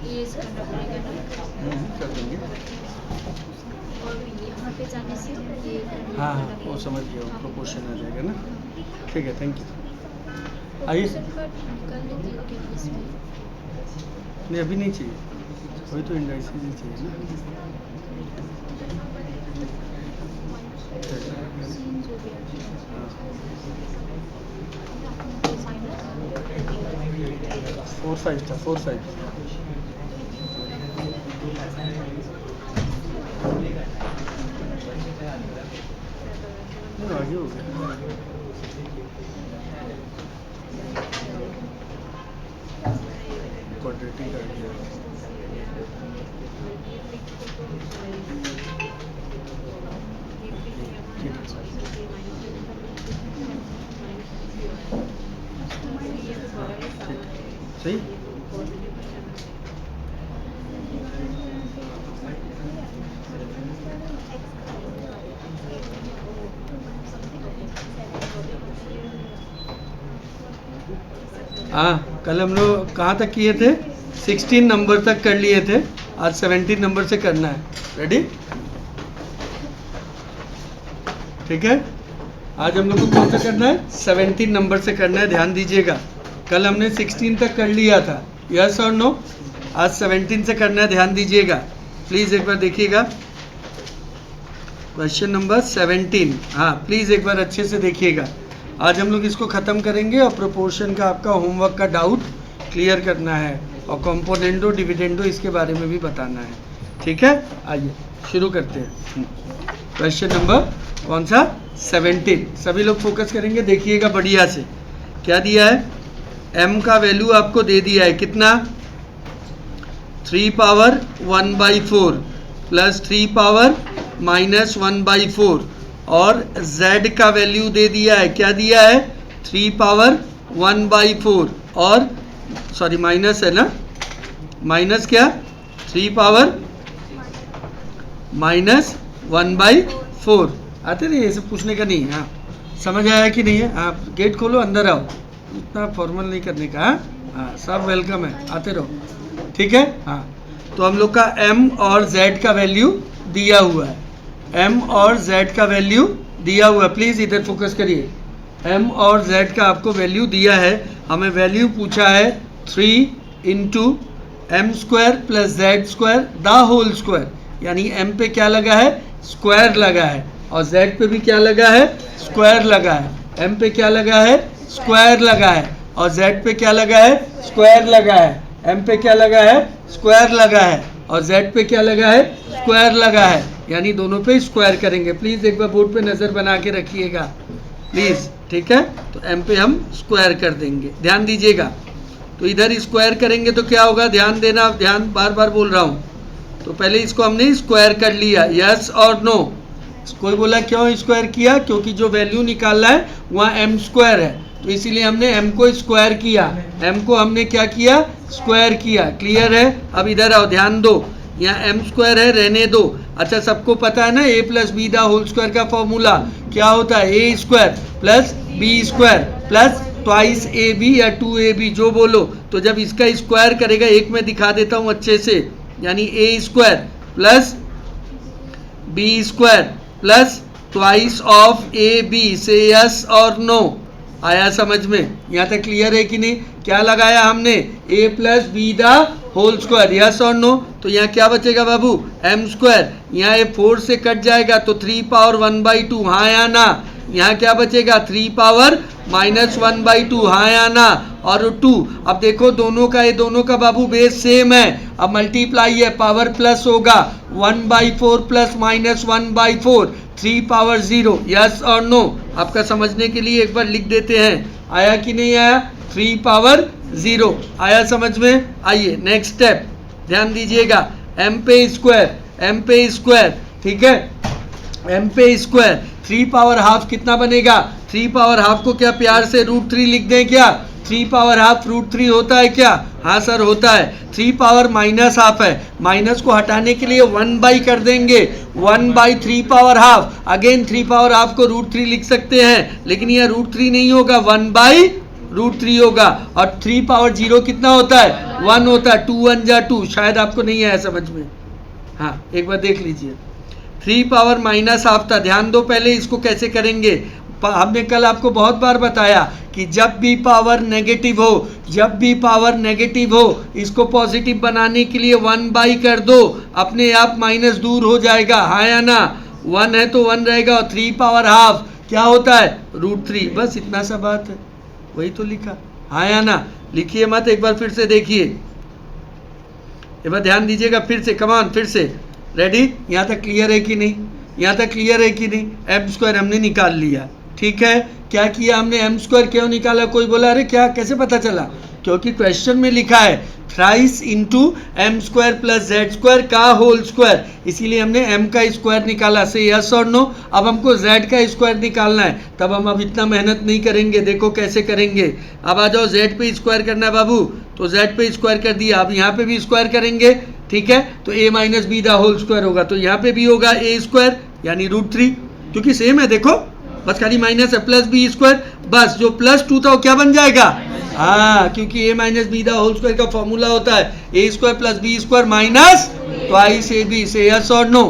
ये करना पड़ेगा ना। कर देंगे। और यहाँ पे जाने से ये हाँ हाँ वो समझ गया, वो प्रोपोर्शन आ जाएगा ना। ठीक है, थैंक यू। आइए। कर लीजिए क्या इसमें। नहीं अभी नहीं चाहिए, वही तो इंडाइसिस ही चाहिए ना। सीन जो भी फोर फाइव था, 4-5 आगे हो गया। क्वाड्रेटिक आ गया। सही। हाँ कल हम लोग कहाँ तक किए थे? 16 नंबर तक कर लिए थे, आज 17 नंबर से करना है। रेडी? ठीक है, आज हम लोग को कौन सा करना है? 17 नंबर से करना है, ध्यान दीजिएगा। कल हमने 16 तक कर लिया था, यस और नो? आज 17 से करना है, ध्यान दीजिएगा प्लीज़। एक बार देखिएगा क्वेश्चन नंबर 17। हाँ प्लीज़ एक बार अच्छे से देखिएगा। आज हम लोग इसको ख़त्म करेंगे और प्रोपोर्शन का आपका होमवर्क का डाउट क्लियर करना है और कंपोनेंडो डिविडेंडो इसके बारे में भी बताना है। ठीक है, आइए शुरू करते हैं। क्वेश्चन नंबर कौन सा? 17। सभी लोग फोकस करेंगे, देखिएगा बढ़िया से। क्या दिया है? m का वैल्यू आपको दे दिया है कितना? 3 पावर 1/4 प्लस 3 पावर -1/4 और z का वैल्यू दे दिया है, क्या दिया है? 3 पावर 1/4 और सॉरी माइनस है ना, माइनस क्या? 3 पावर -1/4। आते नहीं, ये सब पूछने का नहीं। हाँ समझ आया कि नहीं है? आप गेट खोलो, अंदर आओ, इतना फॉर्मल नहीं करने का। हाँ सब वेलकम है, आते रहो। ठीक है। हाँ तो हम लोग का m और z का वैल्यू दिया हुआ है, m और z का वैल्यू दिया हुआ है। प्लीज़ इधर फोकस करिए। m और z का आपको वैल्यू दिया है, हमें वैल्यू पूछा है 3 × m² + z² the whole square, यानी m पे क्या लगा है? स्क्वायर लगा है, और z पे भी क्या लगा है? स्क्वायर लगा है। m पे क्या लगा है? स्क्वायर लगा है, और z पे क्या लगा है? स्क्वायर लगा है। m पे क्या लगा है? स्क्वायर लगा है, और z पे क्या लगा है? स्क्वायर लगा है, यानी दोनों पे स्क्वायर करेंगे। प्लीज़ एक बार बोर्ड पे नज़र बना के रखिएगा प्लीज़। ठीक है, तो m पे हम स्क्वायर कर देंगे, ध्यान दीजिएगा। तो इधर स्क्वायर करेंगे तो क्या होगा? ध्यान देना, ध्यान बार बार बोल रहा हूँ। तो पहले इसको हमने स्क्वायर कर लिया, यस और नो? कोई बोला क्यों स्क्वायर किया? क्योंकि जो वैल्यू निकालना है वहाँ m² है, तो इसीलिए हमने m को स्क्वायर किया। m को हमने क्या किया? स्क्वायर किया। क्लियर है? अब इधर आओ, ध्यान दो, यहाँ m² है, रहने दो। अच्छा सबको पता है ना a + b the whole square का फॉर्मूला क्या होता है? a² + b² plus twice ab या 2ab जो बोलो। तो जब इसका स्क्वायर करेगा, एक मैं दिखा देता हूँ अच्छे से, यानी a² + b² plus twice of ab से यस और नो। आया समझ में? यहाँ तक क्लियर है कि नहीं? क्या लगाया हमने? a + b the whole square, yes और नो? तो यहाँ क्या बचेगा बाबू? m²। यहाँ ये 4 से कट जाएगा तो 3 पावर 1/2, हाँ या ना? यहाँ क्या बचेगा? 3 पावर -1/2, हाँ या ना? और 2। अब देखो दोनों का, ये दोनों का बाबू बेस सेम है, अब मल्टीप्लाई है, पावर प्लस होगा, 1/4 + -1/4, 3 पावर 0, यस और नो? आपका समझने के लिए एक बार लिख देते हैं। आया कि नहीं आया? 3 पावर 0 आया समझ में? आइए नेक्स्ट स्टेप, ध्यान दीजिएगा। m पे स्क्वायर, ठीक है, m पे स्क्वायर, 3 पावर हाफ कितना बनेगा? 3 पावर हाफ को क्या प्यार से √3 लिख दें क्या? 3 पावर हाफ √3 होता है क्या? हाँ सर होता है। 3 पावर -हाफ है, माइनस को हटाने के लिए 1/ कर देंगे, 1/3 power half. Again 3 power half को √3 लिख सकते हैं, लेकिन यह √3 नहीं होगा, 1/3 √3 होगा, और 3 पावर 0 कितना होता है? 1 होता है। 2 1 जा 2, शायद आपको नहीं आया समझ में। हाँ, एक बार देख लीजिए। 3 पावर -हाफ था, ध्यान दो पहले इसको कैसे करेंगे। हमने कल आपको बहुत बार बताया कि जब भी पावर नेगेटिव हो, जब भी पावर नेगेटिव हो, इसको पॉजिटिव बनाने के लिए 1/, कर दो, अपने आप माइनस दूर हो जाएगा। हाँ या ना? 1 है तो 1 रहेगा, और 3 पावर हाफ क्या होता है? √3। बस इतना सा बात है, वही तो लिखा। हाँ या ना? लिखिए मत, एक बार फिर से देखिए, एक बार ध्यान दीजिएगा फिर से। कमान, फिर से। रेडी? यहाँ तक क्लियर है कि नहीं? यहाँ तक क्लियर है कि नहीं? m² हमने निकाल लिया, ठीक है। क्या किया हमने? m² क्यों निकाला? कोई बोला अरे क्या, कैसे पता चला? क्योंकि क्वेश्चन में लिखा है thrice into m² plus z² का होल स्क्वायर, इसीलिए हमने m का स्क्वायर निकाला। से यस और नो? अब हमको z का स्क्वायर निकालना है, तब हम अब इतना मेहनत नहीं करेंगे। देखो कैसे करेंगे। अब आ जाओ, z पे स्क्वायर करना है बाबू, तो z पे स्क्वायर कर दिया। अब यहाँ पे भी स्क्वायर करेंगे, ठीक है, तो a माइनस बी दा होल स्क्वायर होगा, तो यहाँ पे भी होगा a² यानी √3, क्योंकि सेम है। देखो बस खाली माइनस है, प्लस b², बस जो +2 था वो क्या बन जाएगा? हाँ, क्योंकि a माइनस बी दा होल स्क्वायर का फॉर्मूला होता है a² plus b² minus twice ab। से यस और नो?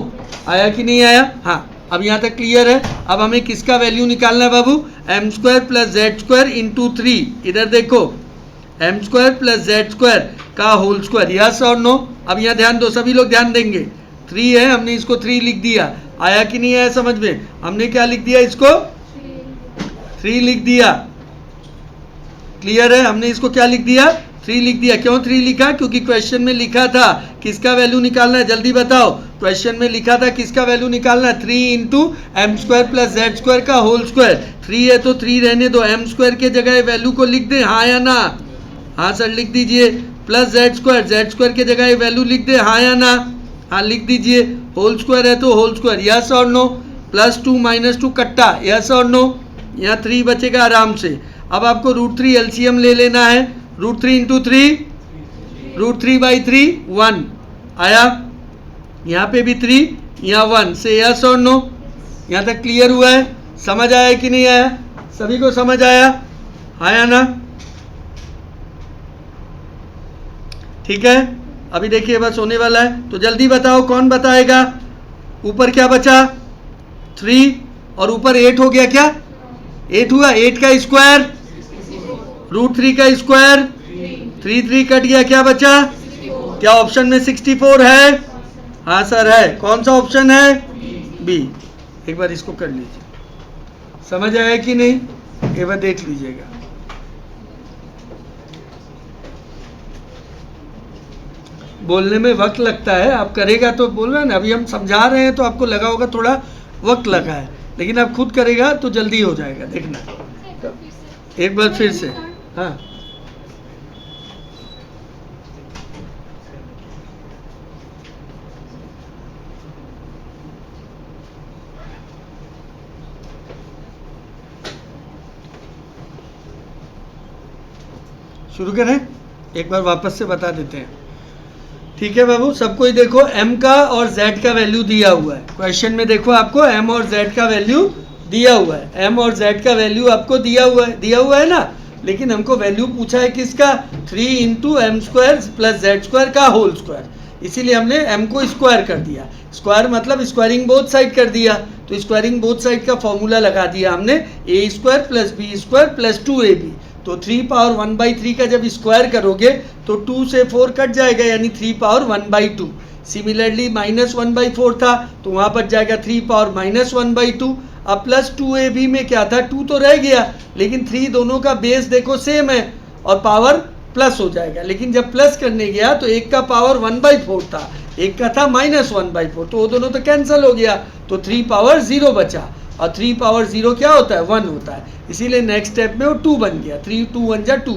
आया कि नहीं आया? हाँ, अब यहाँ तक क्लियर है। अब हमें किसका वैल्यू निकालना है बाबू? m² plus z² into 3। इधर देखो, m² प्लस z² का होल स्क्वायर। यस और नो? अब यहाँ ध्यान दो, सभी लोग ध्यान देंगे। 3 है, हमने इसको 3 लिख दिया। आया कि नहीं आया समझ में? हमने क्या लिख दिया? इसको 3 लिख दिया। क्लियर है? हमने इसको क्या लिख दिया? 3 लिख दिया। क्यों 3 लिखा? क्योंकि क्वेश्चन में लिखा था किसका वैल्यू निकालना है, जल्दी बताओ। क्वेश्चन में लिखा था किसका वैल्यू निकालना है? 3 इंटू m² प्लस z² का होल स्क्वायर। 3 है तो 3 रहने दो, m² के जगह वैल्यू को लिख दे। हाँ या ना? हाँ सर, लिख दीजिए। प्लस z² के जगह वैल्यू लिख दे। हाँ या ना? हाँ, लिख दीजिए। होल स्क्वायर है तो होल स्क्वायर। यस और नो? +2 -2 कट्टा। यस और नो? यहाँ 3 बचेगा आराम से। अब आपको √3 एलसीएम ले लेना है। √3 इंटू 3, √3/3 1 आया। यहाँ पे भी 3, यहाँ 1। से यस और नो? यहाँ तक क्लियर हुआ है? समझ आया कि नहीं आया? सभी को समझ आया? आया ना? ठीक है, अभी देखिए बस होने वाला है, तो जल्दी बताओ, कौन बताएगा? ऊपर क्या बचा? 3, और ऊपर 8 हो गया। क्या 8 हुआ? 8 का स्क्वायर, √3 का स्क्वायर, 3 कट गया, क्या बचा? क्या ऑप्शन में 64 है? हाँ सर है। कौन सा ऑप्शन है? बी। एक बार इसको कर लीजिए। समझ आया कि नहीं? एक बार देख लीजिएगा। बोलने में वक्त लगता है, आप करेगा तो बोल रहे हैं ना, अभी हम समझा रहे हैं तो आपको लगा होगा थोड़ा वक्त लगा है, लेकिन आप खुद करेगा तो जल्दी हो जाएगा, देखना। एक बार फिर से। हाँ, शुरू करें? एक बार वापस से बता देते हैं, ठीक है बाबू। सबको ही देखो, m का और z का वैल्यू दिया हुआ है क्वेश्चन में। देखो आपको m और z का वैल्यू दिया हुआ है, m और z का वैल्यू आपको दिया हुआ है ना। लेकिन हमको वैल्यू पूछा है किसका? 3 इंटू m² प्लस z² का होल स्क्वायर, इसीलिए हमने m को स्क्वायर कर दिया। स्क्वायर मतलब स्क्वायरिंग बोथ साइड कर दिया, तो स्क्वायरिंग बोथ साइड का फॉर्मूला लगा दिया हमने, a² plus b² plus 2ab। तो 3 पावर 1/3 का जब स्क्वायर करोगे तो 2 से 4 कट जाएगा, यानी 3 पावर 1/2। सिमिलरली -1/4 था तो वहाँ पर जाएगा 3 पावर -1/2। अब प्लस 2ab में क्या था? 2 तो रह गया, लेकिन 3 दोनों का बेस देखो सेम है और पावर प्लस हो जाएगा। लेकिन जब प्लस करने गया तो एक का पावर 1/4 था, एक का था -1/4, तो वो दोनों तो कैंसिल हो गया, तो 3 पावर 0 बचा। और 3 पावर 0 क्या होता है? 1 होता है, इसीलिए नेक्स्ट स्टेप में वो 2 बन गया। 3 2 1 जा 2,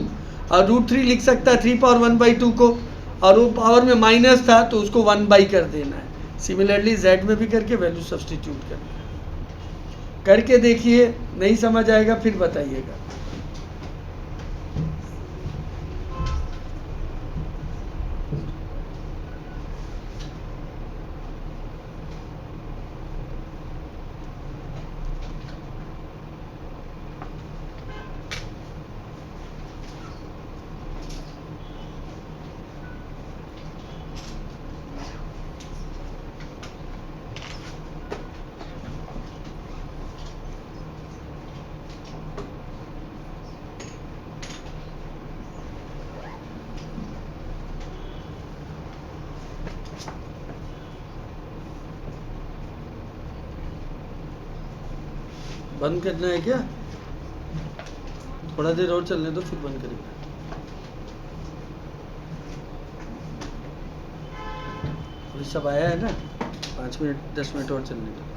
और √3 लिख सकता है 3 पावर 1/2 को, और वो पावर में माइनस था तो उसको 1/, कर देना है। सिमिलरली z में भी करके वैल्यू सब्सटीट्यूट करना है। करके देखिए, नहीं समझ आएगा फिर बताइएगा। बंद करना है क्या? थोड़ा देर और चलने दो फिर बंद करेंगे। ये सब आया है ना, 5 मिनट 10 मिनट और चलने दो।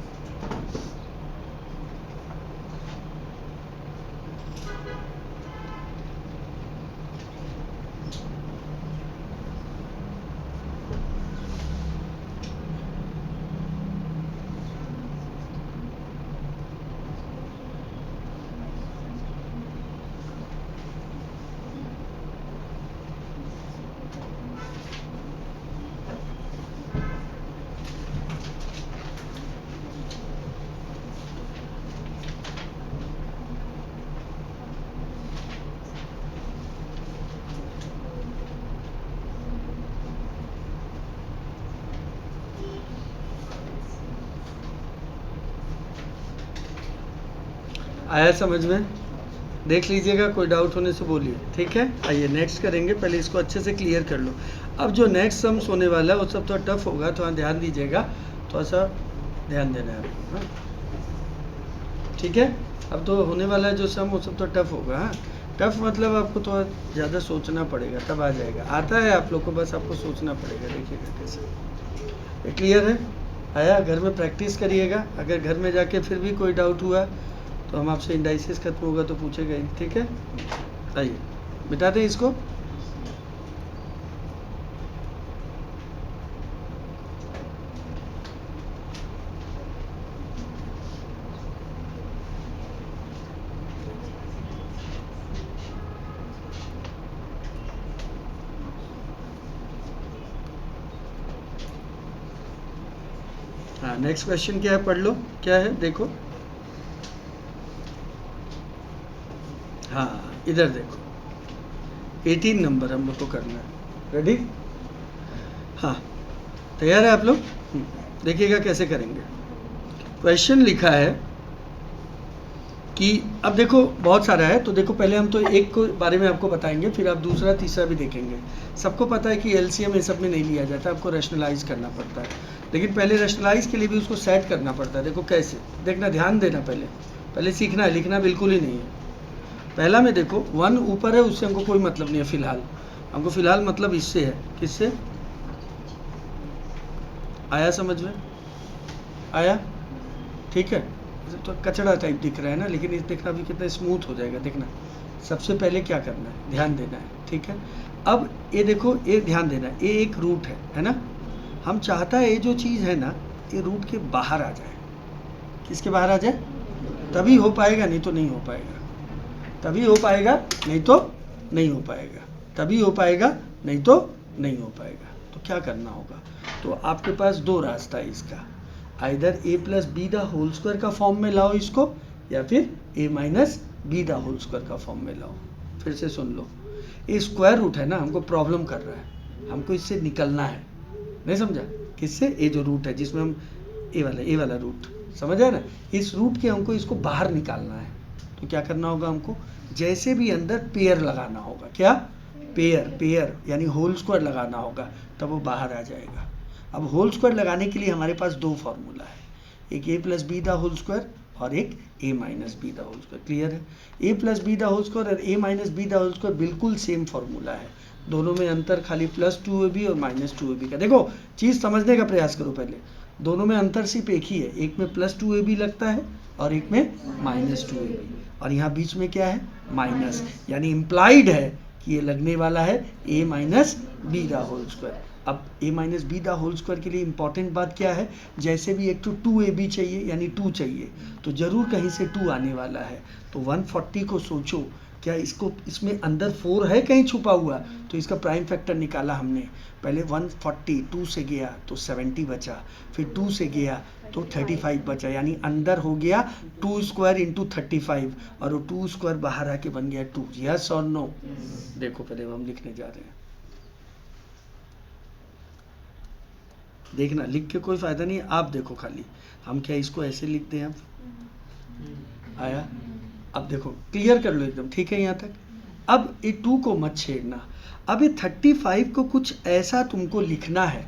आया समझ में? देख लीजिएगा, कोई डाउट होने से बोलिए, ठीक है। आइए नेक्स्ट करेंगे, पहले इसको अच्छे से क्लियर कर लो। अब जो नेक्स्ट सम्स होने वाला है वो सब थोड़ा टफ होगा, थोड़ा ध्यान दीजिएगा, थोड़ा सा ध्यान देना है आपको, हाँ? ठीक है। अब तो होने वाला है जो सम वो सब तो टफ होगा, हाँ? टफ मतलब आपको थोड़ा ज़्यादा सोचना पड़ेगा, तब आ जाएगा। आता है आप लोग को, बस आपको सोचना पड़ेगा। देखिएगा कैसे, ये क्लियर है? आया? घर में प्रैक्टिस करिएगा। अगर घर में जाके फिर भी कोई डाउट हुआ तो हम आपसे इंडाइसिस खत्म होगा तो पूछेगा ही, ठीक है। आइए मिटा दें इसको। हाँ, नेक्स्ट क्वेश्चन क्या है, पढ़ लो। क्या है देखो, हाँ इधर देखो, 18 नंबर हम लोग को करना है। रेडी? हाँ, तैयार है आप लोग? देखिएगा कैसे करेंगे। क्वेश्चन लिखा है कि अब देखो बहुत सारा है, तो देखो पहले हम तो एक को बारे में आपको बताएंगे, फिर आप दूसरा तीसरा भी देखेंगे। सबको पता है कि एलसीएम ये सब में नहीं लिया जाता, आपको रैशनलाइज करना पड़ता है, लेकिन पहले रैशनलाइज के लिए भी उसको सेट करना पड़ता है। देखो कैसे, देखना, ध्यान देना, पहले सीखना है, लिखना बिल्कुल ही नहीं है। पहला में देखो 1 ऊपर है, उससे हमको कोई मतलब नहीं है फिलहाल। हमको फिलहाल मतलब इससे है। किससे? आया समझ में? आया? ठीक है। तो कचड़ा टाइप दिख रहा है ना, लेकिन इस देखना भी कितना स्मूथ हो जाएगा। देखना, सबसे पहले क्या करना है, ध्यान देना है, ठीक है। अब ये देखो, ये ध्यान देना है, ये एक रूट है ना। हम चाहता है ये जो चीज़ है ना, ये रूट के बाहर आ जाए। किसके बाहर आ जाए? तभी हो पाएगा, नहीं तो नहीं हो पाएगा। तभी हो पाएगा, नहीं तो नहीं हो पाएगा। तभी हो पाएगा, नहीं तो नहीं हो पाएगा। तो क्या करना होगा? तो आपके पास दो रास्ता है इसका, either a plus B the whole square का फॉर्म में लाओ इसको, या फिर a minus B the whole square का फॉर्म में लाओ। फिर से सुन लो, ये स्क्वायर रूट है ना, हमको प्रॉब्लम कर रहा है, हमको इससे निकलना है। नहीं समझा? किससे? ये जो रूट है जिसमें हम ए वाला रूट, समझ आया ना? इस रूट के हमको इसको बाहर निकालना है। तो क्या करना होगा हमको? जैसे भी अंदर पेयर लगाना होगा। क्या? पेयर यानी होल स्क्वायर लगाना होगा, तब वो बाहर आ जाएगा। अब होल स्क्वायर लगाने के लिए हमारे पास दो फार्मूला है, एक a plus B the whole square और एक a minus B the whole square. Clear है? a plus B the whole square और a minus B the whole square बिल्कुल सेम फार्मूला है, दोनों में अंतर खाली प्लस 2ab और माइनस 2ab का। देखो चीज़ समझने का प्रयास करो पहले, दोनों में अंतर सिर्फ एक ही है, एक में प्लस 2ab लगता है और एक में माइनस 2ab, और यहाँ बीच में क्या है? माइनस, यानी इम्प्लाइड है कि ये लगने वाला है a minus B the whole square. अब a minus B the whole square के लिए इंपॉर्टेंट बात क्या है? जैसे भी एक तो 2ab चाहिए, यानी 2 चाहिए, तो ज़रूर कहीं से 2 आने वाला है। तो 140 को सोचो, क्या इसको, इसमें अंदर 4 है कहीं छुपा हुआ? तो इसका प्राइम फैक्टर निकाला हमने। पहले 140 2 से गया तो 70 बचा, फिर 2 से गया तो 35 बचा, यानी अंदर हो गया 2 स्क्वायर इंटू 35, और वो 2 स्क्वायर बाहर आके बन गया 2। यस और नो? देखो पहले हम लिखने जा रहे हैं, देखना, लिख के कोई फायदा नहीं है, आप देखो खाली। हम क्या इसको ऐसे लिखते हैं? अब आया? अब देखो क्लियर कर लो एकदम, ठीक है यहाँ तक। अब ये 2 को मत छेड़ना। अब ये 35 को कुछ ऐसा तुमको लिखना है,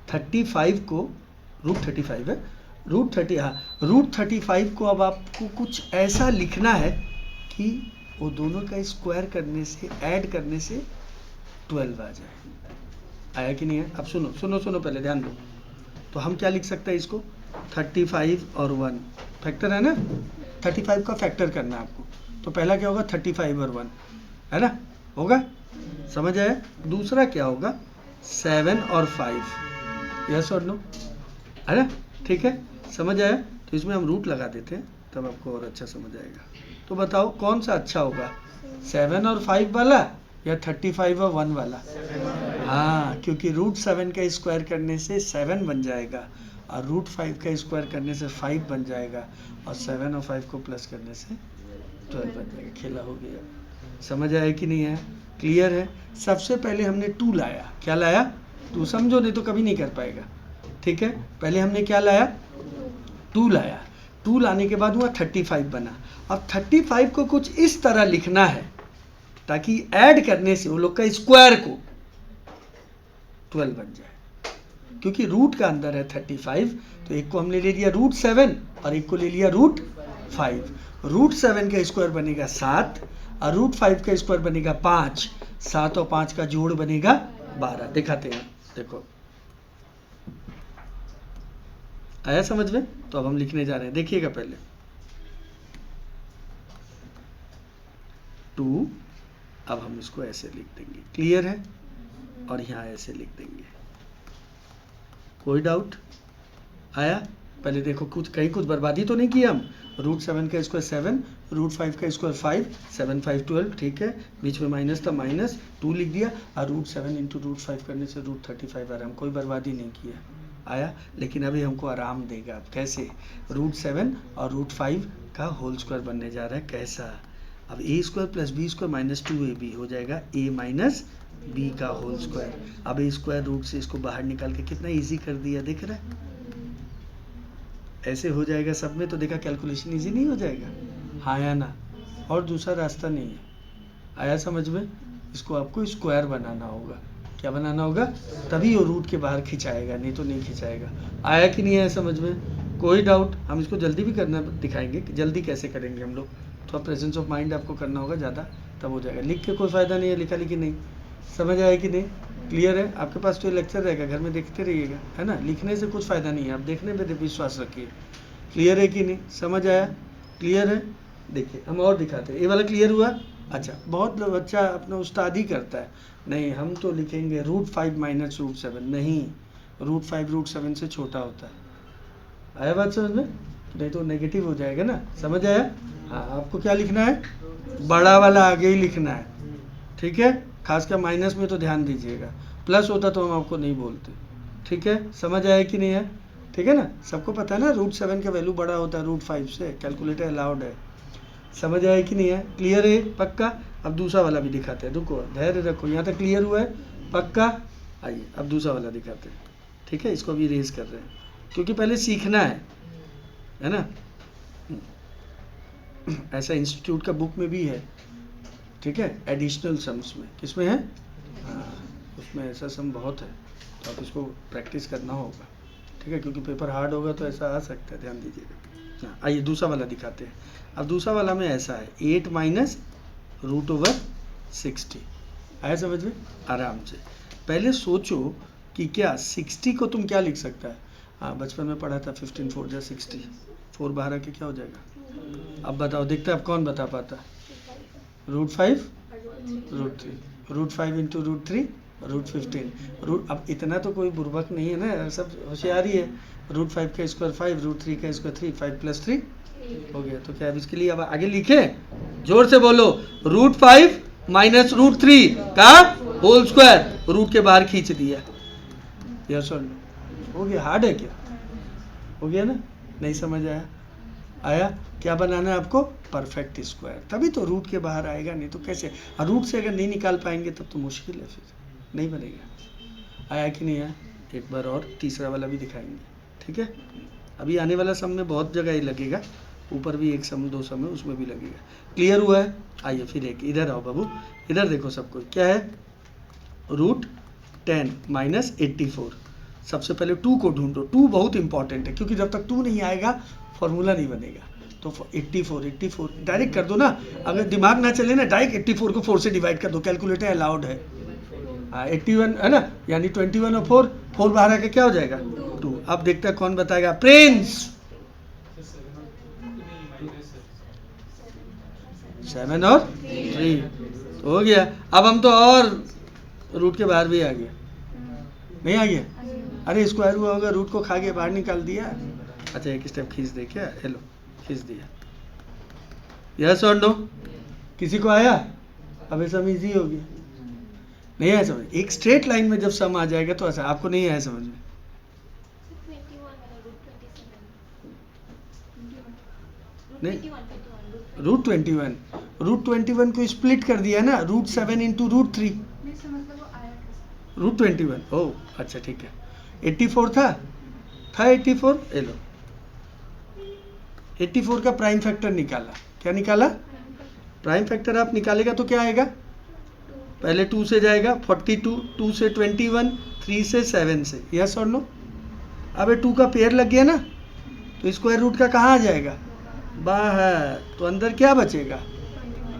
35 को रूट 35 है, √30, हाँ √35 को अब आपको कुछ ऐसा लिखना है कि वो दोनों का स्क्वायर करने से, ऐड करने से 12 आ जाए। आया कि नहीं है? अब सुनो सुनो सुनो, पहले ध्यान दो। तो हम क्या लिख सकते हैं इसको? 35 और 1 फैक्टर है ना, 35 का फैक्टर करना है आपको। तो पहला क्या होगा? 35 और 1, है ना, होगा, समझ आया? दूसरा क्या होगा? 7 और 5, यस और नो, है ना, ठीक है, समझ आया? तो इसमें हम रूट लगा देते हैं, तब आपको और अच्छा समझ आएगा। तो बताओ कौन सा अच्छा होगा, 7 और 5 वाला या 35 और 1 वाला? हाँ, क्योंकि √7 का स्क्वायर करने से 7 बन जाएगा, और √5 का स्क्वायर करने से 5 बन जाएगा, और 7 और 5 को प्लस करने से 12 बन जाएगा। खेला हो गया। समझ आया कि नहीं है? क्लियर है? सबसे पहले हमने 2 लाया। क्या लाया? 2, समझो, नहीं तो कभी नहीं कर पाएगा। ठीक है, पहले हमने क्या लाया? 2 लाया। 2 लाने के बाद हुआ 35 बना। अब 35 को कुछ इस तरह लिखना है ताकि ऐड करने से वो लोग का स्क्वायर को 12 बन जाए। क्योंकि रूट का अंदर है 35, तो एक को हमने ले लिया √7 और एक को ले लिया √5। √7 का स्क्वायर बनेगा 7 और √5 का स्क्वायर बनेगा 5। 7 और 5 का जोड़ बनेगा 12। दिखाते हैं, देखो आया समझ में? तो अब हम लिखने जा रहे हैं, देखिएगा पहले 2, अब हम इसको ऐसे लिख देंगे, क्लियर है? और यहाँ ऐसे लिख देंगे। कोई डाउट आया? पहले देखो, कुछ बर्बादी तो नहीं की हम। √7 का स्क्वायर 7, √5 का स्क्वायर 5, 7 5 12, ठीक है, बीच में माइनस था, माइनस 2 लिख दिया, और √7 इंटू √5 करने से √35 आ रहा। हम कोई बर्बादी नहीं किया। आया? लेकिन अभी हमको आराम देगा। अब कैसे? √7 और √5 का होल स्क्वायर बनने जा रहा है। कैसा? अब a² + b² - 2ab हो जाएगा a माइनस b का होल स्क्वायर। अब स्क्वायर रूट से इसको बाहर निकाल के कितना इजी कर दिया, दिख रहा है? ऐसे हो जाएगा सब में। तो देखा, कैलकुलेशन इजी नहीं हो जाएगा? हाँ या ना? और दूसरा रास्ता नहीं है। आया समझ में? इसको आपको स्क्वायर बनाना होगा। क्या बनाना होगा? तभी वो रूट के बाहर खिंचाएगा, नहीं तो नहीं खिंचाएगा। आया कि नहीं आया समझ में? कोई डाउट? हम इसको जल्दी भी करना दिखाएंगे कि जल्दी कैसे करेंगे हम लोग। थोड़ा प्रेजेंस ऑफ माइंड आपको करना होगा ज़्यादा, तब हो जाएगा। लिख के कोई फ़ायदा नहीं है, लिखा लिखी नहीं। समझ आया कि नहीं? क्लियर है? आपके पास तो लेक्चर रहेगा, घर में देखते रहिएगा, है ना? लिखने से कुछ फ़ायदा नहीं है, आप देखने पे विश्वास रखिए। क्लियर है कि नहीं? समझ आया? क्लियर है? देखिए हम और दिखाते हैं। ये वाला क्लियर हुआ? अच्छा, बहुत बच्चा अपना उस्तादी करता है, नहीं हम तो लिखेंगे √5 - √7। नहीं, √5 √7 से छोटा होता है। आया बात समझ में? नहीं तो नेगेटिव हो जाएगा ना। समझ आया? हाँ, आपको क्या लिखना है? बड़ा वाला आगे ही लिखना है, ठीक है? खासकर माइनस में तो ध्यान दीजिएगा, प्लस होता तो हम आपको नहीं बोलते। ठीक है, समझ आया कि नहीं है? ठीक है ना? सबको पता है ना, √7 का वैल्यू बड़ा होता है √5 से, कैलकुलेटर अलाउड है। समझ आया कि नहीं है? क्लियर है? पक्का? अब दूसरा वाला भी दिखाते हैं, रुको, धैर्य रखो। यहाँ तक क्लियर हुआ है? पक्का? आइए अब दूसरा वाला दिखाते हैं। ठीक है, इसको भी रेज कर रहे हैं क्योंकि पहले सीखना है ना? ऐसा इंस्टीट्यूट का बुक में भी है, ठीक है, एडिशनल सम्स में। किसमें है? हाँ, उसमें ऐसा सम बहुत है, तो आप इसको प्रैक्टिस करना होगा, ठीक है, क्योंकि पेपर हार्ड होगा तो ऐसा आ सकता है, ध्यान दीजिएगा। हाँ, आइए दूसरा वाला दिखाते हैं। अब दूसरा वाला में ऐसा है 8 - √60। आया समझ में? आराम से पहले सोचो कि क्या 60 को तुम क्या लिख सकता है? हाँ, बचपन में पढ़ा था 15 4 जा 60, 4 बाहर आके क्या हो जाएगा? अब बताओ, देखते हैं अब कौन बता पाता है। √5 √3, √5 इंटू √3 √15। अब इतना तो कोई बुर्बक नहीं है ना, सब होशियारी है। √5 का स्क्वायर 5, √3 का स्क्वायर 3, 5 + 3 हो गया। तो क्या अब इसके लिए अब आगे लिखे? जोर से बोलो, √5 - √3 का होल स्क्वायर, रूट के बाहर खींच दिया। यस और नो? हो गया? हार्ड है क्या? हो गया ना? नहीं समझ आया? आया? क्या बनाना है आपको? परफेक्ट स्क्वायर, तभी तो रूट के बाहर आएगा, नहीं तो कैसे? और रूट से अगर नहीं निकाल पाएंगे तब तो मुश्किल है, फिर नहीं बनेगा। आया कि नहीं आया? एक बार और तीसरा वाला भी दिखाएंगे, ठीक है? अभी आने वाला सम में बहुत जगह ही लगेगा, ऊपर भी एक सम 2 सम है, उसमें भी लगेगा। क्लियर हुआ है? आइए फिर एक इधर आओ बाबू, इधर देखो सबको, क्या है? √10 - 84। सबसे पहले 2 को ढूंढो। 2 बहुत इंपॉर्टेंट है, क्योंकि जब तक 2 नहीं आएगा फॉर्मूला नहीं बनेगा। तो 84 डायरेक्ट कर दो ना, अगर दिमाग ना चले ना डायरेक्ट 84 को 4 से डिवाइड कर दो, कैलकुलेटर अलाउड है। 81 है ना, यानी 21 और 4 बाहर आके क्या हो जाएगा 2। अब देखते हैं कौन बताएगा। प्रिंस 7 और 3 तो हो गया। अब हम तो और रूट के बाहर भी आ गए, नहीं आ गया? अरे स्क्वायर हुआ होगा, रूट को खा के बाहर निकाल दिया। अच्छा एक स्टेप खींच दे क्या? हेलो खींच दिया। यस और नो? किसी को आया? अब ये सम इजी हो गया। नहीं आया समझ? एक स्ट्रेट लाइन में जब सम आ जाएगा तो ऐसा। आपको नहीं आया समझ में? नहीं, रूट 21 को स्प्लिट कर दिया ना, रूट 7 इंटू रूट 3 रूट 21। ओह अच्छा ठीक है। 84 था 84। ये लो 84 का प्राइम फैक्टर निकाला। क्या निकाला? प्राइम फैक्टर आप निकालेगा तो क्या आएगा? पहले 2 से जाएगा 42, 2 से 21, 3 से 7 से। यस और नो? अब ये 2 का पेयर लग गया ना, तो स्क्वायर रूट का कहाँ आ जाएगा? बाहर। तो अंदर क्या बचेगा?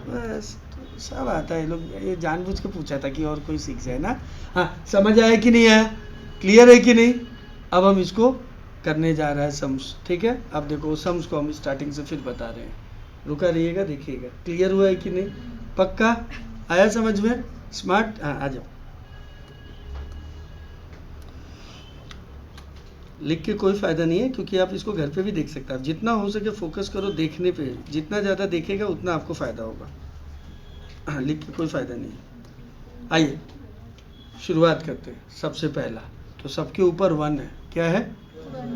बस। तो सब आता है। ये लोग ये जानबूझ के पूछा था कि और कोई सीख जाए ना। हाँ समझ आया कि नहीं आया? क्लियर है कि नहीं? अब हम इसको करने जा रहा है सम्स। ठीक है, अब देखो सम्स को हम स्टार्टिंग से फिर बता रहे हैं, रुका रहिएगा देखिएगा। क्लियर हुआ है कि नहीं? पक्का आया समझ में? स्मार्ट? हाँ आ जाओ। लिख के कोई फ़ायदा नहीं है, क्योंकि आप इसको घर पे भी देख सकते हैं। जितना हो सके फोकस करो देखने पे, जितना ज़्यादा देखेगा उतना आपको फ़ायदा होगा। लिख के कोई फ़ायदा नहीं है। आइए शुरुआत करते हैं। सबसे पहला तो सबके ऊपर 1 है। क्या है?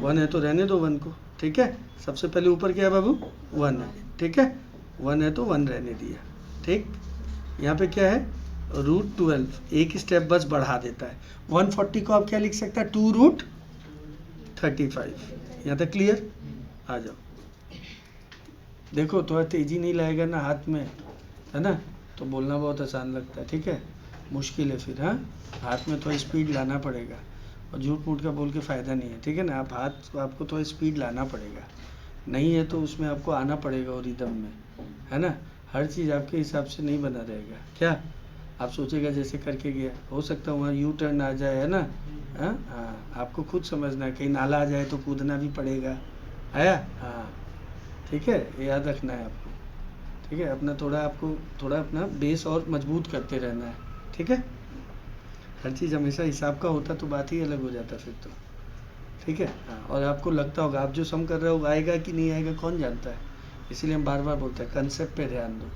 1 है तो रहने दो 1 को। ठीक है, सबसे पहले ऊपर क्या है बाबू? 1 है। ठीक है, 1 है तो 1 रहने दिया। ठीक, यहाँ पे क्या है? रूट 12 एक स्टेप बस बढ़ा देता है। 140 को आप क्या लिख सकता है? 2 रूट 35। यहाँ तक क्लियर? आ जाओ। देखो थोड़ा तेज़ी नहीं लाएगा ना हाथ में, है ना, तो बोलना बहुत आसान लगता है। ठीक है, मुश्किल है फिर। हाँ, हाथ में थोड़ा स्पीड लाना पड़ेगा, और झूठ मूठ का बोल के फ़ायदा नहीं है। ठीक है ना, आप हाथ को आपको थोड़ा स्पीड लाना पड़ेगा। नहीं है तो उसमें आपको आना पड़ेगा और रिदम में, है ना। हर चीज़ आपके हिसाब से नहीं बना रहेगा। क्या आप सोचेगा जैसे करके गया, हो सकता है वहाँ यू टर्न आ जाए, है ना। हाँ हाँ, आपको खुद समझना है, कहीं नाला आ जाए तो कूदना भी पड़ेगा। आया? हाँ ठीक है, ये याद रखना है आपको। ठीक है, अपना आपको थोड़ा अपना बेस और मजबूत करते रहना है। ठीक है, हर चीज़ हमेशा हिसाब का होता तो बात ही अलग हो जाता फिर तो। ठीक है, हाँ, और आपको लगता होगा आप जो सम कर रहे हो आएगा कि नहीं आएगा कौन जानता है। इसीलिए हम बार बार बोलते हैं कंसेप्ट पे ध्यान दो।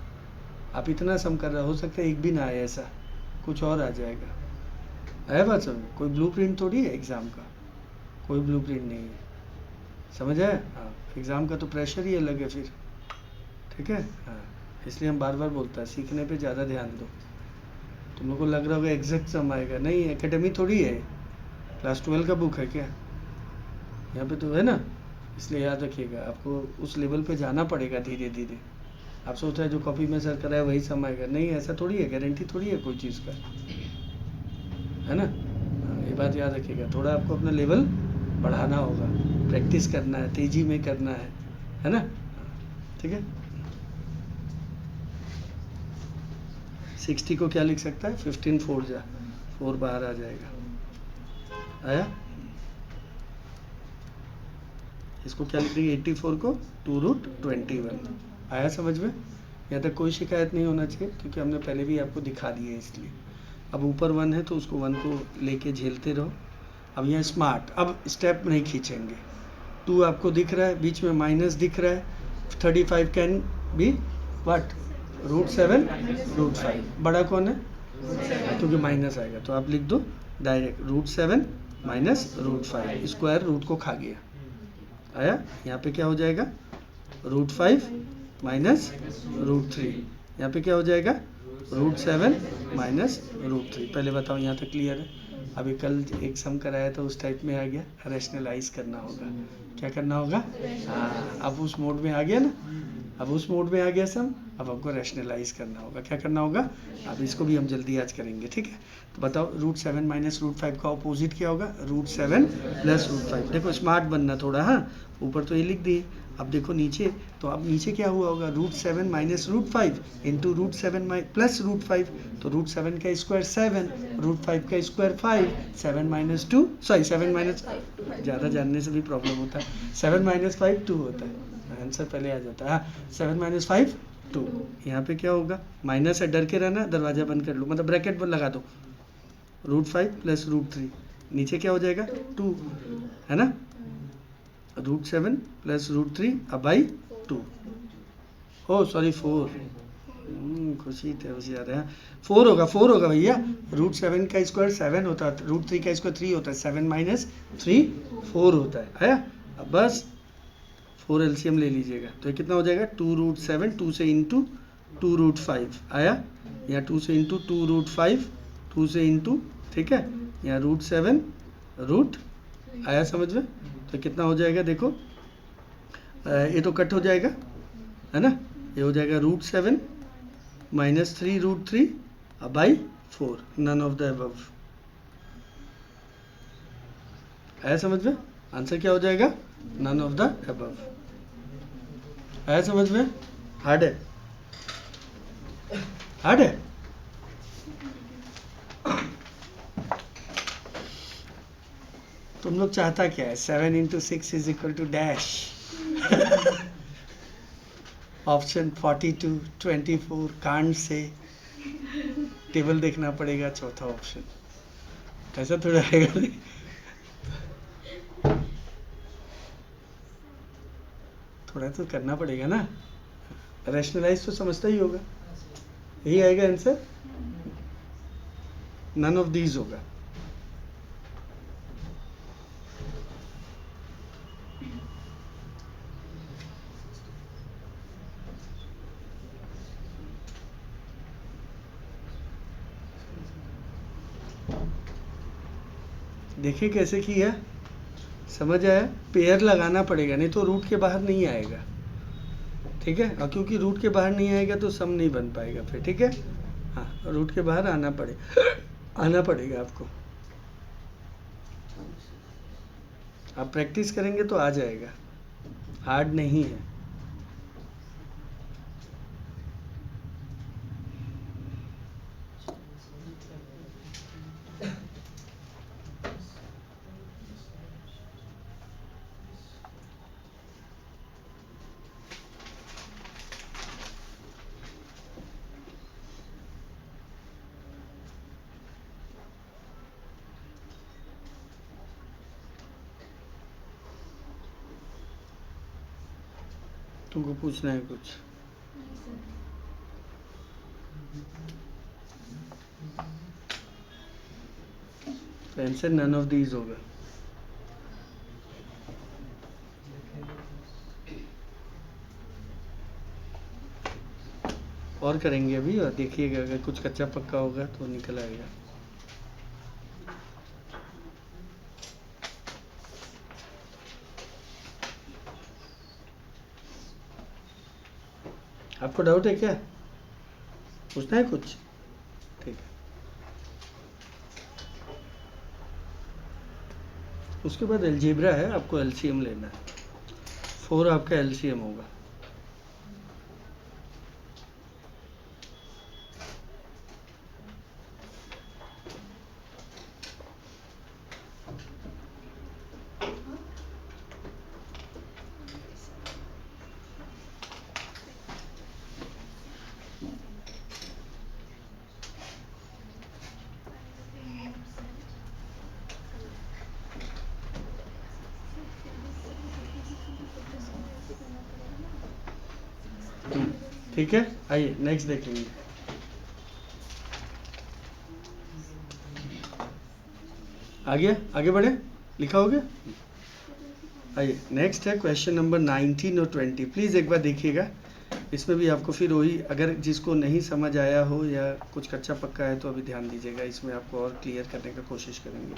आप इतना सम कर रहे हो सकता है एक भी ना आए, ऐसा कुछ और आ जाएगा। है बात समझ? कोई ब्लूप्रिंट थोड़ी है एग्ज़ाम का, कोई ब्लूप्रिंट नहीं है। समझ आया? हाँ, एग्ज़ाम का तो प्रेशर ही अलग है फिर। ठीक है, हाँ, इसलिए हम बार बार बोलते हैं सीखने पे ज़्यादा ध्यान दो। तुम लोग को लग रहा होगा एग्जैक्ट सम आएगा, नहीं, एकेडमी थोड़ी है, क्लास 12 का बुक है क्या यहाँ पे, तो है ना। इसलिए याद रखिएगा, आपको उस लेवल पे जाना पड़ेगा धीरे धीरे। आप सोच रहे हैं जो कॉपी में सर कराया वही सम आएगा, नहीं, ऐसा थोड़ी है, गारंटी थोड़ी है कोई चीज़ का, है ना। हाँ, ये बात याद रखिएगा। थोड़ा आपको अपना लेवल बढ़ाना होगा, प्रैक्टिस करना है, तेज़ी में करना है ना। ठीक है, 60 को क्या लिख सकता है? 15 4 जा 4 बाहर आ जाएगा। आया? इसको क्या लिख देंगे? 84 को 2 रूट 21। आया समझ में? यहाँ तक कोई शिकायत नहीं होना चाहिए, क्योंकि हमने पहले भी आपको दिखा दिया है इसलिए। अब ऊपर 1 है तो उसको 1 को लेके झेलते रहो। अब यहाँ स्मार्ट, अब स्टेप नहीं खींचेंगे। 2 आपको दिख रहा है, बीच में माइनस दिख रहा है। 35 can be what? Root 7 root 5। बड़ा कौन है? क्योंकि माइनस आएगा तो आप लिख दो direct root 7 minus root 5। Square root को खा गया। आया? यहाँ पे क्या हो जाएगा? Root 5 minus root 3। यहाँ पे क्या हो जाएगा? Root 7 minus root 3। पहले बताओ यहाँ तक क्लियर है? अभी कल एक सम कराया तो उस टाइप में आ गया, रैशनलाइज करना होगा। क्या करना होगा? हाँ, अब उस मोड में आ गया ना। अब उस मोड में आ गया सम, अब हमको रैशनलाइज करना होगा। क्या करना होगा? अब इसको भी हम जल्दी आज करेंगे, ठीक है। तो बताओ √7 माइनस √5 का ऑपोजिट क्या होगा? √7 प्लस √5। देखो स्मार्ट बनना थोड़ा, हाँ, ऊपर तो ये लिख दिए, अब देखो नीचे, तो अब नीचे क्या हुआ होगा? √7 माइनस √5 इंटू √7 प्लस √5, तो √7 का स्क्वायर 7, √5 का स्क्वायर 5, 7 माइनस 2, सॉरी 7 माइनस, ज़्यादा जानने से भी प्रॉब्लम होता है, 7 माइनस 5 2 होता है, आंसर पहले आ जाता है। हाँ, 7 माइनस 5 2, यहाँ पे क्या होगा? माइनस है, डर के रहना, दरवाजा बंद कर लो, मतलब ब्रैकेट पर लगा दो, √5 प्लस √3, नीचे क्या हो जाएगा? 2, है ना, √7 प्लस √3 अब बाई 2, ओ सॉरी 4, खुशी थे होशियार है, 4 होगा, 4 होगा भैया, √7 का स्क्वायर 7 होता है, √3 का स्क्वायर 3 होता है, 7 माइनस 3 4 होता है, आया? अब बस 4 एलसीएम ले लीजिएगा, तो ये कितना हो जाएगा? 2√7, 2 से इंटू 2√5 आया, यहाँ 2 से इंटू 2√5, 2 से इंटू, ठीक है, यहाँ √7 रूट आया, समझ में? तो कितना हो जाएगा? देखो ये तो कट हो जाएगा, है ना, ये हो जाएगा √7 minus 3 √3 by 4, none of the above, आया समझ में? आंसर क्या हो जाएगा? नन ऑफ द अबव, आया समझ में? हार्ड है, हार्ड है। तुम लोग चाहता क्या है? 7 into 6 is equal to dash, option 42 24 कांड से टेबल देखना पड़ेगा, चौथा ऑप्शन, ऐसा थोड़ा रहेगा, थोड़ा तो करना पड़ेगा ना, रैशनलाइज तो समझता ही होगा, यही आएगा आंसर, नन ऑफ दीज होगा। देखिए कैसे किया, समझ आया? पेयर लगाना पड़ेगा, नहीं तो रूट के बाहर नहीं आएगा, ठीक है, और क्योंकि रूट के बाहर नहीं आएगा तो सम नहीं बन पाएगा फिर, ठीक है। हाँ, रूट के बाहर आना पड़ेगा आपको, आप प्रैक्टिस करेंगे तो आ जाएगा, हार्ड नहीं है। तुमको पूछना है कुछ? तो आंसर नन ऑफ दीज होगा। और करेंगे अभी, और देखिएगा अगर कुछ कच्चा पक्का होगा तो निकल आएगा। आपको डाउट है क्या? पूछना है कुछ? ठीक है, उसके बाद अलजेब्रा है, आपको एलसीएम लेना है, 4 आपका एलसीएम होगा। ठीक है, आइए नेक्स्ट देखेंगे। आगे बढ़े, लिखा हो गया? आइए नेक्स्ट है क्वेश्चन नंबर 19 और 20, प्लीज़ एक बार देखिएगा, इसमें भी आपको फिर वही, अगर जिसको नहीं समझ आया हो या कुछ कच्चा पक्का है तो अभी ध्यान दीजिएगा, इसमें आपको और क्लियर करने का कोशिश करेंगे।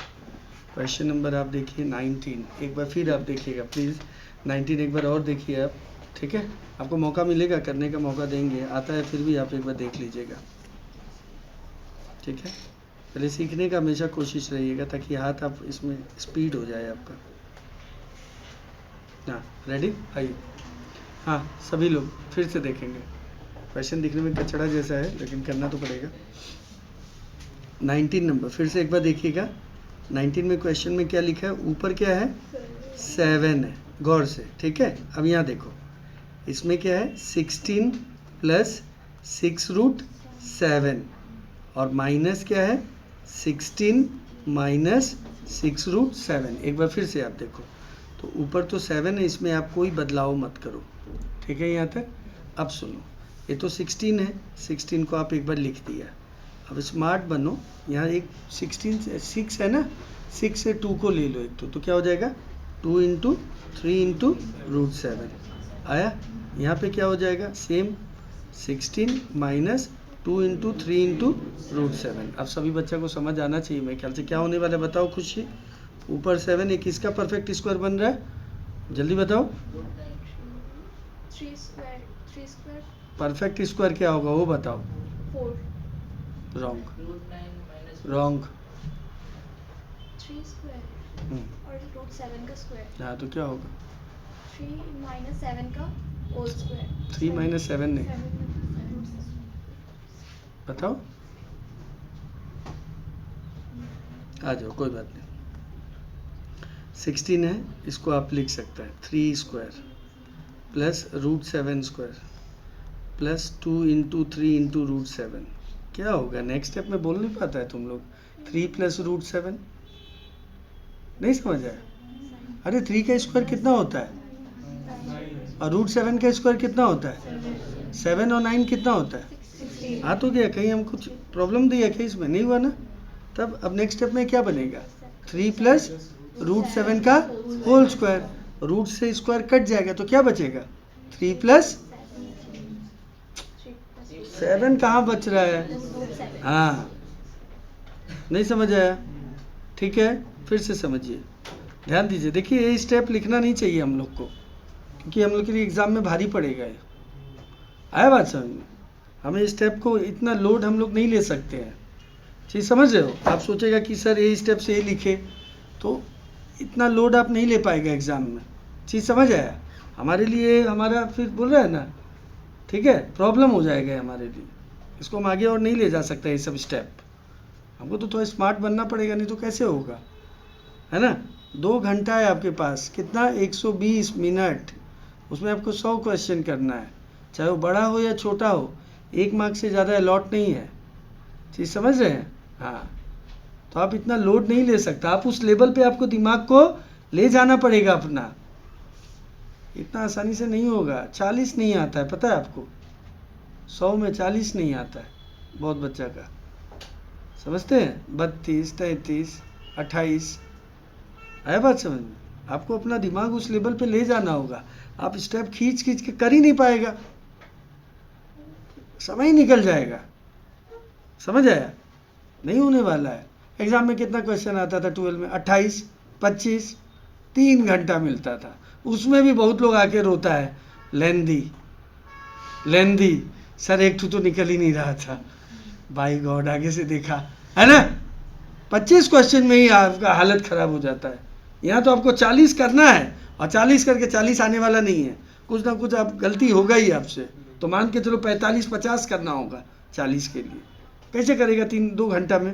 क्वेश्चन नंबर आप देखिए 19, एक बार फिर आप देखिएगा प्लीज़, 19 एक बार और देखिए आप। ठीक है, आपको मौका मिलेगा, करने का मौका देंगे, आता है फिर भी आप एक बार देख लीजिएगा। ठीक है, पहले सीखने का हमेशा कोशिश रहिएगा ताकि हाथ आप इसमें स्पीड हो जाए आपका। हाँ रेडी, आइए। हाँ सभी लोग फिर से देखेंगे। क्वेश्चन दिखने में कचड़ा जैसा है लेकिन करना तो पड़ेगा। 19 नंबर फिर से एक बार देखिएगा। 19 में क्वेश्चन में क्या लिखा है, ऊपर क्या है 7 है, गौर से। ठीक है, अब यहाँ देखो इसमें क्या है 16 प्लस 6√7 और माइनस क्या है 16 माइनस 6√7। एक बार फिर से आप देखो तो ऊपर तो 7 है, इसमें आप कोई बदलाव मत करो। ठीक है यहाँ तक। अब सुनो, ये तो 16 है, 16 को आप एक बार लिख दिया। अब स्मार्ट बनो, यहाँ एक 16 से 6 है ना, 6 से 2 को ले लो एक तो क्या हो जाएगा 2 × 3 × √7 आया। यहाँ पे क्या हो जाएगा सेम 16 माइनस 2 × 3 × √7। अब सभी बच्चा को समझ आना चाहिए मेरे ख्याल से। क्या होने वाला है बताओ खुशी। ऊपर 7 एक किसका परफेक्ट स्क्वायर बन रहा है, जल्दी बताओ। 3 स्क्वायर परफेक्ट स्क्वायर क्या होगा वो बताओ। 4 रॉन्ग, रॉन्ग। 3 स्क्वायर और √7 का स्क्वायर। हाँ तो क्या होगा 3 - 7 का होल स्क्वायर। 3 - 7 नहीं, बताओ। आ जाओ कोई बात नहीं। 16 है, इसको आप लिख सकते हैं 3 स्क्वायर प्लस √7 स्क्वायर प्लस 2 × 3 × √7। क्या होगा नेक्स्ट स्टेप में बोल नहीं पाता है तुम लोग। 3 प्लस √7 नहीं समझ आया। अरे 3 का स्क्वायर कितना होता है और √7 का स्क्वायर कितना होता है 7 और 9 कितना होता है। हाँ तो क्या कहीं हम कुछ प्रॉब्लम दिया क्या इसमें, नहीं हुआ ना। तब अब नेक्स्ट स्टेप में क्या बनेगा 3 प्लस √7 का होल स्क्वायर, रूट से स्क्वायर कट जाएगा तो क्या बचेगा 3 प्लस 7 कहाँ बच रहा है। हाँ नहीं समझ आया। ठीक है फिर से समझिए, ध्यान दीजिए। देखिए ये स्टेप लिखना नहीं चाहिए हम लोग को, क्योंकि हम लोग के लिए एग्ज़ाम में भारी पड़ेगा ये। आया बात समझ में। हमें इस स्टेप को इतना लोड हम लोग नहीं ले सकते हैं। चीज़ समझ रहे हो। आप सोचेगा कि सर ये स्टेप से ये लिखे तो इतना लोड आप नहीं ले पाएगा एग्ज़ाम में। चीज़ समझ आया। हमारे लिए हमारा फिर बोल रहा है ना, ठीक है, प्रॉब्लम हो जाएगा हमारे लिए। इसको हम आगे और नहीं ले जा सकते ये सब स्टेप। हमको तो थोड़ा स्मार्ट बनना पड़ेगा, नहीं तो कैसे होगा, है ना। 2 घंटा है आपके पास, कितना 120 मिनट, उसमें आपको 100 क्वेश्चन करना है, चाहे वो बड़ा हो या छोटा हो। 1 मार्क्स से ज़्यादा अलॉट नहीं है। चीज़ समझ रहे हैं। हाँ तो आप इतना लोड नहीं ले सकता। आप उस लेवल पे आपको दिमाग को ले जाना पड़ेगा अपना। इतना आसानी से नहीं होगा। 40 नहीं आता है पता है आपको, 100 में 40 नहीं आता है बहुत बच्चा का, समझते हैं। 32, 33, 28 है बात समझ में। आपको अपना दिमाग उस लेवल पे ले जाना होगा। आप स्टेप खींच खींच के कर ही नहीं पाएगा, समय ही निकल जाएगा। समझ आया, नहीं होने वाला है। एग्ज़ाम में कितना क्वेश्चन आता था 12 में 28, 25, 3 घंटा मिलता था। उसमें भी बहुत लोग आके रोता है लेंदी सर, एक तो निकल ही नहीं रहा था। बाई गॉड, आगे से देखा है ना, 25 क्वेश्चन में ही आपका हालत ख़राब हो जाता है। यहाँ तो आपको 40 करना है और 40 करके 40 आने वाला नहीं है। कुछ ना कुछ आप गलती होगा ही आपसे, तो मान के चलो 45-50 करना होगा 40 के लिए। कैसे करेगा 3-2 घंटा में,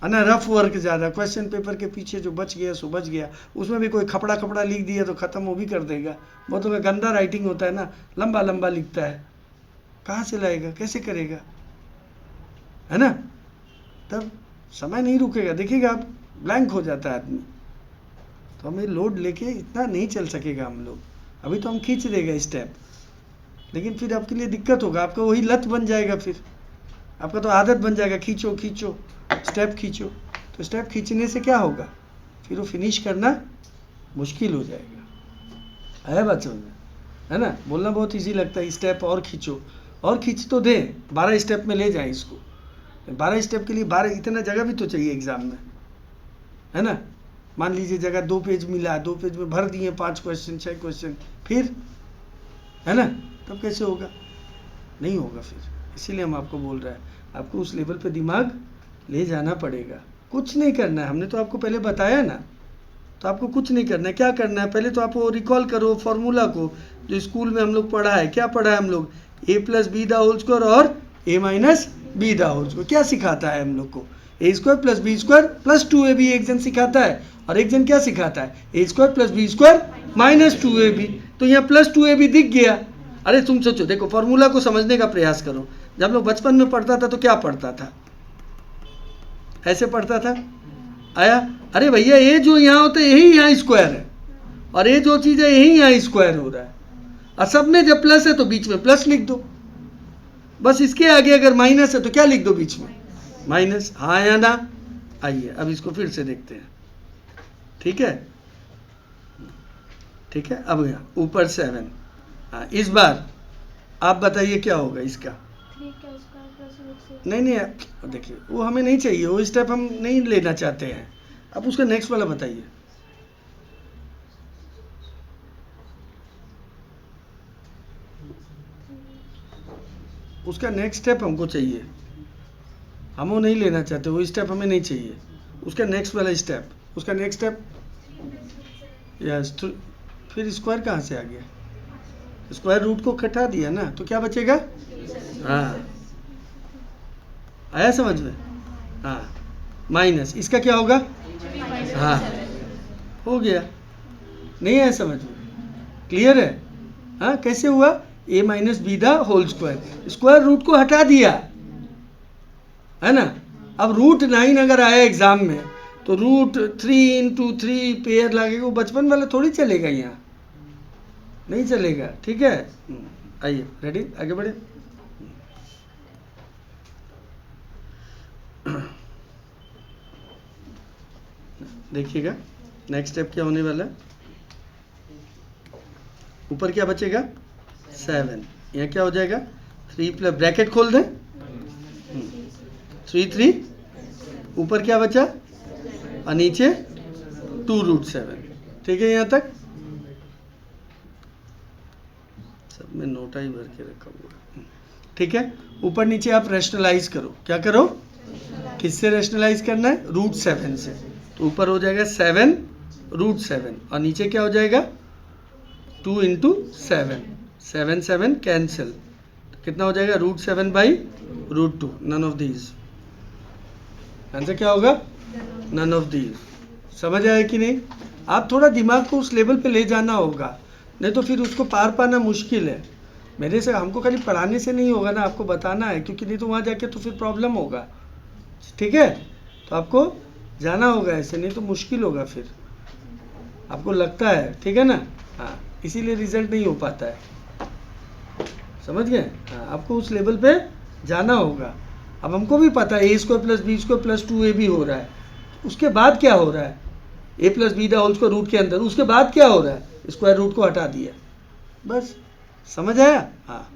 है ना। रफ वर्क ज़्यादा, क्वेश्चन पेपर के पीछे जो बच गया सो बच गया। उसमें भी कोई खपड़ा लिख दिया तो ख़त्म वो भी कर देगा। बहुत लोग गंदा राइटिंग होता है ना, लंबा लंबा लिखता है, कहाँ से लाएगा, कैसे करेगा, है ना। तब समय नहीं रुकेगा, देखिएगा आप ब्लैंक हो जाता है आदमी। तो हमें लोड लेके इतना नहीं चल सकेगा हम लोग। अभी तो हम खींच देगा स्टेप, लेकिन फिर आपके लिए दिक्कत होगा। आपका वही लत बन जाएगा, फिर आपका तो आदत बन जाएगा, खींचो खींचो स्टेप खींचो। तो स्टेप खींचने से क्या होगा, फिर वो फिनिश करना मुश्किल हो जाएगा। है बात समझ में, है ना। बोलना बहुत इजी लगता है, स्टेप और खींचो और खींच तो दे, 12 स्टेप में ले जाए इसको। 12 स्टेप के लिए 12 इतना जगह भी तो चाहिए एग्ज़ाम में, है ना। मान लीजिए जगह 2 पेज मिला, 2 पेज में भर दिए 5 क्वेश्चन 6 क्वेश्चन, फिर है ना, तब कैसे होगा, नहीं होगा फिर। इसीलिए हम आपको बोल रहे हैं, आपको उस लेवल पे दिमाग ले जाना पड़ेगा। कुछ नहीं करना है, हमने तो आपको पहले बताया ना, तो आपको कुछ नहीं करना है। क्या करना है, पहले तो आप वो रिकॉल करो फॉर्मूला को जो स्कूल में हम लोग पढ़ा है। क्या पढ़ा है हम लोग, a plus B the whole square और a minus B the whole square. क्या सिखाता है हम लोग को, a square plus B square plus 2ab एक जन सिखाता है, और एक जन क्या सिखाता है, a square plus B square minus 2ab। तो यहाँ प्लस 2ab दिख गया। अरे तुम सोचो, देखो फॉर्मूला को समझने का प्रयास करो। जब लोग बचपन में पढ़ता था तो क्या पढ़ता था, ऐसे पढ़ता था, आया, अरे भैया ये जो यहाँ होता है यही यहाँ स्क्वायर है, और ये जो चीज़ है यही यहाँ स्क्वायर हो रहा है, और सब में जब प्लस है तो बीच में प्लस लिख दो, बस। इसके आगे अगर माइनस है तो क्या लिख दो बीच में, माइनस। हाँ या ना, आइए अब इसको फिर से देखते हैं। ठीक है, ठीक है। अब यहाँ ऊपर 7, हाँ इस बार आप बताइए क्या होगा इसका। नहीं नहीं, देखिए वो हमें नहीं चाहिए, वो स्टेप हम नहीं लेना चाहते हैं। अब उसका नेक्स्ट वाला बताइए। उसका नेक्स्ट स्टेप हमको चाहिए, हम वो नहीं लेना चाहते, वो स्टेप हमें नहीं चाहिए। उसका नेक्स्ट वाला स्टेप, उसका नेक्स्ट स्टेप, यस। तो फिर स्क्वायर कहाँ से आ गया, स्क्वायर रूट को घटा दिया ना, तो क्या बचेगा, हाँ आया समझ में, हाँ माइनस। इसका क्या होगा, हाँ हो गया, नहीं आया समझ में, क्लियर है। हाँ कैसे हुआ, a minus B the whole square, square root को हटा दिया, है ना। अब रूट 9 अगर आया एग्जाम में तो रूट 3 इंटू 3 पेयर लगेगा, वो बचपन वाला थोड़ी चलेगा, यहाँ नहीं चलेगा। ठीक है, आइए रेडी, आगे बढ़े। देखिएगा नेक्स्ट स्टेप क्या होने वाला है। ऊपर क्या बचेगा, 7, यहाँ क्या हो जाएगा, 3 प्लस, ब्रैकेट खोल दें, 3 3, ऊपर क्या बचा, और नीचे 2√7। ठीक है, यहाँ तक सब में नोटा ही भर के रखा हुआ। ठीक है, ऊपर नीचे आप रैशनलाइज करो, क्या करो, किससे रैशनलाइज करना है, √7 से। तो ऊपर हो जाएगा 7√7, और नीचे क्या हो जाएगा, 2 इंटू 7, 7 7 कैंसिल, तो कितना हो जाएगा, √7/√2, नन ऑफ दीज। आंसर क्या होगा, नन ऑफ दीज। समझ आया कि नहीं। आप थोड़ा दिमाग को उस लेवल पे ले जाना होगा, नहीं तो फिर उसको पार पाना मुश्किल है। मेरे से, हमको खाली पढ़ाने से नहीं होगा ना, आपको बताना है, क्योंकि नहीं तो वहाँ जाके तो फिर प्रॉब्लम होगा। ठीक है, तो आपको जाना होगा ऐसे, नहीं तो मुश्किल होगा फिर, आपको लगता है, ठीक है ना। हाँ, इसीलिए रिजल्ट नहीं हो पाता है, समझ गए। हाँ, आपको उस लेवल पे जाना होगा। अब हमको भी पता है a square plus B square plus 2ab हो रहा है, उसके बाद क्या हो रहा है, a plus B the whole square root के अंदर, उसके बाद क्या हो रहा है, स्क्वायर रूट को हटा दिया, बस। समझ आया। हाँ,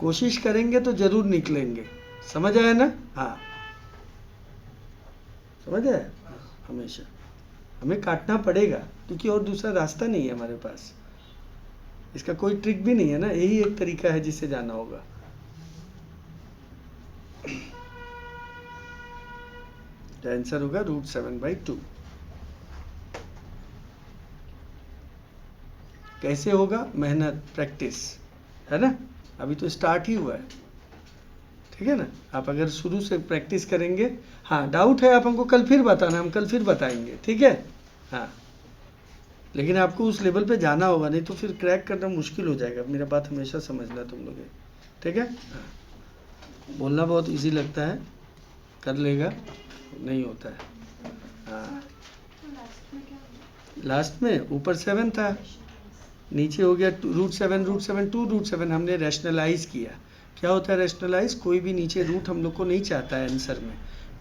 कोशिश करेंगे तो जरूर निकलेंगे। समझ आया ना। हाँ समझ आया। हमेशा हमें काटना पड़ेगा, क्योंकि और दूसरा रास्ता नहीं है हमारे पास, इसका कोई ट्रिक भी नहीं है ना, यही एक तरीका है जिससे जाना होगा। आंसर होगा √7/2। कैसे होगा, मेहनत, प्रैक्टिस, है ना। अभी तो स्टार्ट ही हुआ है, ठीक है ना। आप अगर शुरू से प्रैक्टिस करेंगे, हाँ डाउट है आप हमको कल फिर बताना, हम कल फिर बताएंगे, ठीक है। हाँ, लेकिन आपको उस लेवल पे जाना होगा, नहीं तो फिर क्रैक करना मुश्किल हो जाएगा। मेरा बात हमेशा समझना तुम लोग, ठीक है। हाँ, बोलना बहुत इजी लगता है, कर लेगा नहीं होता है। हाँ, लास्ट में ऊपर 7 था, नीचे हो गया √7 2√7 हमने रैशनलाइज किया। क्या होता है रैशनलाइज, कोई भी नीचे रूट हम लोग को नहीं चाहता है आंसर में,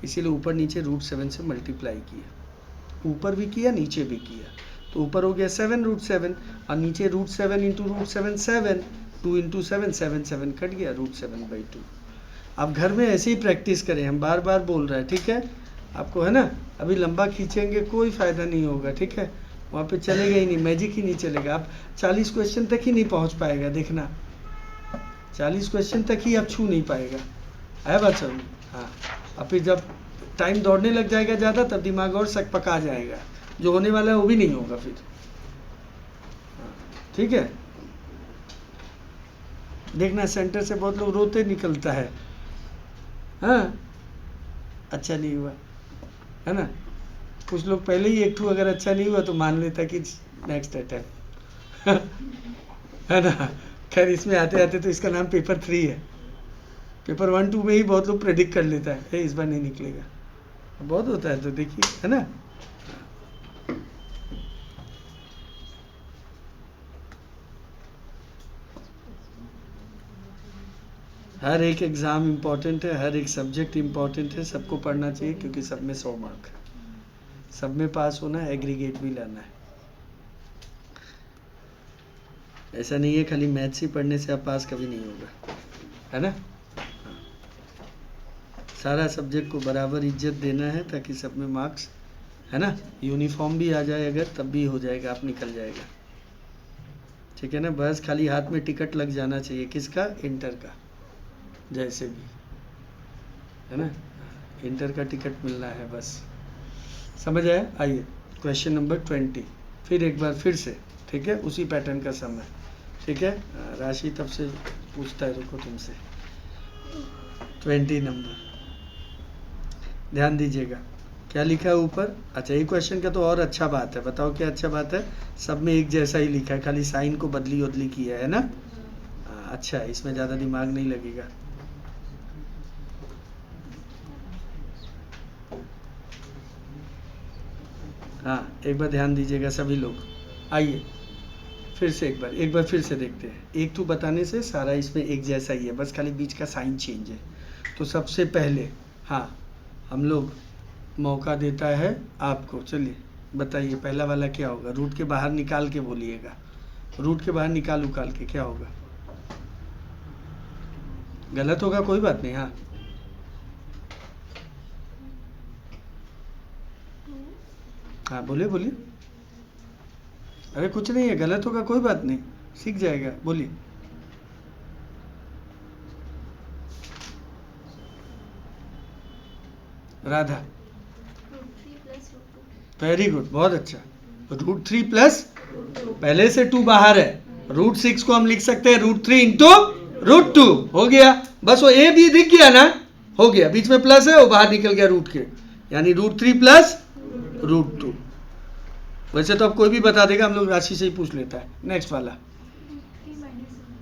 इसीलिए ऊपर नीचे √7 से मल्टीप्लाई किया, ऊपर भी किया नीचे भी किया। तो ऊपर हो गया 7√7 और नीचे √7 इंटू √7 7, 2 इंटू 7 7 7 कट गया, √7/2। आप घर में ऐसे ही प्रैक्टिस करें, हम बार बार बोल रहे हैं, ठीक है आपको, है ना। अभी लंबा खींचेंगे कोई फ़ायदा नहीं होगा, ठीक है। वहाँ पे चलेगा ही नहीं, मैजिक ही नहीं चलेगा। आप 40 क्वेश्चन तक ही नहीं पहुँच पाएगा, देखना 40 क्वेश्चन तक ही आप छू नहीं पाएगा, है बात समझ? हाँ, और फिर जब टाइम दौड़ने लग जाएगा ज़्यादा तब दिमाग और सक पका जाएगा, जो होने वाला है वो भी नहीं होगा फिर। हाँ, ठीक है। देखना सेंटर से बहुत लोग रोते निकलता है, हाँ अच्छा नहीं हुआ, है ना। कुछ लोग पहले ही एक ठू अगर अच्छा नहीं हुआ तो मान लेता कि नेक्स्ट अटैम्प्ट है ना। खैर इसमें आते आते तो इसका नाम पेपर 3 है। पेपर 1 2 में ही बहुत लोग प्रेडिक्ट कर लेता है इस बार नहीं निकलेगा, बहुत होता है, तो देखिए, है ना। हर एक एग्ज़ाम इम्पॉर्टेंट है, हर एक सब्जेक्ट इम्पॉर्टेंट है, सबको पढ़ना चाहिए क्योंकि सब में 100 मार्क, सब में पास होना है, एग्रीगेट भी लाना है। ऐसा नहीं है खाली मैथ्स ही पढ़ने से आप पास कभी नहीं होगा, है ना। सारा सब्जेक्ट को बराबर इज्जत देना है ताकि सब में मार्क्स, है ना, यूनिफॉर्म भी आ जाए अगर तब भी हो जाएगा, आप निकल जाएगा, ठीक है ना। बस खाली हाथ में टिकट लग जाना चाहिए, किसका? इंटर का, जैसे भी, है ना, इंटर का टिकट मिलना है बस, समझ आया। आइए क्वेश्चन नंबर 20 फिर एक बार फिर से, ठीक है, उसी पैटर्न का समय, ठीक है। राशि तब से पूछता है, रुको तुमसे। 20 नंबर ध्यान दीजिएगा, क्या लिखा है ऊपर। अच्छा, ये क्वेश्चन का तो और अच्छा बात है, बताओ क्या अच्छा बात है। सब में एक जैसा ही लिखा है, खाली साइन को बदली उदली किया है ना। अच्छा है, इसमें ज़्यादा दिमाग नहीं लगेगा। हाँ, एक बार ध्यान दीजिएगा सभी लोग। आइए फिर से एक बार फिर से देखते हैं। एक तो बताने से सारा इसमें एक जैसा ही है, बस खाली बीच का साइन चेंज है। तो सबसे पहले हाँ, हम लोग मौका देता है आपको, चलिए बताइए पहला वाला क्या होगा। रूट के बाहर निकाल के बोलिएगा, रूट के बाहर निकाल उकाल के क्या होगा। गलत होगा कोई बात नहीं, हाँ हाँ बोलिए बोलिए। अरे कुछ नहीं है, गलत होगा कोई बात नहीं, सीख जाएगा, बोलिए। राधा, वेरी गुड, बहुत अच्छा। √3 प्लस पहले से 2 बाहर है, √6 को हम लिख सकते हैं √3 इंटू √2, हो गया। बस वो ए भी दिख गया ना, हो गया, बीच में प्लस है वो बाहर निकल गया रूट के, यानी √3 प्लस √2। वैसे तो अब कोई भी बता देगा, हम लोग राशि से ही पूछ लेता है। नेक्स्ट वाला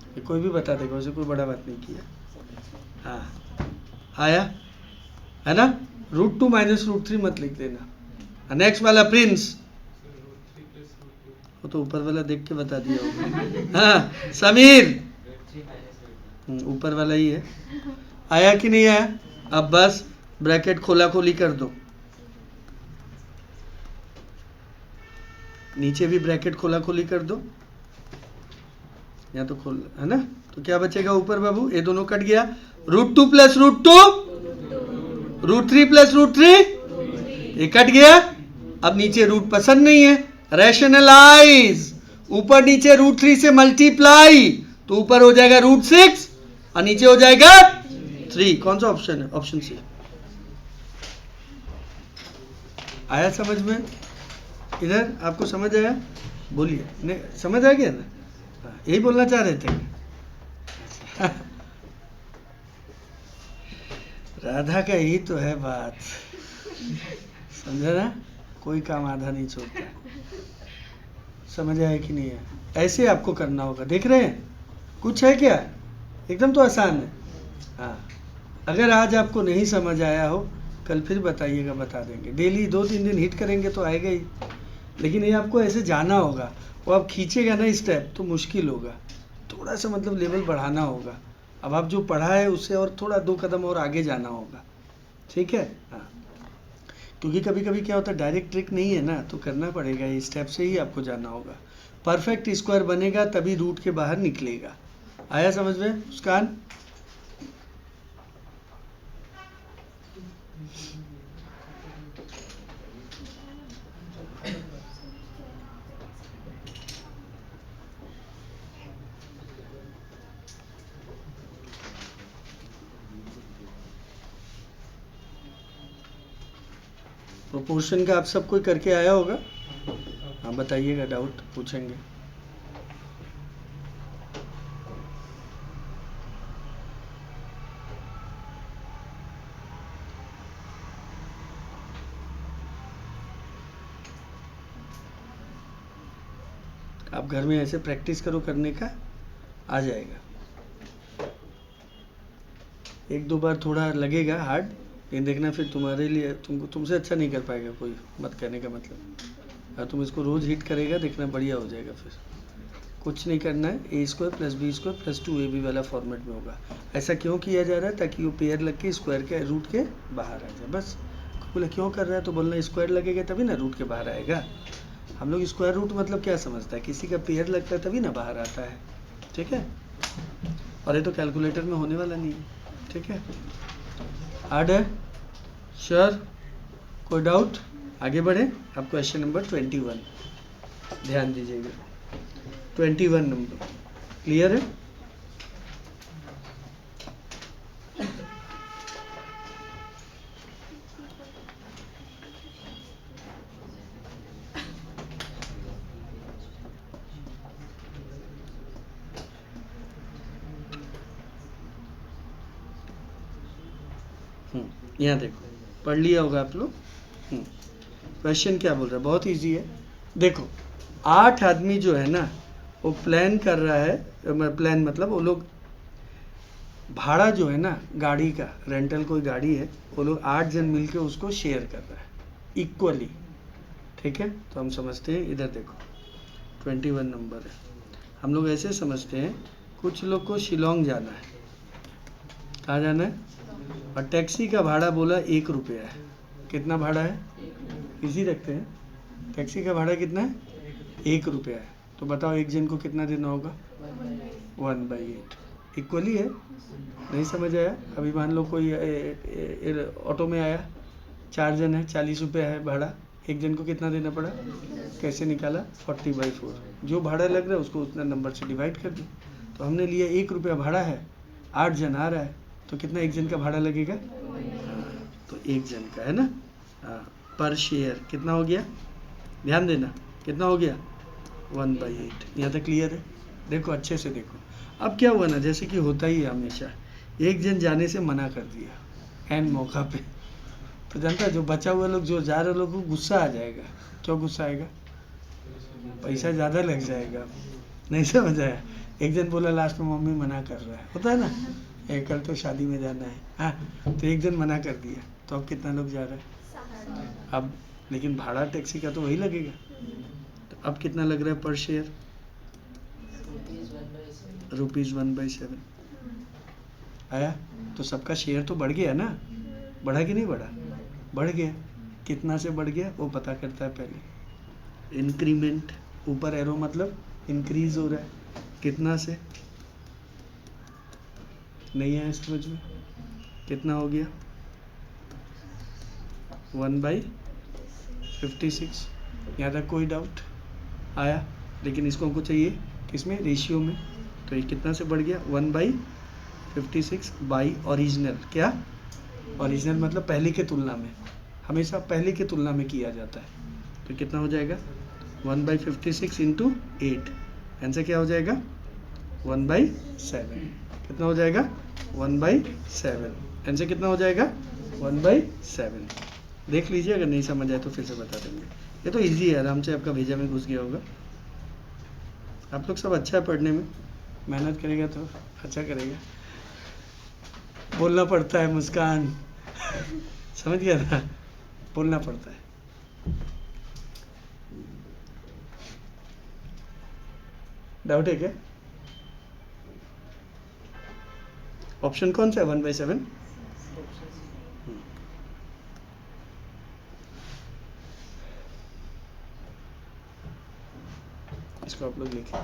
ये कोई भी बता देगा, वैसे कोई बड़ा बात नहीं किया। हाँ आया, है ना। √2 माइनस √3 मत लिख देना। नेक्स्ट वाला प्रिंस, वो तो ऊपर वाला देख के बता दिया होगा। हाँ समीर, ऊपर वाला ही है। आया कि नहीं आया। अब बस ब्रैकेट खोला खोली कर दो, नीचे भी ब्रैकेट खोला खोली कर दो, या तो खोल, है ना। तो क्या बचेगा ऊपर बाबू, ये दोनों कट गया। √2 प्लस √2, √3 प्लस √3 ये कट गया। अब नीचे रूट पसंद नहीं है, रैशनलाइज, ऊपर नीचे √3 से मल्टीप्लाई, तो ऊपर हो जाएगा √6 और नीचे हो जाएगा 3। कौन सा ऑप्शन है, ऑप्शन सी। आया समझ में, इधर आपको समझ आया, बोलिए। नहीं समझ आ गया ना, यही बोलना चाह रहे थे। राधा का यही तो है बात, समझा ना, कोई काम आधा नहीं छोड़ता। समझ आया कि नहीं है। ऐसे आपको करना होगा, देख रहे हैं कुछ है क्या, एकदम तो आसान है। हाँ, अगर आज आपको नहीं समझ आया हो कल फिर बताइएगा, बता देंगे। डेली 2-3 दिन हिट करेंगे तो आएगा ही, लेकिन ये आपको ऐसे जाना होगा। वो आप खींचेगा ना स्टेप तो मुश्किल होगा, थोड़ा सा मतलब लेवल बढ़ाना होगा। अब आप जो पढ़ा है उससे और थोड़ा 2 कदम और आगे जाना होगा, ठीक है। हाँ, क्योंकि कभी कभी क्या होता है, डायरेक्ट ट्रिक नहीं है ना, तो करना पड़ेगा, ये स्टेप से ही आपको जाना होगा। परफेक्ट स्क्वायर बनेगा तभी रूट के बाहर निकलेगा। आया समझ में मुस्कान। प्रोपोर्शन का आप सब कोई करके आया होगा? हाँ बताइएगा, डाउट पूछेंगे। आप घर में ऐसे प्रैक्टिस करो करने का, आ जाएगा। एक दो बार थोड़ा लगेगा हार्ड, लेकिन देखना फिर तुम्हारे लिए तुमसे अच्छा नहीं कर पाएगा कोई, मत कहने का मतलब। और तुम इसको रोज़ हिट करेगा, देखना बढ़िया हो जाएगा। फिर कुछ नहीं करना है, a square plus B square plus 2ab वाला फॉर्मेट में होगा। ऐसा क्यों किया जा रहा है? ताकि वो पेयर लग के स्क्वायर के रूट के बाहर आ जाए, बस। बोला क्यों कर रहा है, तो बोलना स्क्वायर लगेगा तभी ना रूट के बाहर आएगा। हम लोग स्क्वायर रूट मतलब क्या समझता है, किसी का पेयर लगता है तभी ना बाहर आता है, ठीक है। और ये तो कैलकुलेटर में होने वाला नहीं है, ठीक है। हार्ड है, श्योर, कोई डाउट? आगे बढ़े। अब क्वेश्चन नंबर 21 ध्यान दीजिएगा। 21 नंबर क्लियर है? यहाँ देखो, पढ़ लिया होगा आप लोग। क्वेश्चन क्या बोल रहा है, बहुत इजी है। देखो 8 आदमी जो है ना, वो प्लान कर रहा है, प्लान मतलब वो लोग भाड़ा जो है ना गाड़ी का, रेंटल कोई गाड़ी है, वो लोग 8 जन मिलके उसको शेयर कर रहा है इक्वली, ठीक है। तो हम समझते हैं, इधर देखो 21 नंबर है। हम लोग ऐसे समझते हैं, कुछ लोग को शिलोंग जाना है। कहाँ जाना है? और टैक्सी का भाड़ा बोला 1 रुपया है। कितना भाड़ा है? इसी रखते हैं, टैक्सी का भाड़ा कितना है? 1 रुपया है। तो बताओ एक जन को कितना देना होगा? 1/8। इक्वली है, नहीं समझ आया? अभी मान लो कोई ऑटो में आया, 4 जन है, 40 रुपया है भाड़ा, एक जन को कितना देना पड़ा? कैसे निकाला? 40/4। जो भाड़ा लग रहा है उसको उतना नंबर से डिवाइड कर दिया। तो हमने लिया 1 रुपया भाड़ा है, 8 जन आ रहा है, तो कितना एक जन का भाड़ा लगेगा? तो एक जन का है ना, पर शेयर कितना हो गया? ध्यान देना, कितना हो गया? 1/8। यहाँ तक क्लियर है? देखो अच्छे से देखो। अब क्या हुआ ना, जैसे कि होता ही है हमेशा, एक जन जाने से मना कर दिया एन मौका पे, तो जानता है जो बचा हुआ लोग, जो जा रहे लोग को गुस्सा आ जाएगा। क्यों गुस्सा आएगा? पैसा ज़्यादा लग जाएगा। नहीं समझ आया? एक जन बोला लास्ट में मम्मी मना कर रहा है, होता है ना, कल तो शादी में जाना है, हाँ, तो एक जन मना कर दिया, तो अब कितना लोग जा रहे हैं? अब लेकिन भाड़ा टैक्सी का तो वही लगेगा। तो अब कितना लग रहा है पर शेयर? ₹1/7 आया। तो सबका शेयर तो बढ़ गया ना, बढ़ा कि नहीं बढ़ा? बढ़ गया। कितना से बढ़ गया वो पता करता है पहले। इंक्रीमेंट, ऊपर एरो मतलब इंक्रीज हो रहा है। कितना से? नहीं आया समझ में? कितना हो गया? 1/56। यहाँ तक कोई डाउट आया? लेकिन इसको हमको चाहिए किसमें? रेशियो में। तो ये कितना से बढ़ गया? 1/56 बाई ओरिजिनल। क्या? ओरिजिनल मतलब पहले के तुलना में, हमेशा पहले के तुलना में किया जाता है। तो कितना हो जाएगा? 1/56 इंटू 8, आंसर क्या हो जाएगा? 1/7। कितना हो जाएगा? 1/7। आंसर कितना हो जाएगा? 1/7। देख लीजिए, अगर नहीं समझ आए तो फिर से बता देंगे। ये तो इजी है, आराम से आपका भेजा में घुस गया होगा। आप लोग सब अच्छा है पढ़ने में, मेहनत करेगा तो अच्छा करेगा। बोलना पड़ता है मुस्कान, समझ गया ना? बोलना पड़ता है। डाउट है क्या? ऑप्शन कौन सा है? 1/7। इसको आप लोग लिखें।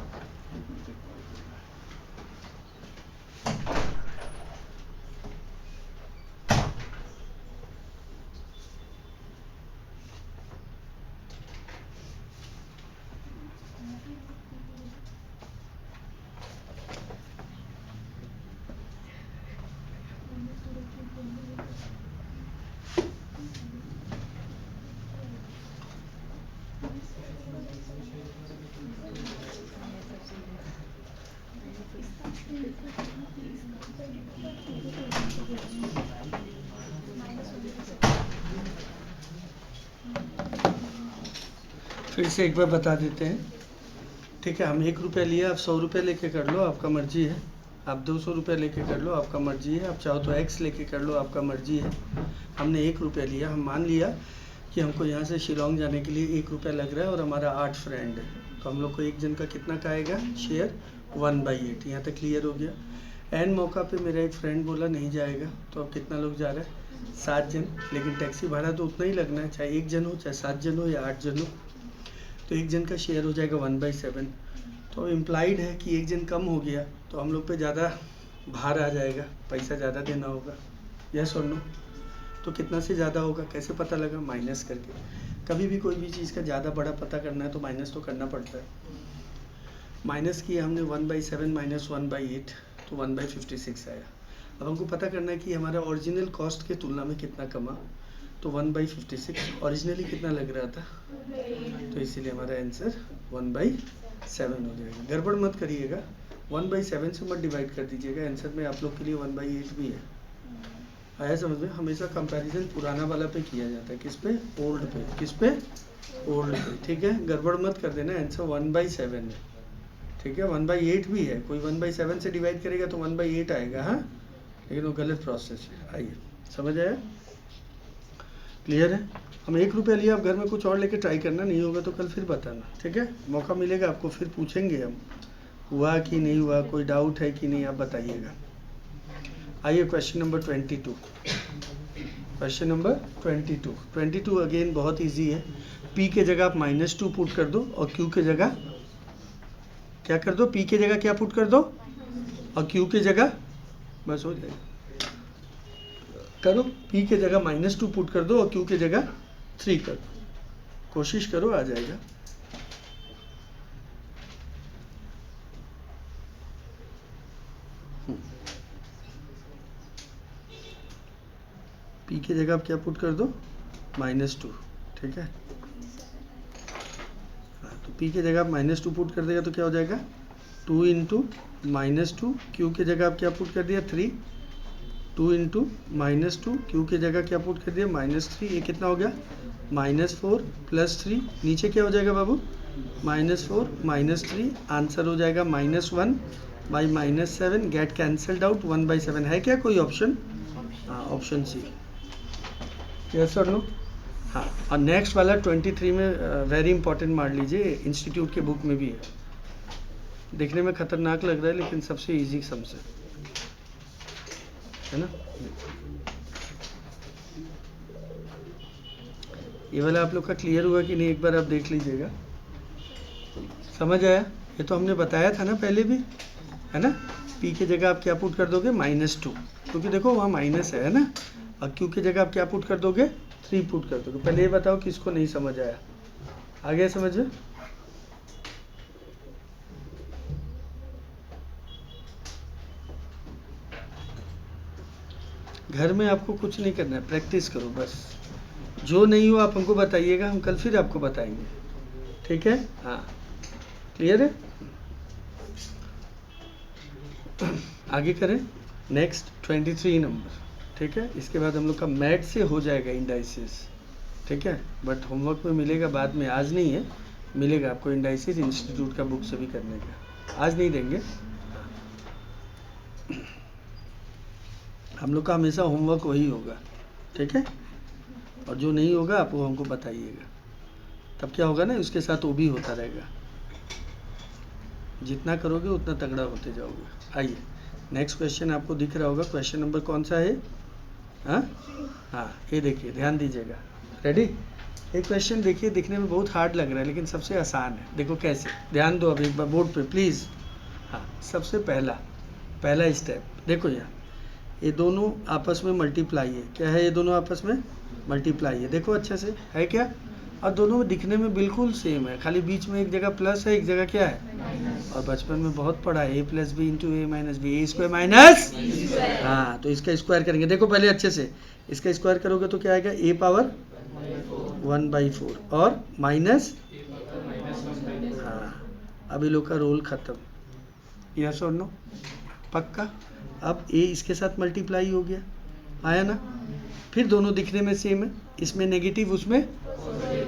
फिर से एक बार बता देते हैं, ठीक है। हम 1 रुपया लिए, आप 100 रुपये लेके कर लो, आपका मर्जी है। आप 200 रुपये लेके कर लो, आपका मर्जी है। आप चाहो तो x लेके कर लो, आपका मर्जी है। हमने 1 रुपया लिया। हम मान लिया कि हमको यहाँ से शिलोंग जाने के लिए 1 रुपया लग रहा है और हमारा 8 फ्रेंड है, तो हम लोग को एक जन का कितना का आएगा शेयर? 1/8। यहाँ तक क्लियर हो गया। एंड मौका पे मेरा एक फ्रेंड बोला नहीं जाएगा, तो अब कितना लोग जा रहे हैं? 7 जन। लेकिन टैक्सी भाड़ा तो उतना ही लगना है, चाहे 1 जन हो, चाहे 7 जन हो या 8 जन हो। तो एक जन का शेयर हो जाएगा 1/7। तो इम्प्लाइड है कि एक जन कम हो गया तो हम लोग पे ज़्यादा भार आ जाएगा, पैसा ज़्यादा देना होगा। यस और नो? तो कितना से ज़्यादा होगा कैसे पता लगा? माइनस करके। कभी भी कोई भी चीज़ का ज़्यादा बड़ा पता करना है तो माइनस तो करना पड़ता है। माइनस किया हमने 1/7 माइनस 1/8, तो 1/56 आया। अब हमको पता करना है कि हमारा ओरिजिनल कॉस्ट के तुलना में कितना कमा, तो 1/56। ओरिजिनली कितना लग रहा था, तो इसीलिए हमारा आंसर 1/7 हो जाएगा। गड़बड़ मत करिएगा, 1/7 से मत डिवाइड कर दीजिएगा। आंसर में आप लोग के लिए 1/8 भी है। आया समझ में? हमेशा कंपैरिजन पुराना वाला पे किया जाता है, किस पे? ओल्ड पे। किस पे? ओल्ड पे, ठीक है। गड़बड़ मत कर देना, आंसर 1/7 है, ठीक है। 1/8 भी है, कोई 1/7 से डिवाइड करेगा तो 1/8 आएगा, हाँ, लेकिन वो गलत प्रोसेस है। आइए, समझ आया? क्लियर है? हम 1 रुपया लिया, आप घर में कुछ और लेके ट्राई करना, नहीं होगा तो कल फिर बताना, ठीक है। मौका मिलेगा आपको, फिर पूछेंगे हम हुआ कि नहीं हुआ, कोई डाउट है कि नहीं, आप बताइएगा। आइए question number 22। Question number 22 again बहुत इजी है। p के जगह आप -2 पुट कर दो और q के जगह क्या कर दो? p के जगह क्या पुट कर दो और q के जगह, बस हो जाएगा। करो, p के जगह -2 पुट कर दो और q के जगह 3 कर दो। कोशिश करो, आ जाएगा। p की जगह आप क्या पुट कर दो? -2, ठीक है। हाँ, तो p की जगह आप -2 पुट कर देगा तो क्या हो जाएगा? 2 × -2। q की जगह आप क्या पुट कर दिया? 3। 2 × -2, q की जगह क्या पुट कर दिया? -3। ये कितना हो गया? -4 + 3। नीचे क्या हो जाएगा बाबू? -4 -3। आंसर हो जाएगा -1/-7। Get cancelled out 1/7। है क्या कोई ऑप्शन? हाँ, ऑप्शन सी। यस और नो? हाँ, और नेक्स्ट वाला 23 में वेरी इंपॉर्टेंट मान लीजिए, इंस्टीट्यूट के बुक में भी है। देखने में खतरनाक लग रहा है लेकिन सबसे इजी सम है ना। ये वाला आप लोग का क्लियर हुआ कि नहीं, एक बार आप देख लीजिएगा। समझ आया? ये तो हमने बताया था ना पहले भी, है ना। p की जगह आप क्या पुट कर दोगे? -2, क्योंकि देखो वहाँ माइनस है ना। और q की जगह आप क्या पुट कर दोगे? 3 पुट कर दोगे। पहले ये बताओ किसको नहीं समझ आया। आ गया समझ में? घर में आपको कुछ नहीं करना है, प्रैक्टिस करो बस। जो नहीं हो आप हमको बताइएगा, हम कल फिर आपको बताएंगे, ठीक है। हाँ, क्लियर है? आगे करें। नेक्स्ट 23 नंबर, ठीक है। इसके बाद हम लोग का मैथ से हो जाएगा इंडाइसिस, ठीक है। बट होमवर्क में मिलेगा बाद में, आज नहीं है, मिलेगा आपको इंडाइसिस इंस्टीट्यूट का बुक से भी करने का। आज नहीं देंगे, हम लोग का हमेशा होमवर्क वही होगा, ठीक है। और जो नहीं होगा आप वो हमको बताइएगा, तब क्या होगा ना, उसके साथ वो भी होता रहेगा। जितना करोगे उतना तगड़ा होते जाओगे। आइए, नेक्स्ट क्वेश्चन आपको दिख रहा होगा। क्वेश्चन नंबर कौन सा है? हाँ हाँ, ये देखिए, ध्यान दीजिएगा। रेडी? ये क्वेश्चन देखिए, दिखने में बहुत हार्ड लग रहा है लेकिन सबसे आसान है। देखो कैसे, ध्यान दो अब एक बार बोर्ड पे प्लीज़। हाँ, सबसे पहला स्टेप देखो, यहाँ ये दोनों आपस में मल्टीप्लाई है। क्या है? ये दोनों आपस में मल्टीप्लाई है। देखो अच्छे से, है क्या? और दोनों दिखने में बिल्कुल सेम है, खाली बीच में एक जगह प्लस है, एक जगह क्या है। और बचपन में बहुत पढ़ा है, a + b × a - b, a² minus. हाँ, तो इसका स्क्वायर करेंगे। देखो पहले अच्छे से, इसका स्क्वायर करोगे तो क्या आएगा? a पावर 1/4 और माइनस। हाँ, अभी लोग का रोल खत्म। यस और नो? पक्का। अब a इसके साथ मल्टीप्लाई हो गया, आया ना। फिर दोनों दिखने में सेम है, इसमें नेगेटिव उसमें,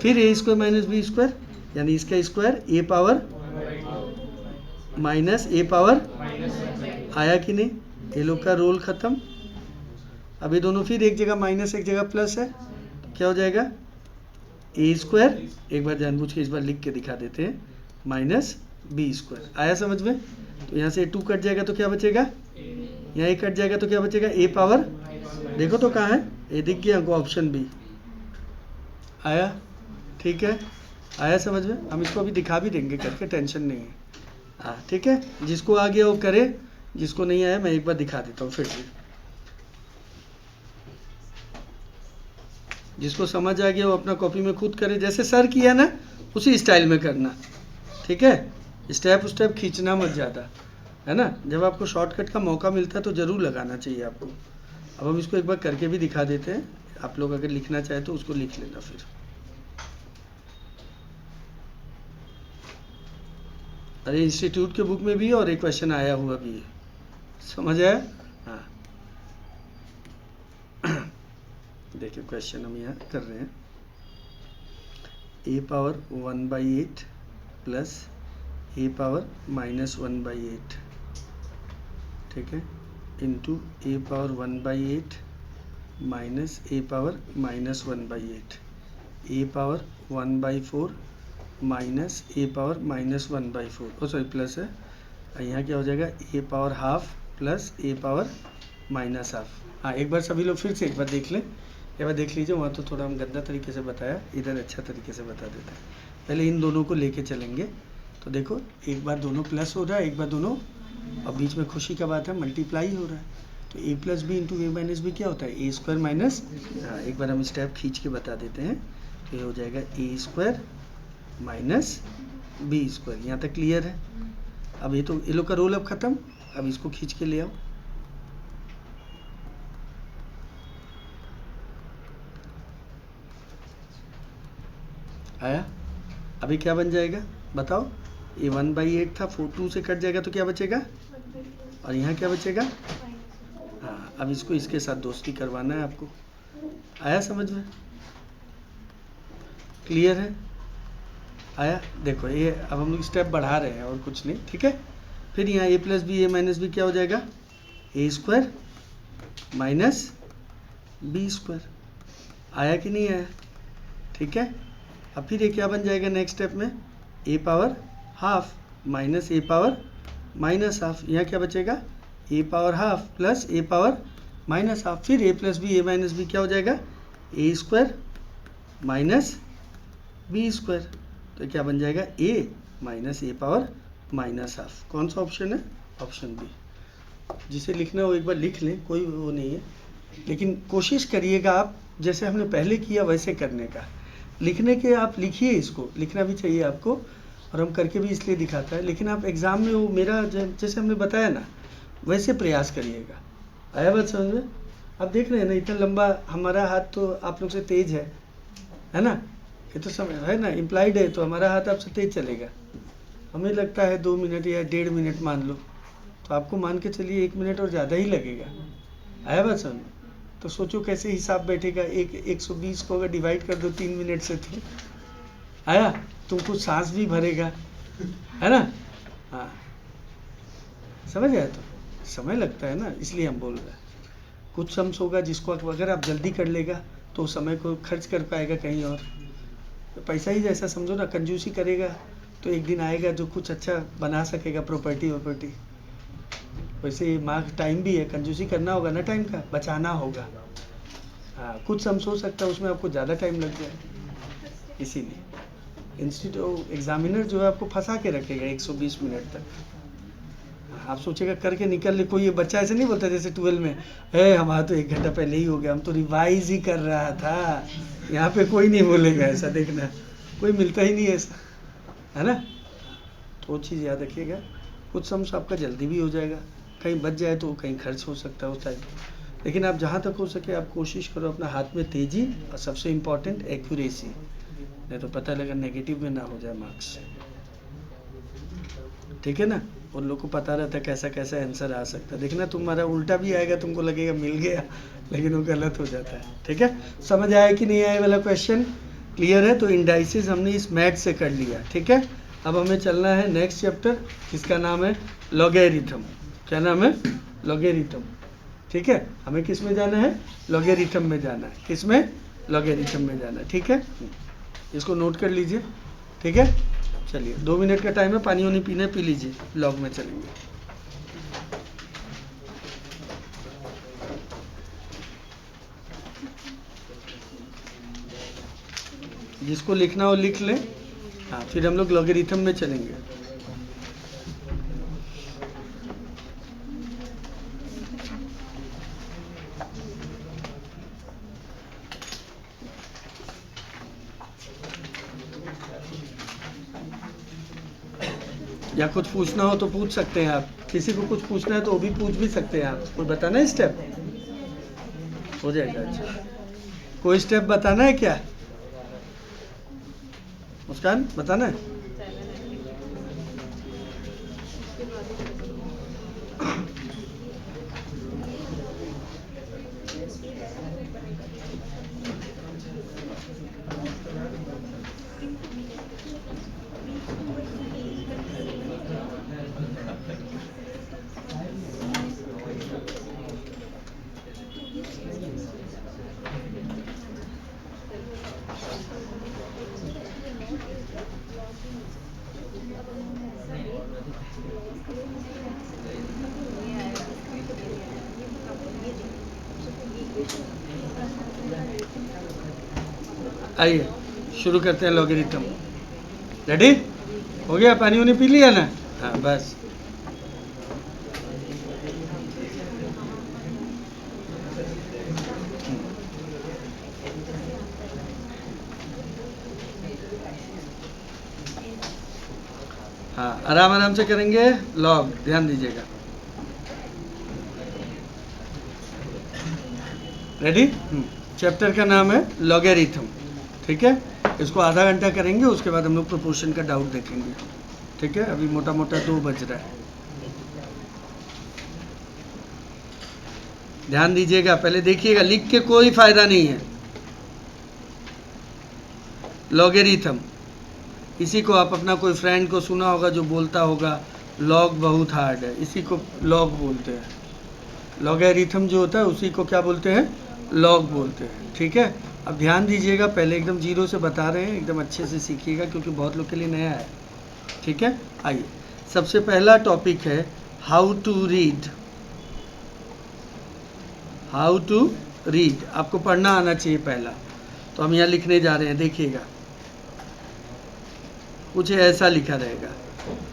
फिर a square minus B square यानी इसका square a power minus a power, आया कि नहीं। ये लोग का रोल खत्म। अब ये दोनों फिर एक जगह माइनस एक जगह प्लस है, तो क्या हो जाएगा a स्क्वायर, एक बार जानबूझ के इस बार लिख के दिखा देते हैं, माइनस बी स्क्वायर। आया समझ में। तो यहाँ से 2 कट जाएगा तो क्या बचेगा, यहाँ a कट जाएगा तो क्या बचेगा a पावर, देखो तो कहाँ है, ये दिख गया हमको ऑप्शन बी। आया, ठीक है, आया समझ में। हम इसको अभी दिखा भी देंगे करके, टेंशन नहीं है। हाँ ठीक है, जिसको आ गया वो करे, जिसको नहीं आया मैं एक बार दिखा देता हूँ फिर से। जिसको समझ आ गया वो अपना कॉपी में खुद करे, जैसे सर किया ना उसी स्टाइल में करना, ठीक है। स्टेप खींचना मत ज़्यादा, है ना। जब आपको शॉर्टकट का मौका मिलता है तो ज़रूर लगाना चाहिए आपको। अब हम इसको एक बार करके भी दिखा देते हैं, आप लोग अगर लिखना चाहे तो उसको लिख लेना फिर। अरे इंस्टीट्यूट के बुक में भी और एक क्वेश्चन आया हुआ भी है, समझ आया। हाँ देखिए क्वेश्चन हम यहाँ कर रहे हैं, a power 1/8 plus a power -1/8, ठीक है, into a power 1/8 minus a power -1/8, a power 1/4 minus a power -1/4, oh sorry plus है, यहाँ क्या हो जाएगा a power half plus a power minus half. हाँ एक बार सभी लोग फिर से एक बार देख लें, एक बार देख लीजिए, वहाँ तो थोड़ा हम गंदा तरीके से बताया, इधर अच्छा तरीके से बता देते हैं। पहले इन दोनों को लेके चलेंगे, तो देखो एक बार दोनों प्लस हो रहा है, एक बार दोनों, और बीच में खुशी का बात है मल्टीप्लाई हो रहा है, तो a plus B into A minus B क्या होता है, a स्क्वायर माइनस, हाँ एक बार हम स्टेप खींच के बता देते हैं, तो ये हो जाएगा a square minus B square. यहाँ तक क्लियर है। अब ये तो ये लोग का रोल अब खत्म, अब इसको खींच के ले आओ। आया, अभी क्या बन जाएगा बताओ, ये 1/8 था, 2 से कट जाएगा तो क्या बचेगा, और यहाँ क्या बचेगा। हाँ अब इसको इसके साथ दोस्ती करवाना है आपको। आया समझ में, क्लियर है। आया, देखो ये अब हम लोग स्टेप बढ़ा रहे हैं और कुछ नहीं, ठीक है। फिर यहाँ a plus B A minus B क्या हो जाएगा, a square minus B square. आया कि नहीं आया, ठीक है। अब फिर ये क्या बन जाएगा नेक्स्ट स्टेप में, a power half minus a power minus half, यहाँ क्या बचेगा a power half plus a power minus half, फिर a plus B A minus B क्या हो जाएगा, a square minus B square, तो क्या बन जाएगा a minus a power minus half. कौन सा ऑप्शन है, ऑप्शन बी। जिसे लिखना हो एक बार लिख लें, कोई वो नहीं है, लेकिन कोशिश करिएगा आप जैसे हमने पहले किया वैसे करने का। लिखने के आप लिखिए, इसको लिखना भी चाहिए आपको, और हम करके भी इसलिए दिखाता है, लेकिन आप एग्ज़ाम में वो मेरा जैसे हमने बताया ना वैसे प्रयास करिएगा। आया बात समझ में। आप देख रहे हैं ना इतना लंबा हमारा हाथ तो आप लोग से तेज़ है ना, ये तो समय है ना, इम्प्लाइड है, तो हमारा हाथ आपसे तेज़ चलेगा। हमें लगता है 2 मिनट या 1.5 मिनट मान लो, तो आपको मान के चलिए 1 मिनट और ज़्यादा ही लगेगा। आया बात समझ में। तो सोचो कैसे हिसाब बैठेगा, 120 को अगर डिवाइड कर दो 3 मिनट से, तो आया, तुमको सांस भी भरेगा, है ना। हाँ समझ आया, तो समय लगता है ना, इसलिए हम बोल रहे हैं। कुछ सम्स होगा जिसको अगर आप जल्दी कर लेगा तो समय को खर्च कर पाएगा कहीं और, तो पैसा ही जैसा समझो ना, कंजूसी करेगा तो एक दिन आएगा जो कुछ अच्छा बना सकेगा, प्रॉपर्टी वॉपर्टी। वैसे मार्क टाइम भी है, कंजूसी करना होगा ना, टाइम का बचाना होगा। हाँ कुछ समझ हो सकता है उसमें आपको ज़्यादा टाइम लग जाए, इसीलिए इंस्टीट्यूट एग्जामिनर जो है आपको फंसा के रखेगा 120 मिनट तक। आप सोचेगा करके निकल ले, कोई ये बच्चा ऐसे नहीं बोलता जैसे 12 में, है हमारा तो 1 घंटा पहले ही हो गया, हम तो रिवाइज ही कर रहा था। यहाँ पे कोई नहीं बोलेगा ऐसा, देखना कोई मिलता ही नहीं ऐसा, है ना। तो वो चीज़ याद रखिएगा। कुछ सम्स आपका जल्दी भी हो जाएगा, कहीं बच जाए तो कहीं खर्च हो सकता है उस टाइम, लेकिन आप जहाँ तक हो सके आप कोशिश करो अपना हाथ में तेज़ी, और सबसे इम्पोर्टेंट एक्यूरेसी, नहीं तो पता लगा नेगेटिव में ना हो जाए मार्क्स, ठीक है ना। उन लोग को पता रहता है कैसा कैसा आंसर आ सकता है। देखना तुम्हारा उल्टा भी आएगा, तुमको लगेगा मिल गया, लेकिन वो गलत हो जाता है। ठीक है, समझ आया कि नहीं आया वाला क्वेश्चन? क्लियर है? तो इंडाइसिस हमने इस मैथ से कर लिया। ठीक है, अब हमें चलना है नेक्स्ट चैप्टर, जिसका नाम है लॉगरिथम। क्या नाम है? लॉगरिथम। ठीक है, हमें किस में जाना है? लॉगरिथम में जाना है। किस में? लॉगरिथम में जाना है। ठीक है, इसको नोट कर लीजिए। ठीक है, चलिए 2 मिनट का टाइम है, पानी वानी पीने पी लीजिए, लॉग में चलेंगे। जिसको लिखना हो लिख ले। हाँ, फिर हम लोग लॉगरिथम में चलेंगे। या कुछ पूछना हो तो पूछ सकते हैं आप, किसी को कुछ पूछना है तो वो भी पूछ भी सकते हैं आप। कोई बताना है स्टेप? हो जाएगा। अच्छा, कोई स्टेप बताना है क्या? मुस्कान बताना है? आइए शुरू करते हैं लॉगरिथम। रेडी हो गया? पानी वानी पी लिया ना? हाँ बस। हाँ, आराम आराम से करेंगे लॉग, ध्यान दीजिएगा। रेडी? चैप्टर का नाम है लॉगरिथम। ठीक है, इसको आधा घंटा करेंगे, उसके बाद हम लोग प्रोपोर्शन का डाउट देखेंगे। ठीक है, अभी मोटा मोटा 2 बज रहा है। ध्यान दीजिएगा, पहले देखिएगा, लिख के कोई फायदा नहीं है। लॉगरिथम, इसी को आप अपना कोई फ्रेंड को सुना होगा जो बोलता होगा लॉग बहुत हार्ड है, इसी को लॉग बोलते हैं। लॉगरिथम जो होता है उसी को क्या बोलते हैं? लॉग बोलते हैं। ठीक है, अब ध्यान दीजिएगा, पहले एकदम जीरो से बता रहे हैं, एकदम अच्छे से सीखिएगा क्योंकि बहुत लोग के लिए नया है। ठीक है, आइए सबसे पहला टॉपिक है how to read. How to read आपको पढ़ना आना चाहिए पहला। तो हम यहाँ लिखने जा रहे हैं, देखिएगा कुछ ऐसा लिखा रहेगा,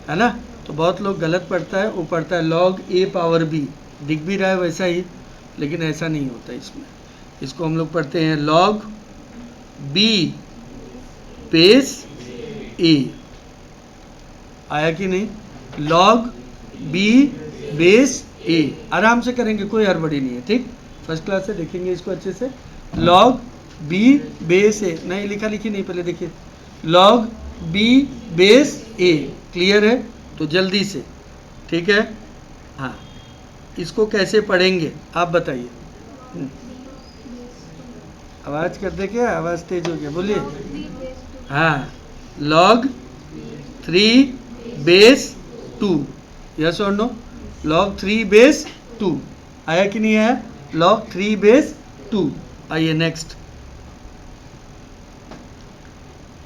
है ना? तो बहुत लोग गलत पढ़ता है, वो पढ़ता है log a पावर b, दिख भी रहा है वैसा ही, लेकिन ऐसा नहीं होता इसमें। इसको हम लोग पढ़ते हैं log b बेस a। आया कि नहीं? log b बेस a, आराम से करेंगे, कोई हड़बड़ी नहीं है। ठीक, फर्स्ट क्लास से देखेंगे इसको अच्छे से। log b बेस a, नहीं लिखा लिखी नहीं, पहले देखिए log b base a। Clear है? तो जल्दी से, ठीक है। हाँ, इसको कैसे पढ़ेंगे आप बताइए। आवाज़ कर दे, क्या आवाज़ तेज हो गया? बोलिए। हाँ, log 3 बेस 2, यस और नो? log 3 बेस 2 आया कि नहीं आया? log 3 base 2। आइए नेक्स्ट,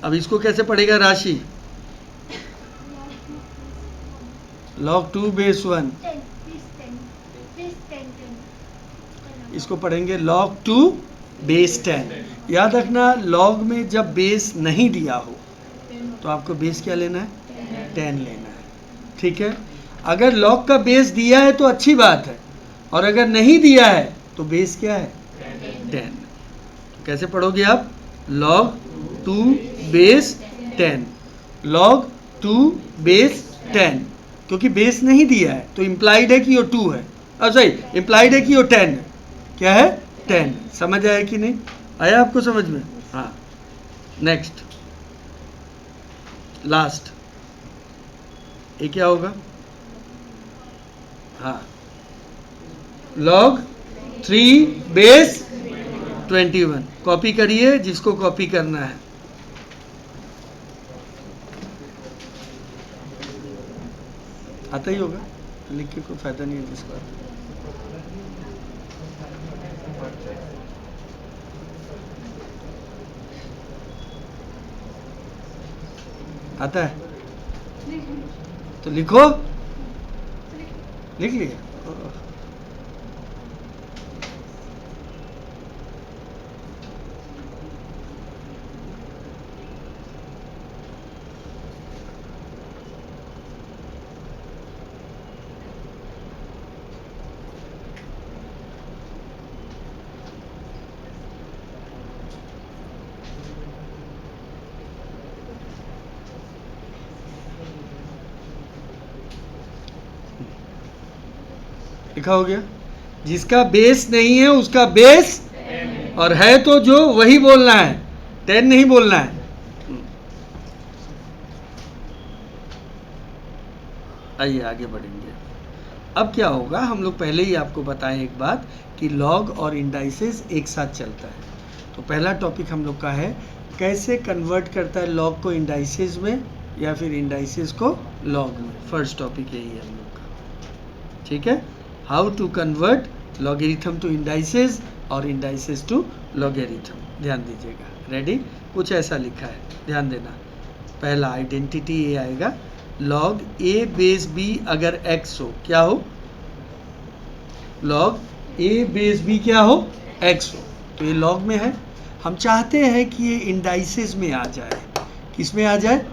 अब इसको कैसे पढ़ेगा राशि? log 2 बेस 1, इसको पढ़ेंगे log 2 बेस 10। याद रखना, log में जब बेस नहीं दिया हो तो आपको बेस क्या लेना है? 10 लेना है। ठीक है, अगर log का बेस दिया है तो अच्छी बात है, और अगर नहीं दिया है तो बेस क्या है? 10। तो कैसे पढ़ोगे आप? log 2 बेस 10, log 2 बेस 10, क्योंकि बेस नहीं दिया है तो इम्प्लाइड है कि वो 2 है, सही, इम्प्लाइड है कि वो 10 है। क्या है? 10। समझ आया कि नहीं आया आपको समझ में? हाँ, नेक्स्ट, लास्ट, ये क्या होगा? हाँ, log 3 बेस 21। कॉपी करिए जिसको कॉपी करना है। आता ही होगा, लिख के कोई फायदा नहीं है जिसका। आता है तो लिखो, लिख लिया। लिखा हो गया। जिसका बेस नहीं है उसका बेस, और है तो जो वही बोलना है, 10 नहीं बोलना है। आइए आगे बढ़ेंगे। अब क्या होगा, हम लोग पहले ही आपको बताएं एक बात कि लॉग और इंडाइसेस एक साथ चलता है। तो पहला टॉपिक हम लोग का है कैसे कन्वर्ट करता है लॉग को इंडाइसेस में या फिर इंडाइसेस को लॉग में। फर्स्ट टॉपिक यही है हम लोग का, ठीक है। How to convert logarithm to indices और इंडाइसेस टू लॉगरिथम। ध्यान दीजिएगा, रेडी। कुछ ऐसा लिखा है, ध्यान देना। पहला आइडेंटिटी ये आएगा, लॉग ए बेस बी अगर x हो, क्या हो, लॉग ए बेस बी क्या हो, x हो। तो ये लॉग में है, हम चाहते हैं कि ये इंडाइसेस में आ जाए। किस में आ जाए,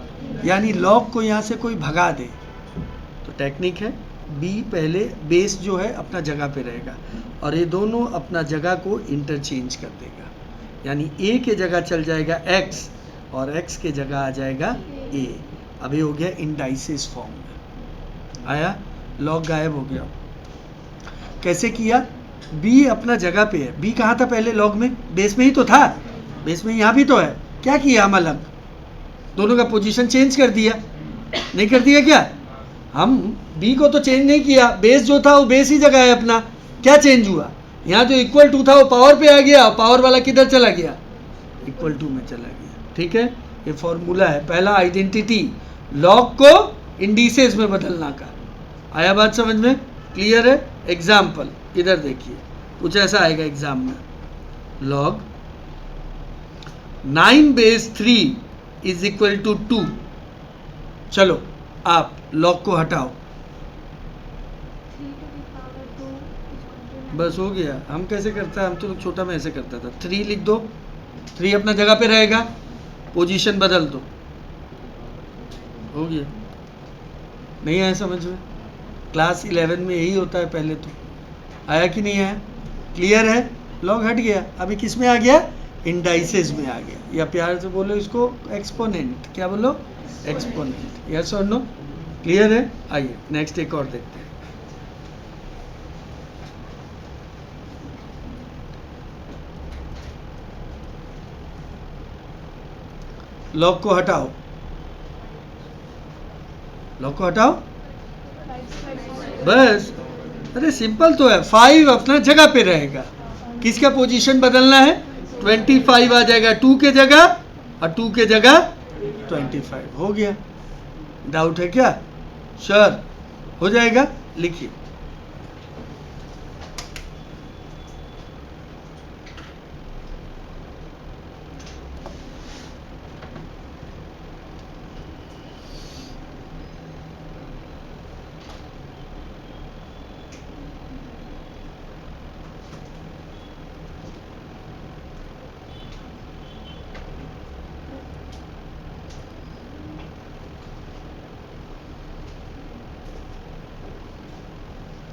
यानी लॉग को यहाँ से कोई भगा दे। तो टेक्निक है, b पहले बेस जो है अपना जगह पे रहेगा और ये दोनों अपना जगह को इंटरचेंज कर देगा, यानी a के जगह चल जाएगा x और x के जगह आ जाएगा a। अभी हो गया इंडाइसेस फॉर्म में आया, लॉग गायब हो गया। कैसे किया, b अपना जगह पे है। b कहाँ था पहले लॉग में, बेस में ही तो था, बेस में यहाँ भी तो है। क्या किया हम अलग, दोनों का पोजीशन चेंज कर दिया, नहीं कर दिया क्या। हम b को तो चेंज नहीं किया, बेस जो था वो बेस ही जगह है अपना। क्या चेंज हुआ, यहाँ जो इक्वल टू था वो पावर पे आ गया, पावर वाला किधर चला गया, इक्वल टू में चला गया। ठीक है, ये फॉर्मूला है पहला आइडेंटिटी लॉग को इंडिसेस में बदलना का। आया बात समझ में, क्लियर है। एग्जाम्पल इधर देखिए, कुछ ऐसा आएगा एग्जाम में, log 9 base 3 is equal to 2। चलो आप लॉग को हटाओ, बस हो गया। हम कैसे करते हैं, हम तो छोटा में ऐसे करता था, 3 लिख दो, 3 अपना जगह पे रहेगा, पोजीशन बदल दो, हो गया। नहीं आया समझ में, क्लास 11 में यही होता है पहले तो। आया कि नहीं आया, क्लियर है। लॉग हट गया, अभी किस में आ गया, इंडाइसेस में आ गया, या प्यार से बोलो इसको एक्सपोनेंट। क्या बोलो, एक्सपोनेंट। यस और नो, क्लियर है। आइए नेक्स्ट एक और देखते हैं। लॉग को हटाओ, लॉग को हटाओ, बस। अरे सिंपल तो है, 5 अपना जगह पे रहेगा, किसका पोजीशन बदलना है, 25 आ जाएगा 2 के जगह और 2 के जगह 25। हो गया, डाउट है क्या, श्योर हो जाएगा, लिखिए।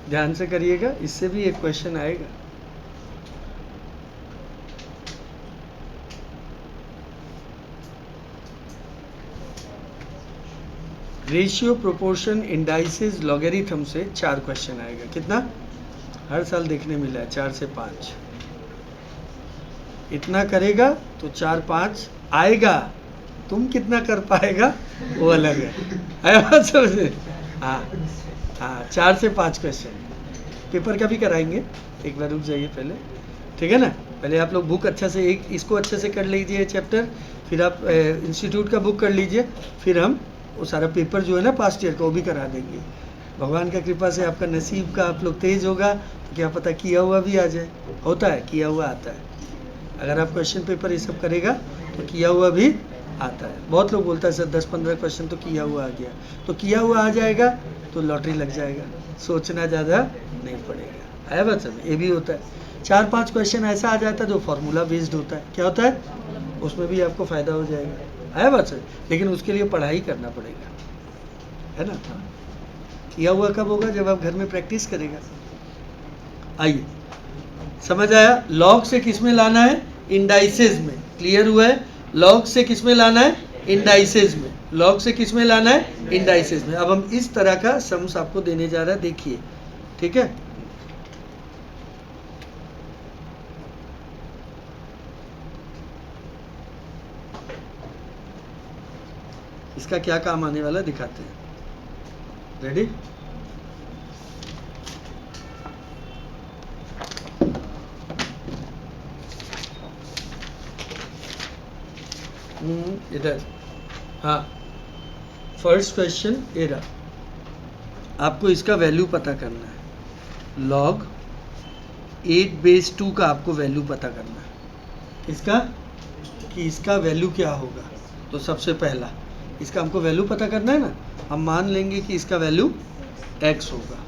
ध्यान से करिएगा, इससे भी एक क्वेश्चन आएगा। रेशियो, प्रोपोर्शन, इंडाइसेस, लॉगरिथम से 4 क्वेश्चन आएगा। कितना, हर साल देखने मिला है 4 से 5। इतना करेगा तो 4-5 आएगा, तुम कितना कर पाएगा वो अलग है। आया बात समझे, हाँ हाँ, 4 से 5 क्वेश्चन। पेपर का भी कराएंगे, एक बार रुक जाइए पहले, ठीक है ना। पहले आप लोग बुक अच्छा से एक इसको अच्छे से कर लीजिए चैप्टर, फिर आप इंस्टीट्यूट का बुक कर लीजिए, फिर हम वो सारा पेपर जो है ना पास्ट ईयर का वो भी करा देंगे। भगवान का कृपा से आपका नसीब का आप लोग तेज होगा तो क्या पता किया हुआ भी आ जाए, होता है किया हुआ आता है। अगर आप क्वेश्चन पेपर ये सब करेगा तो किया हुआ भी आता है। बहुत लोग बोलता है सर 10-15 क्वेश्चन तो किया हुआ आ गया, तो किया हुआ आ जाएगा तो लॉटरी लग जाएगा, सोचना ज़्यादा नहीं पड़ेगा। आया बात समझ, ये भी होता है। 4-5 क्वेश्चन ऐसा आ जाता है जो फार्मूला बेस्ड होता है, क्या होता है उसमें भी आपको फ़ायदा हो जाएगा। आया बात समझ, लेकिन उसके लिए पढ़ाई करना पड़ेगा, है ना। किया हुआ कब होगा, जब आप घर में प्रैक्टिस करेगा। आइए समझ आया। लॉग से किस में लाना है, इंडाइसेस में, क्लियर हुआ है। लॉग से किस में लाना है, इंडाइसेस में, लॉग से किस में लाना है, इंडाइसेस में। अब हम इस तरह का सम्स आपको देने जा रहा है, देखिए, ठीक है। इसका क्या काम आने वाला दिखाते हैं, रेडी। इधर, हाँ, फर्स्ट क्वेश्चन ये रहा। आपको इसका वैल्यू पता करना है, लॉग 8/2 का आपको वैल्यू पता करना है। इसका कि इसका वैल्यू क्या होगा, तो सबसे पहला इसका हमको वैल्यू पता करना है ना। हम मान लेंगे कि इसका वैल्यू x होगा,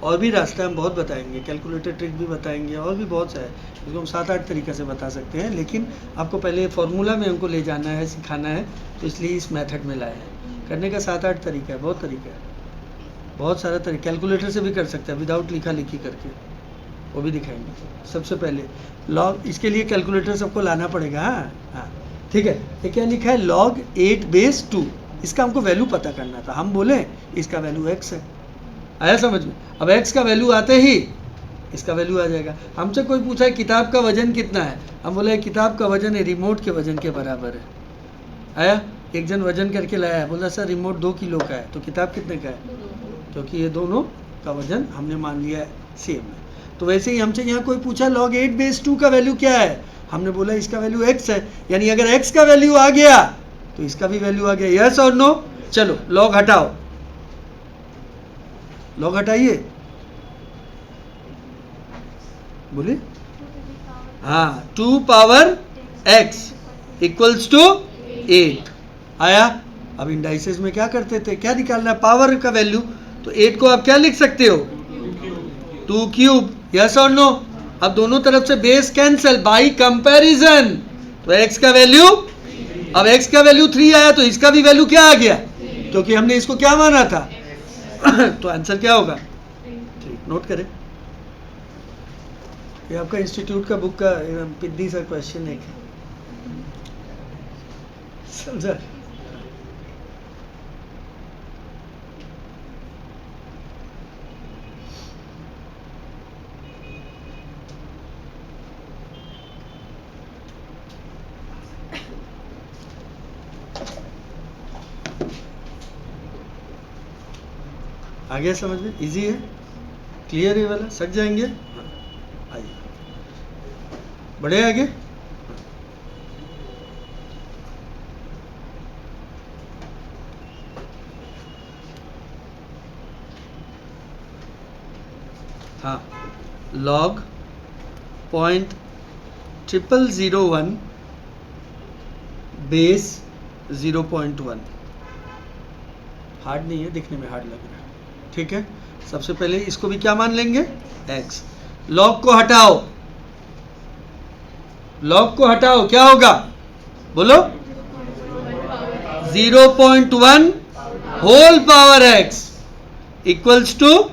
और भी रास्ता हम बहुत बताएंगे, कैलकुलेटर ट्रिक भी बताएंगे, और भी बहुत सा है, इसको हम 7-8 तरीके से बता सकते हैं। लेकिन आपको पहले फॉर्मूला में हमको ले जाना है, सिखाना है, तो इसलिए इस मेथड में लाए हैं। करने का 7-8 तरीका है, बहुत तरीका है, बहुत सारा तरीका। कैलकुलेटर से भी कर सकते हैं विदाउट लिखा लिखी करके, वो भी दिखाएंगे। सबसे पहले लॉग, इसके लिए कैलकुलेटर सबको लाना पड़ेगा। हाँ हाँ, ठीक है। ये क्या लिखा है, log 8/2, इसका हमको वैल्यू पता करना था। हम बोले इसका वैल्यू x है, आया समझ में। अब x का वैल्यू आते ही इसका वैल्यू आ जाएगा। हमसे कोई पूछा है किताब का वजन कितना है, हम बोले किताब का वजन है रिमोट के वजन के बराबर है। आया, एक जन वजन करके लाया है, बोला सर रिमोट 2 किलो का है, तो किताब कितने का है, क्योंकि ये दोनों का वजन हमने मान लिया है सेम है। तो वैसे ही हमसे यहाँ कोई पूछा log 8/2 का वैल्यू क्या है, हमने बोला इसका वैल्यू x है, यानी अगर x का वैल्यू आ गया तो इसका भी वैल्यू आ गया, यस और नो। चलो log हटाओ, log हटाइए, बोलिए। हाँ, 2 पावर x इक्वल्स टू 8 आया। अब इंडाइसेस में क्या करते थे, क्या निकालना है, पावर का वैल्यू, तो 8 को आप क्या लिख सकते हो, 2 क्यूब, यस और नो। अब दोनों तरफ से बेस कैंसिल बाई कंपैरिजन, तो x का वैल्यू, अब x का वैल्यू 3 आया तो इसका भी वैल्यू क्या आ गया, क्योंकि हमने इसको क्या माना था। तो आंसर क्या होगा, ठीक, नोट करें। ये आपका इंस्टीट्यूट का बुक का पिद्दी सा क्वेश्चन है, समझा। आ गया समझ में, इजी है, क्लियर है वाला, सक जाएंगे। आइए बढ़े आगे। हाँ, log 0.0001 बेस 0.1, हार्ड नहीं है, दिखने में हार्ड लग रहा है, ठीक है। सबसे पहले इसको भी क्या मान लेंगे, x। log को हटाओ, log को हटाओ, क्या होगा बोलो, 0.1 whole power x equals to,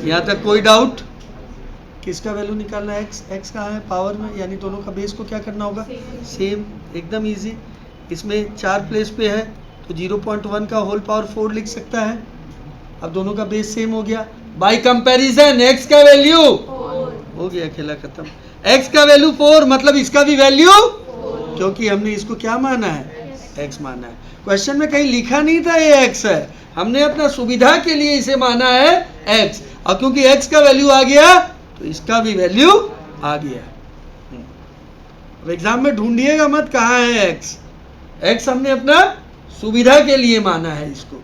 यहां तक कोई डाउट, किसका वैल्यू निकालना है, x कहाँ है पावर में, यानी दोनों का बेस को क्या करना होगा, सेम, एकदम इजी। इसमें 4 प्लेस पे है तो 0.1 का होल पावर 4 लिख सकता है। अब दोनों का बेस सेम हो गया, बाय कंपैरिजन x का वैल्यू हो गया, खेला खत्म। x का वैल्यू 4 मतलब इसका भी वैल्यू, क्योंकि हमने इसको क्या माना है, x माना है। क्वेश्चन में कहीं लिखा नहीं था ये x है, हमने अपना सुविधा के लिए इसे माना है x, और क्योंकि x का वैल्यू आ गया तो इसका भी वैल्यू आ गया। अब एग्जाम में ढूंढिएगा मत कहाँ है x, x हमने अपना सुविधा के लिए माना है इसको,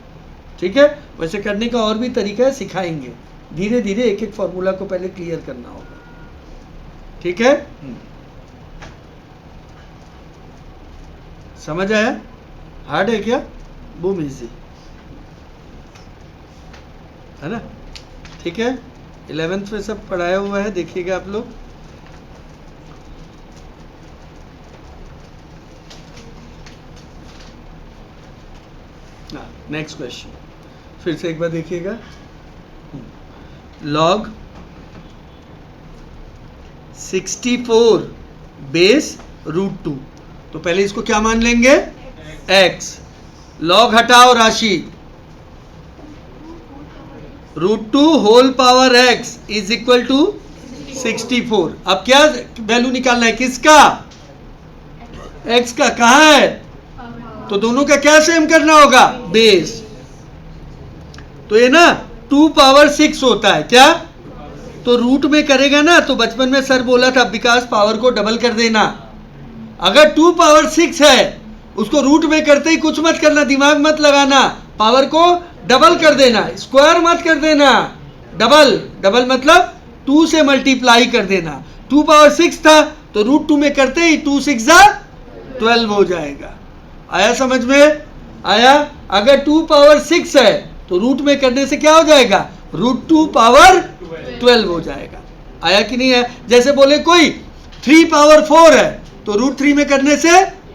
ठीक है। वैसे करने का और भी तरीका है, सिखाएंगे धीरे धीरे, एक एक फॉर्मूला को पहले क्लियर करना होगा, ठीक है। समझ आया? हार्ड है क्या? बूम इजी है ना, ठीक है। 11th में सब पढ़ाया हुआ है, देखिएगा आप लोग। नेक्स्ट क्वेश्चन फिर से एक बार देखिएगा। लॉग 64 बेस रूट 2, तो पहले इसको क्या मान लेंगे? x। लॉग हटाओ राशि, root 2 whole power x is equal to 64। अब क्या वैल्यू निकालना है? किसका? x का। कहाँ है? तो दोनों का क्या सेम करना होगा? बेस। तो ये ना 2 पावर 6 होता है क्या? तो रूट में करेगा ना, तो बचपन में सर बोला था विकास पावर को डबल कर देना। अगर 2 पावर 6 है उसको रूट में करते ही कुछ मत करना, दिमाग मत लगाना, पावर को डबल कर देना, स्क्वायर मत कर देना, डबल। डबल मतलब 2 से मल्टीप्लाई कर देना। 2 पावर 6 था तो रूट 2 में करते ही 2 6 12 हो जाएगा। आया समझ में? आया? अगर 2 पावर 6 है तो रूट में करने से क्या हो जाएगा? रूट 2 पावर 12 हो जाएगा। आया कि नहीं है? जैसे बोले कोई 3 पावर 4 है तो रूट 3 में करने से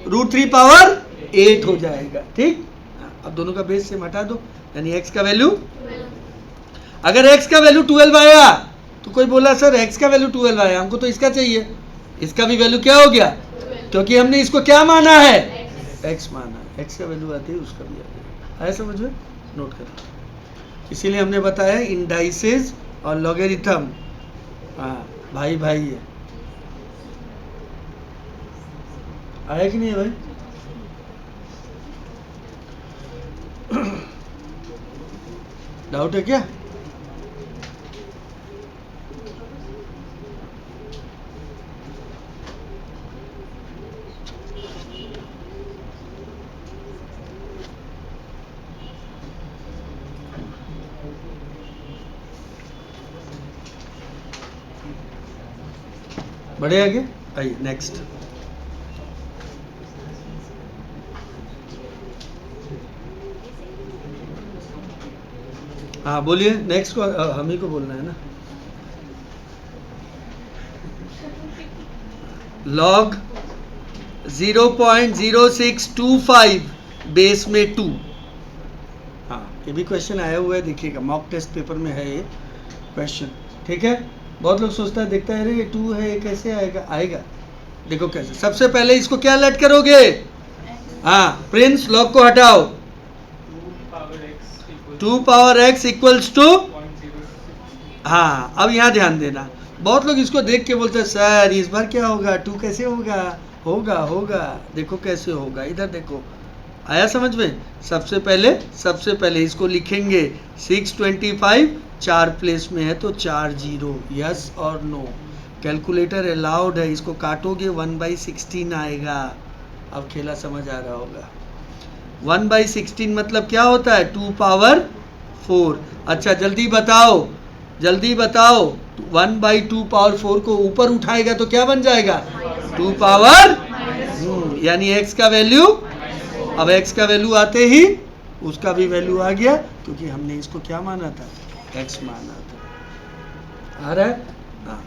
रूट 3 पावर 8 हो जाएगा, ठीक। अब दोनों का बेस सेम हटा दो, यानी x का वैल्यू, अगर x का वैल्यू 12 आया तो कोई बोला सर x का वैल्यू 12 आया, हमको तो इसका चाहिए, इसका भी वैल्यू क्या हो गया? क्योंकि हमने इसको क्या माना है? x माना है। x का वैल्यू आती है उसका भी आ गया। आया समझ में? नोट करो। इसीलिए हमने बताया इंडाइसेस और लॉगरिथम, हाँ भाई भाई है। आया कि नहीं है भाई? डाउट है क्या? बढ़े आगे? आइए नेक्स्ट। हाँ बोलिए, नेक्स्ट को हम ही को बोलना है ना। लॉग 0.0625 बेस में 2। हाँ ये भी क्वेश्चन आया हुआ है, देखिएगा मॉक टेस्ट पेपर में है ये क्वेश्चन, ठीक है। बहुत लोग सोचता है, देखता है अरे ये 2 है ये कैसे आएगा? आएगा, देखो कैसे। सबसे पहले इसको क्या लेट करोगे? हाँ प्रिंस, लॉग को हटाओ। 2 पावर x इक्वल्स टू, हाँ अब यहाँ ध्यान देना। बहुत लोग इसको देख के बोलते हैं सर इस बार क्या होगा? 2 कैसे होगा? होगा, देखो कैसे होगा, इधर देखो। आया समझ में? सबसे पहले इसको लिखेंगे 625, 4 प्लेस में है तो 4 0, यस और नो। कैलकुलेटर अलाउड है, इसको काटोगे 1/16 आएगा। अब खेला समझ आ रहा होगा। 1/16 मतलब क्या होता है? 2 पावर 4। अच्छा जल्दी बताओ 1/2 पावर 4 को ऊपर उठाएगा तो क्या बन जाएगा? 2 पावर, यानी x का वैल्यू। अब x का वैल्यू आते ही उसका भी वैल्यू आ गया, क्योंकि हमने इसको क्या माना था? x माना था। आ रहा है? हाँ,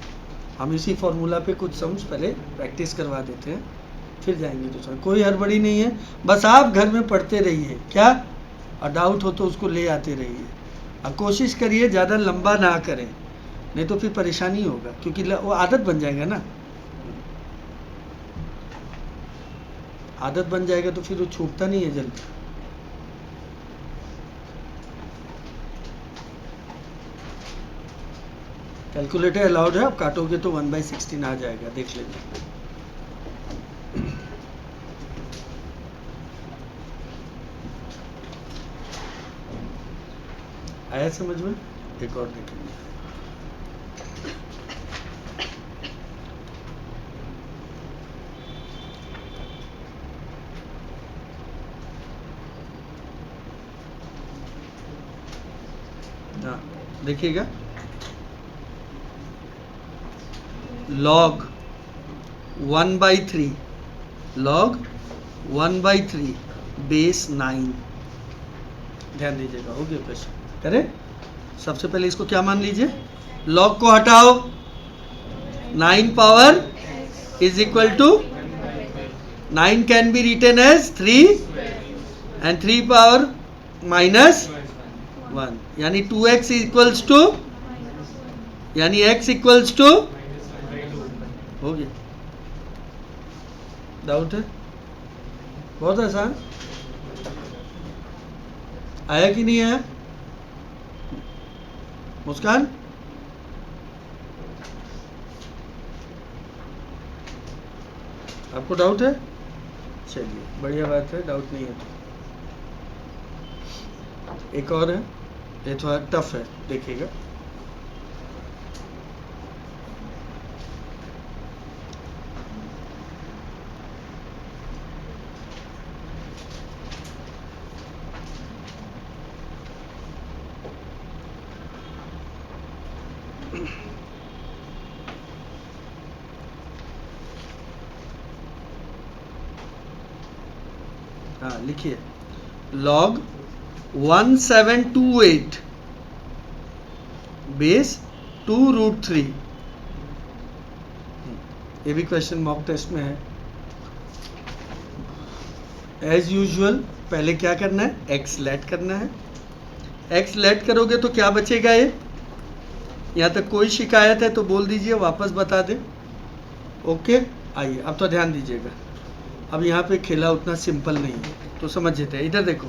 हम इसी फॉर्मूला पे कुछ सम्स पहले प्रैक्टिस करवा देते हैं, फिर जाएंगे दूसरा। कोई हड़बड़ी नहीं है, बस आप घर में पढ़ते रहिए क्या, और डाउट हो तो उसको ले आते रहिए। अब कोशिश करिए ज़्यादा लंबा ना करें, नहीं तो फिर परेशानी होगा, क्योंकि वो आदत बन जाएगा ना। आदत बन जाएगा तो फिर वो छूटता नहीं है जल्दी। कैलकुलेटर अलाउड है, आप काटोगे तो 1/16 आ जाएगा, देख लेना। आया समझ में? एक और देखेंगे। हाँ देखिएगा, log 1/3 log 1/3 बेस 9। ध्यान दीजिएगा, हो गया क्वेश्चन। करें, सबसे पहले इसको क्या मान लीजिए, log को हटाओ, 9 power is equal to 9 can be written as 3 and 3 power minus 1, यानी 2x इक्वल्स टू, यानी x इक्वल्स टू, हो गया। डाउट है? बहुत आसान, आया कि नहीं आया? मुस्कान, आपको डाउट है? चलिए बढ़िया बात है, डाउट नहीं है तो। एक और है, ये थोड़ा टफ है, देखिएगा। हाँ लिखिए, log 1728 बेस 2√3। ये भी क्वेश्चन मॉक टेस्ट में है। एज यूजुअल पहले क्या करना है, एक्स लेट करना है। एक्स लेट करोगे तो क्या बचेगा, ये यहाँ तक कोई शिकायत है तो बोल दीजिए, वापस बता दें। ओके, आइए अब तो ध्यान दीजिएगा। अब यहाँ पे खेला उतना सिंपल नहीं है, तो समझ लेते हैं। इधर देखो,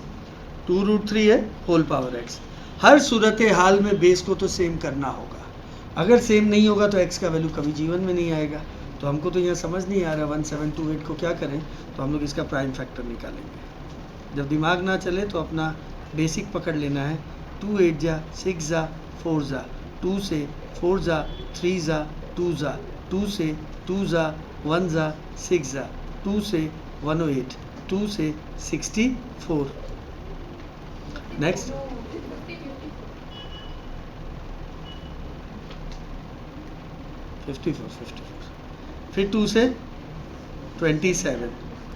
2√3 है, होल पावर एक्स। हर सूरत हाल में बेस को तो सेम करना होगा। अगर सेम नहीं होगा तो एक्स का वैल्यू कभी जीवन में नहीं आएगा। तो हमको तो यहाँ समझ नहीं आ रहा 1728 को क्या करें, तो हम लोग इसका प्राइम फैक्टर निकालेंगे। जब दिमाग ना चले तो अपना बेसिक पकड़ लेना है। 2 8 जा 6 जा 4 जा, 2 से 4 जा 3 जा 2 जा, 2 से 2 जा 1 जा 6 जा, 2 से 108, 2 से 64। नेक्स्ट 54, फिर 2 से 27,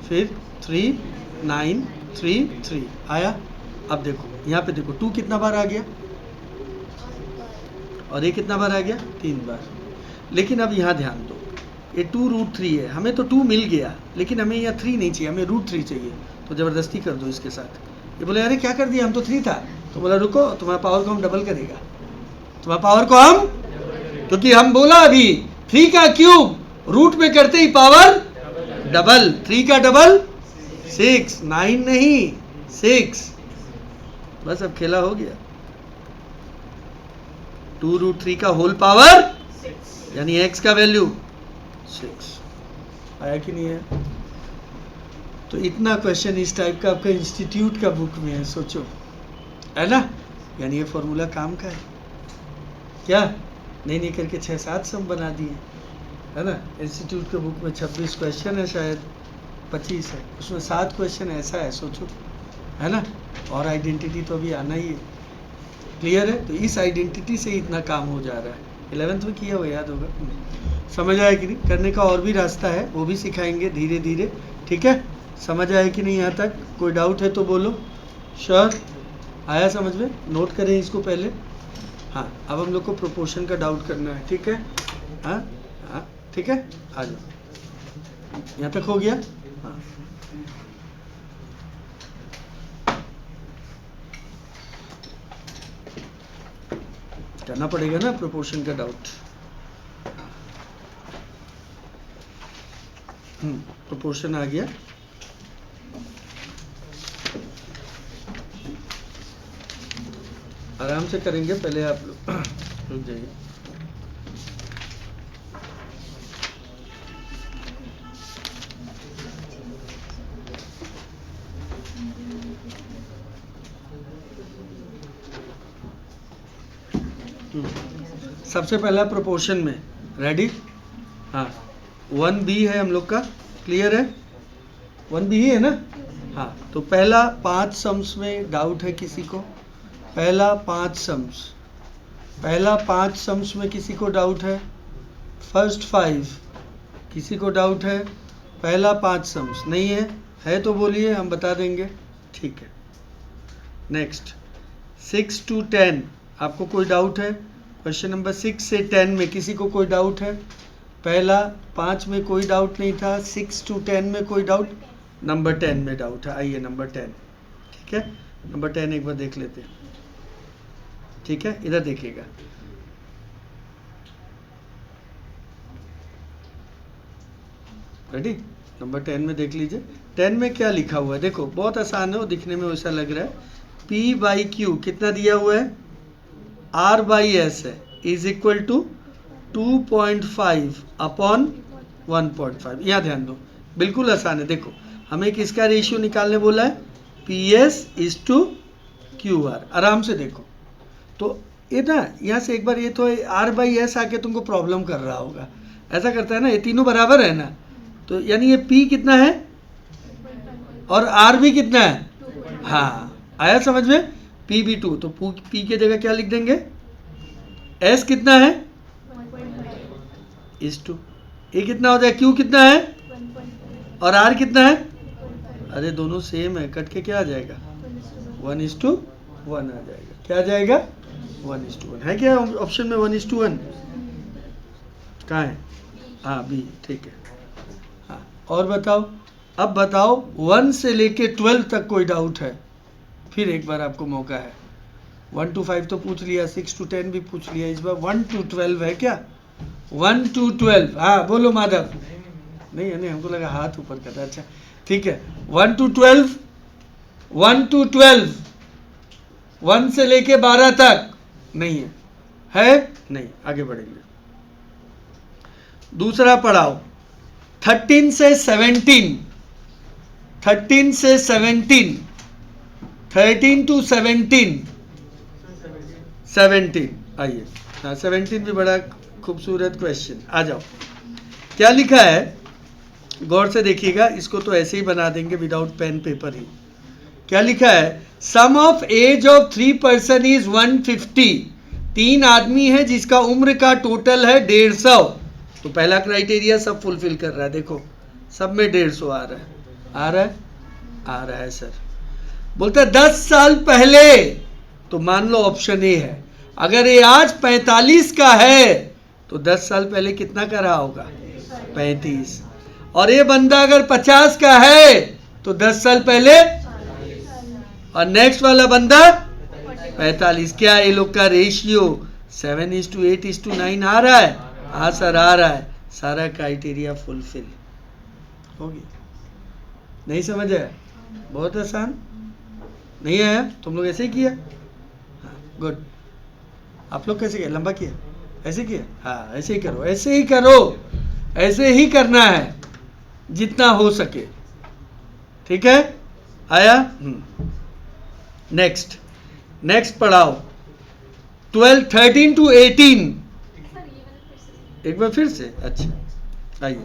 फिर 3 9 3 3 आया। अब देखो यहाँ पे देखो 2 कितना बार आ गया, और ये कितना बार आ गया, 3 बार। लेकिन अब यहाँ ध्यान दो, ये 2√3 है, हमें तो 2 मिल गया, लेकिन हमें यहाँ 3 नहीं चाहिए, हमें √3 चाहिए। तो ज़बरदस्ती कर दो इसके साथ। ये बोले अरे क्या कर दिया, हम तो 3 था। तो बोला रुको, तुम्हारा पावर को हम डबल करेगा, तुम्हारा पावर को हम, क्योंकि हम बोला अभी 3 का क्यूब रूट में करते ही पावर डबल, 3 का डबल 6, 9 नहीं 6। बस अब खेला हो गया। 2√3 का होल पावर यानी x का वैल्यू 6 आया कि नहीं है? तो इतना क्वेश्चन इस टाइप का आपका इंस्टीट्यूट का बुक में है, सोचो, है ना। यानी ये फॉर्मूला काम का है क्या? नहीं करके 6-7 सम बना दिए, है ना। इंस्टीट्यूट के बुक में 26 क्वेश्चन है, शायद 25 है, उसमें 7 क्वेश्चन ऐसा है, सोचो, है ना। और आइडेंटिटी तो अभी आना ही है। क्लियर है? तो इस आइडेंटिटी से ही इतना काम हो जा रहा है। 11th में किया हुआ याद होगा। समझ आया कि नहीं? करने का और भी रास्ता है, वो भी सिखाएंगे धीरे धीरे, ठीक है। समझ आया कि नहीं यहाँ तक? कोई डाउट है तो बोलो। श्योर आया समझ में? नोट करें इसको पहले। हाँ, अब हम लोग को प्रोपोर्शन का डाउट करना है, ठीक है। हाँ हाँ ठीक है, आ जाओ। यहाँ तक हो गया? हाँ, करना पड़ेगा ना प्रोपोर्शन का डाउट। प्रोपोर्शन आ गया। आराम से करेंगे, पहले आप लोग रुक जाइए। सबसे पहला प्रोपोर्शन में, रेडी? हाँ, 1b है हम लोग का, क्लियर है? 1b ही है ना? हाँ, तो पहला 5 सम्स में डाउट है किसी को? पहला 5 सम्स में किसी को डाउट है? फर्स्ट 5 किसी को डाउट है? पहला 5 सम्स नहीं है तो बोलिए, हम बता देंगे, ठीक है। नेक्स्ट 6 to 10, आपको कोई डाउट है? क्वेश्चन नंबर 6 से 10 में किसी को कोई डाउट है? पहला 5 में कोई डाउट नहीं था, 6 to 10 में कोई डाउट? नंबर 10 में डाउट है। आइए नंबर 10, ठीक है, नंबर 10 एक बार देख लेते हैं, ठीक है, इधर देखिएगा। रेडी? नंबर 10 में देख लीजिए, 10 में क्या लिखा हुआ है, देखो बहुत आसान है, वो दिखने में वैसा लग रहा है। P/Q कितना दिया हुआ है? R/S है, इज इक्वल टू 2.5 अपॉन 1.5। यहाँ ध्यान दो, बिल्कुल आसान है। देखो हमें किसका रेशियो निकालने बोला है? PS/QR। आराम से देखो, तो ये ना यहाँ से एक बार ये तो R/S आके तुमको प्रॉब्लम कर रहा होगा, ऐसा करता है ना, ये तीनों बराबर है ना, तो यानी ये P कितना है और R भी कितना है? हाँ, आया समझ में? P भी 2, तो P की जगह क्या लिख देंगे? S कितना है? इस 2। ये कितना हो जाए? Q कितना है और R कितना है? अरे दोनों सेम है, कट के क्या आ जाएगा? 1:1 आ जाएगा। क्या आ जाएगा? 1:1 है क्या ऑप्शन में? 1:1 कहाँ है? हाँ, बी, ठीक है। हाँ, और बताओ, अब बताओ 1 से लेके 12 तक कोई डाउट है? फिर एक बार आपको मौका है। 1 to 5 तो पूछ लिया, 6 to 10 भी पूछ लिया, इस बार 1 to 12 है क्या? 1 to 12, हाँ बोलो माधव। नहीं है, नहीं, हमको लगा हाथ ऊपर करता। अच्छा ठीक है, 1 to 12, 1 to 12, 1 से लेके 12 तक नहीं है नहीं, आगे बढ़ेंगे। दूसरा पढ़ाओ, 13 से 17, 13 से 17, 13 to 17, 17, आइए। हाँ, 17 भी बड़ा खूबसूरत क्वेश्चन। आ जाओ, क्या लिखा है गौर से देखिएगा, इसको तो ऐसे ही बना देंगे विदाउट पेन पेपर ही। क्या लिखा है? Sum of age of 3 person is 150। 3 आदमी है जिसका उम्र का टोटल है 150। तो पहला क्राइटेरिया सब फुलफिल कर रहा है, देखो सब में 150 आ रहा है, आ रहा है, आ रहा है सर। बोलता है 10 साल पहले, तो मान लो ऑप्शन ए है। अगर ये आज 45 का है तो 10 साल पहले कितना का रहा होगा? 35। और ये बंदा अगर 50 का है तो 10 साल पहले, और नेक्स्ट वाला बंदा 45। क्या ये लोग का रेशियो 7:8:9 आ रहा है? हाँ सर आ रहा है, सारा क्राइटेरिया फुलफिल हो गया। नहीं समझ आया? बहुत आसान नहीं आया? तुम लोग ऐसे ही किया? हाँ गुड। आप लोग कैसे किया? लंबा किया? ऐसे किया? हाँ ऐसे ही करो, ऐसे ही करो, ऐसे ही करना है जितना हो सके, ठीक है? आया? नेक्स्ट, नेक्स्ट पढ़ाओ, 13 to 18। एक बार फिर से, अच्छा आइए,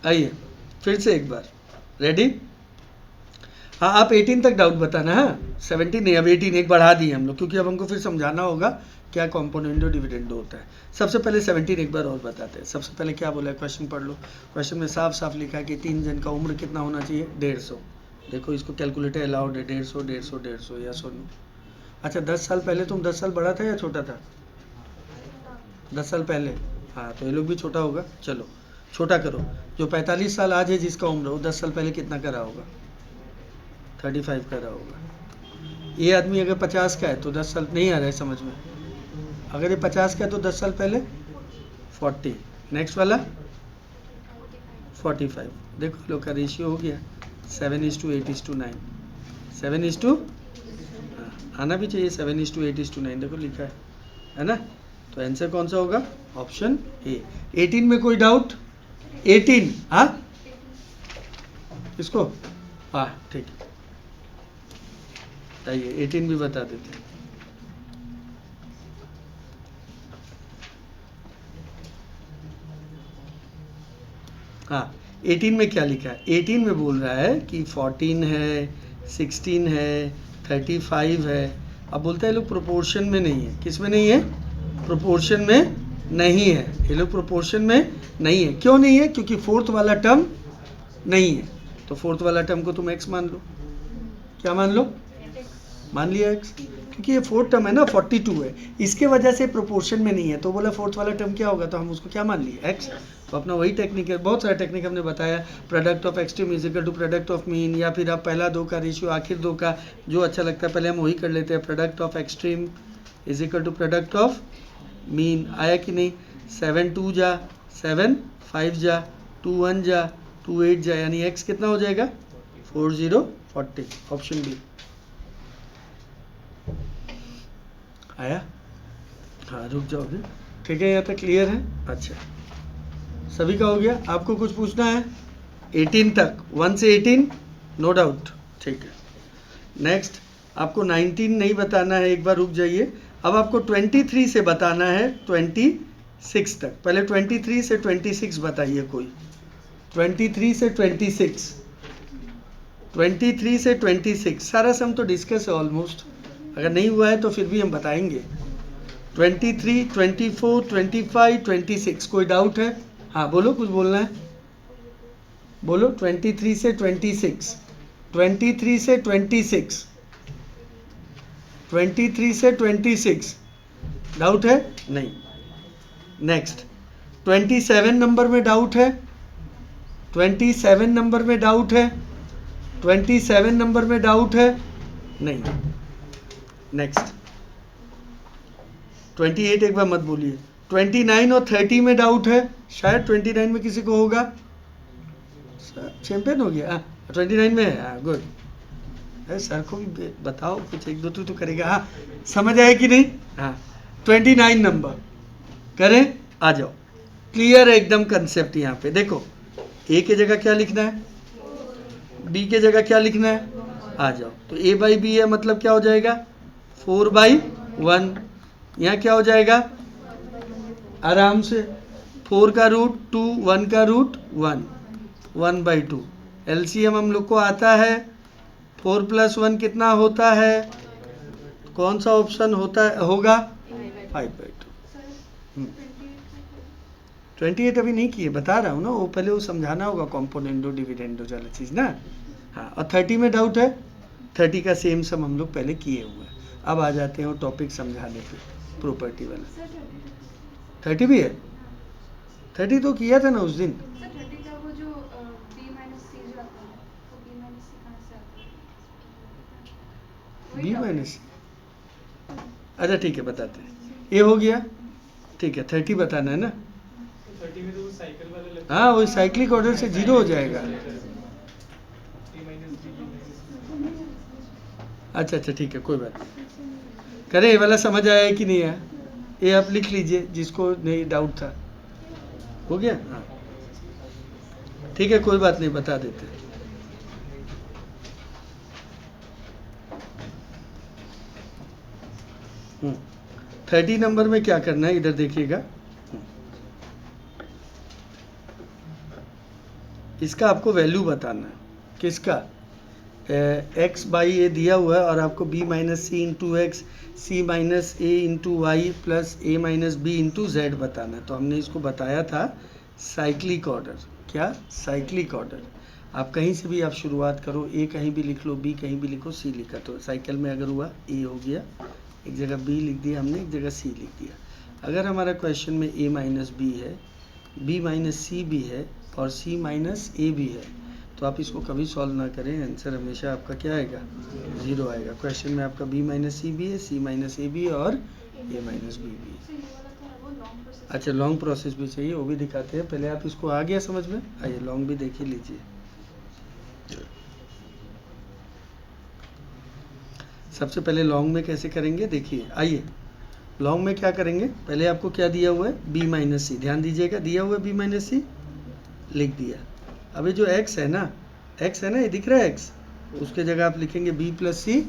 आइए फिर से एक बार, रेडी? हाँ आप 18 तक डाउट बताना। हाँ 17 नहीं, अब 18 एक बढ़ा दिए हम लोग, क्योंकि अब हमको फिर समझाना होगा क्या कॉम्पोनेंडो डिविडेंडो होता है। सबसे पहले 17 एक बार और बताते हैं। सबसे पहले क्या बोला है, क्वेश्चन पढ़ लो। क्वेश्चन में साफ साफ लिखा है कि 3 जन का उम्र कितना होना चाहिए? 150। देखो इसको कैलकुलेटर अलाउड है, 150 150 150 या सोनू। अच्छा 10 साल पहले तुम 10 साल बड़ा था या छोटा था? 10 साल पहले, हाँ तो ये लोग भी छोटा होगा। चलो छोटा करो, जो 45 साल आज है जिसका उम्र, वो 10 साल पहले कितना का रहा होगा? 35 का रहा होगा। ये आदमी अगर 50 का है तो 10 साल नहीं आ रहा है समझ में? अगर ये 50 का है तो 10 साल पहले 40। नेक्स्ट वाला 45। देखो लोग का रेशियो हो गया 7:8:9। 7 आना भी चाहिए, 7:8:9 देखो लिखा है ना? तो आंसर कौन सा होगा? Option A. 18 में कोई डाउट? 18, हाँ इसको, हाँ ठीक है, आइए 18 भी बता देते हैं। हाँ 18 में क्या लिखा है? 18 में बोल रहा है कि 14 है, 16 है, 35 है। अब बोलता है ये लोग प्रोपोर्शन में नहीं है। किस में नहीं है? प्रोपोर्शन में नहीं है। ये लोग प्रोपोर्शन में नहीं है। क्यों नहीं है? क्योंकि फोर्थ वाला टर्म नहीं है। तो फोर्थ वाला टर्म को तुम x मान लो। क्या मान लो? मान लिया x, क्योंकि ये फोर्थ टर्म है ना, 42 है, इसके वजह से प्रोपोर्शन में नहीं है। तो बोला फोर्थ वाला टर्म क्या होगा, तो हम उसको क्या मान लिए? x। तो अपना वही टेक्निक है, बहुत सारा टेक्निक हमने बताया। Product of extreme is equal to product of mean, या फिर आप पहला दो का रेशियो आखिर दो का, जो अच्छा लगता है पहले हम वही कर लेते हैं। Product of extreme is equal to product of mean. आया कि नहीं? 7 2 जा 7, 5 जा 2 1 जा 2 8 जा, यानी x कितना हो जाएगा? 4040। ऑप्शन बी आया। हाँ रुक जाओ अभी। ठीक है, यहाँ तक क्लियर है? अच्छा, सभी का हो गया? आपको कुछ पूछना है? 18 तक, 1 से 18 नो डाउट। ठीक है, नेक्स्ट आपको 19 नहीं बताना है, एक बार रुक जाइए। अब आपको 23 से बताना है 26 तक। पहले 23 से 26 बताइए कोई। 23 से 26, 23 से 26 सारा सम तो डिस्कस है ऑलमोस्ट। अगर नहीं हुआ है तो फिर भी हम बताएंगे। 23, 24, 25, 26, कोई डाउट है? हाँ बोलो, कुछ बोलना है बोलो। 23 से 26, 23 से 26, 23 से 26, डाउट है? नहीं। नेक्स्ट 27 नंबर में डाउट है? 27 नंबर में डाउट है? 27 नंबर में डाउट है? नहीं। नेक्स्ट 28 एक बार मत बोलिए। 29 और 30 में डाउट है? शायद 29 में किसी को होगा। चैंपियन हो गया 29 में है। हाँ गुड। सर को भी बताओ कुछ, एक दो तो करेगा। हाँ समझ आए कि नहीं? हाँ 29 नंबर करें, आ जाओ। क्लियर है एकदम कंसेप्ट। यहाँ पे देखो, ए के जगह क्या लिखना है, बी के जगह क्या लिखना है, आ जाओ। तो ए बाई बी है, मतलब क्या हो जाएगा? 4/1। यहाँ क्या हो जाएगा? आराम से 4 का रूट 2, 1 का रूट 1, 1/2। एलसीएम हम लोग को आता है 4 + 1 कितना होता है? कौन सा ऑप्शन होता है होगा? 5/2। 28 अभी नहीं किए, बता रहा हूँ ना, वो पहले वो समझाना होगा कॉम्पोनेंडो डिविडेंडो वाला चीज़ ना। हाँ, और 30 में डाउट है? 30 का सेम सम हम लोग पहले किए हुए हैं। अब आ जाते हैं वो टॉपिक समझाने पे, प्रॉपर्टी वाला। 30 भी है? 30 तो किया था ना उस दिन। बी माइनस, अच्छा ठीक है बताते हैं। ये हो गया, ठीक है। 30 बताना है ना? 30 में तो वो साइकिल वाला लगता हाँ, वही साइक्लिक ऑर्डर से 0 हो जाएगा। अच्छा ठीक है, कोई बात नहीं। करें, ये वाला समझ आया है कि नहीं आया? ये आप लिख लीजिए जिसको नहीं डाउट था। हो गया? हाँ ठीक है, कोई बात नहीं, बता देते। 30 नंबर में क्या करना है, इधर देखिएगा। इसका आपको वैल्यू बताना है। किसका? x बाई ए दिया हुआ है, और आपको b माइनस सी इंटू एक्स, सी माइनस ए इंटू वाई प्लस ए माइनस बी इंटू जेड बताना है। तो हमने इसको बताया था साइक्लिक ऑर्डर। क्या? Cyclic order. आप कहीं से भी आप शुरुआत करो, ए कहीं भी लिख लो, बी कहीं भी लिखो, सी लिखा। तो साइकिल में अगर हुआ ए हो गया, एक जगह बी लिख दिया हमने, एक जगह सी लिख दिया। अगर हमारा क्वेश्चन में ए माइनस बी है, बी माइनस सी भी है, और सी माइनस ए भी है, तो आप इसको कभी सॉल्व ना करें, आंसर हमेशा आपका क्या आएगा? 0 आएगा। क्वेश्चन में आपका बी माइनस सी भी है, सी माइनस ए भी है, और ए माइनस बी भी है। अच्छा, लॉन्ग प्रोसेस भी चाहिए, वो भी दिखाते हैं। पहले आप इसको आ गया समझ में? आइए लॉन्ग भी देख ही लीजिए। सबसे पहले लॉन्ग में कैसे करेंगे देखिए, आइए। लॉन्ग में क्या करेंगे, पहले आपको क्या दिया हुआ है? बी माइनस सी। ध्यान दीजिएगा, दिया हुआ है बी माइनस सी, लिख दिया। अभी जो x है ना, x है ना, ये दिख रहा है x, उसके जगह आप लिखेंगे b प्लस सी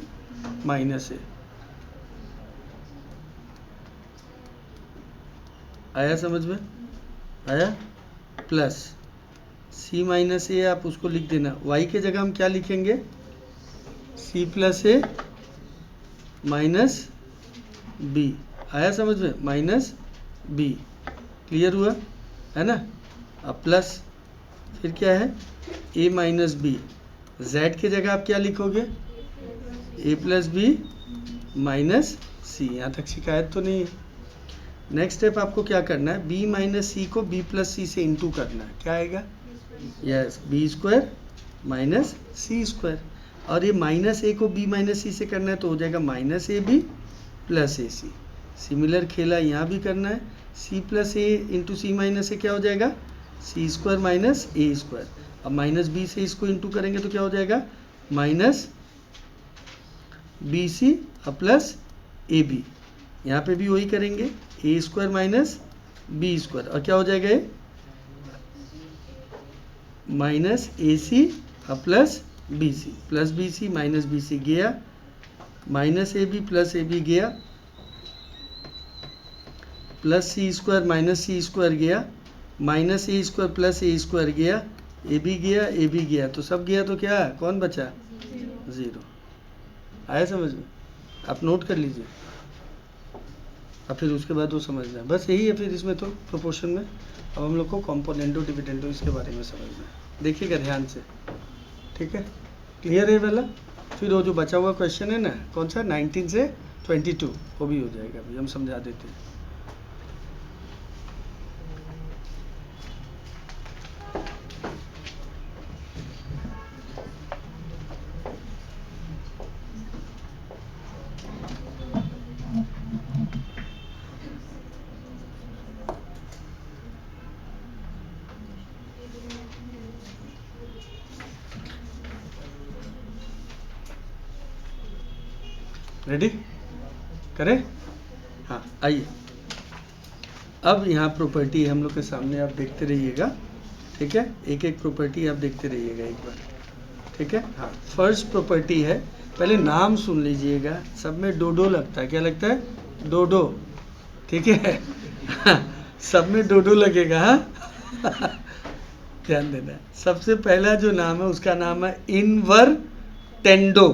माइनस ए। आया समझ में? आया? प्लस सी माइनस ए आप उसको लिख देना, वाई के जगह हम क्या लिखेंगे, सी प्लस ए माइनस बी, आया समझ में, माइनस बी, क्लियर हुआ है ना। अब प्लस फिर क्या है, ए माइनस बी, जेड के जगह आप क्या लिखोगे, ए प्लस बी माइनस सी, यहाँ तक शिकायत तो नहीं है। नेक्स्ट स्टेप आपको क्या करना है, बी माइनस सी को बी प्लस सी से इंटू करना है, क्या आएगा, yes B square minus c square, और ये माइनस ए को बी माइनस सी से करना है तो हो जाएगा minus a b plus a c. Similar खेला यहाँ भी करना है, c plus a into c minus a क्या हो जाएगा, c square minus a square. अब माइनस बी से इसको इंटू करेंगे तो क्या हो जाएगा, minus b c plus a b, यहाँ पे भी वही करेंगे, a square minus B square, और क्या हो जाएगा ये minus a c plus b c, plus b c minus b c गया, minus a b plus a b गया, plus c square minus c square गया, minus a square plus a square गया, a भी गया a भी गया, तो सब गया तो क्या कौन बचा, ज़ीरो। आया समझ में, आप नोट कर लीजिए, और फिर उसके बाद वो समझना है, बस यही है फिर इसमें तो प्रोपोर्शन में। अब हम लोग को कॉम्पोनेंटो डिविडेंडो इसके बारे में समझना है, देखिएगा ध्यान से, ठीक है, क्लियर है वाला। फिर वो जो बचा हुआ क्वेश्चन है ना, कौन सा 19 से 22, वो भी हो जाएगा, अभी हम समझा देते हैं। रेडी करें, हाँ आइए। अब यहाँ प्रॉपर्टी है हम लोग के सामने, आप देखते रहिएगा, ठीक है, एक एक प्रॉपर्टी आप देखते रहिएगा एक बार, ठीक है। हाँ, फर्स्ट प्रॉपर्टी है, पहले नाम सुन लीजिएगा, सब में डोडो लगता है, क्या लगता है, डोडो, ठीक है सब में डोडो लगेगा, हाँ ध्यान देना है। सबसे पहला जो नाम है उसका नाम है इनवर्टेंडो,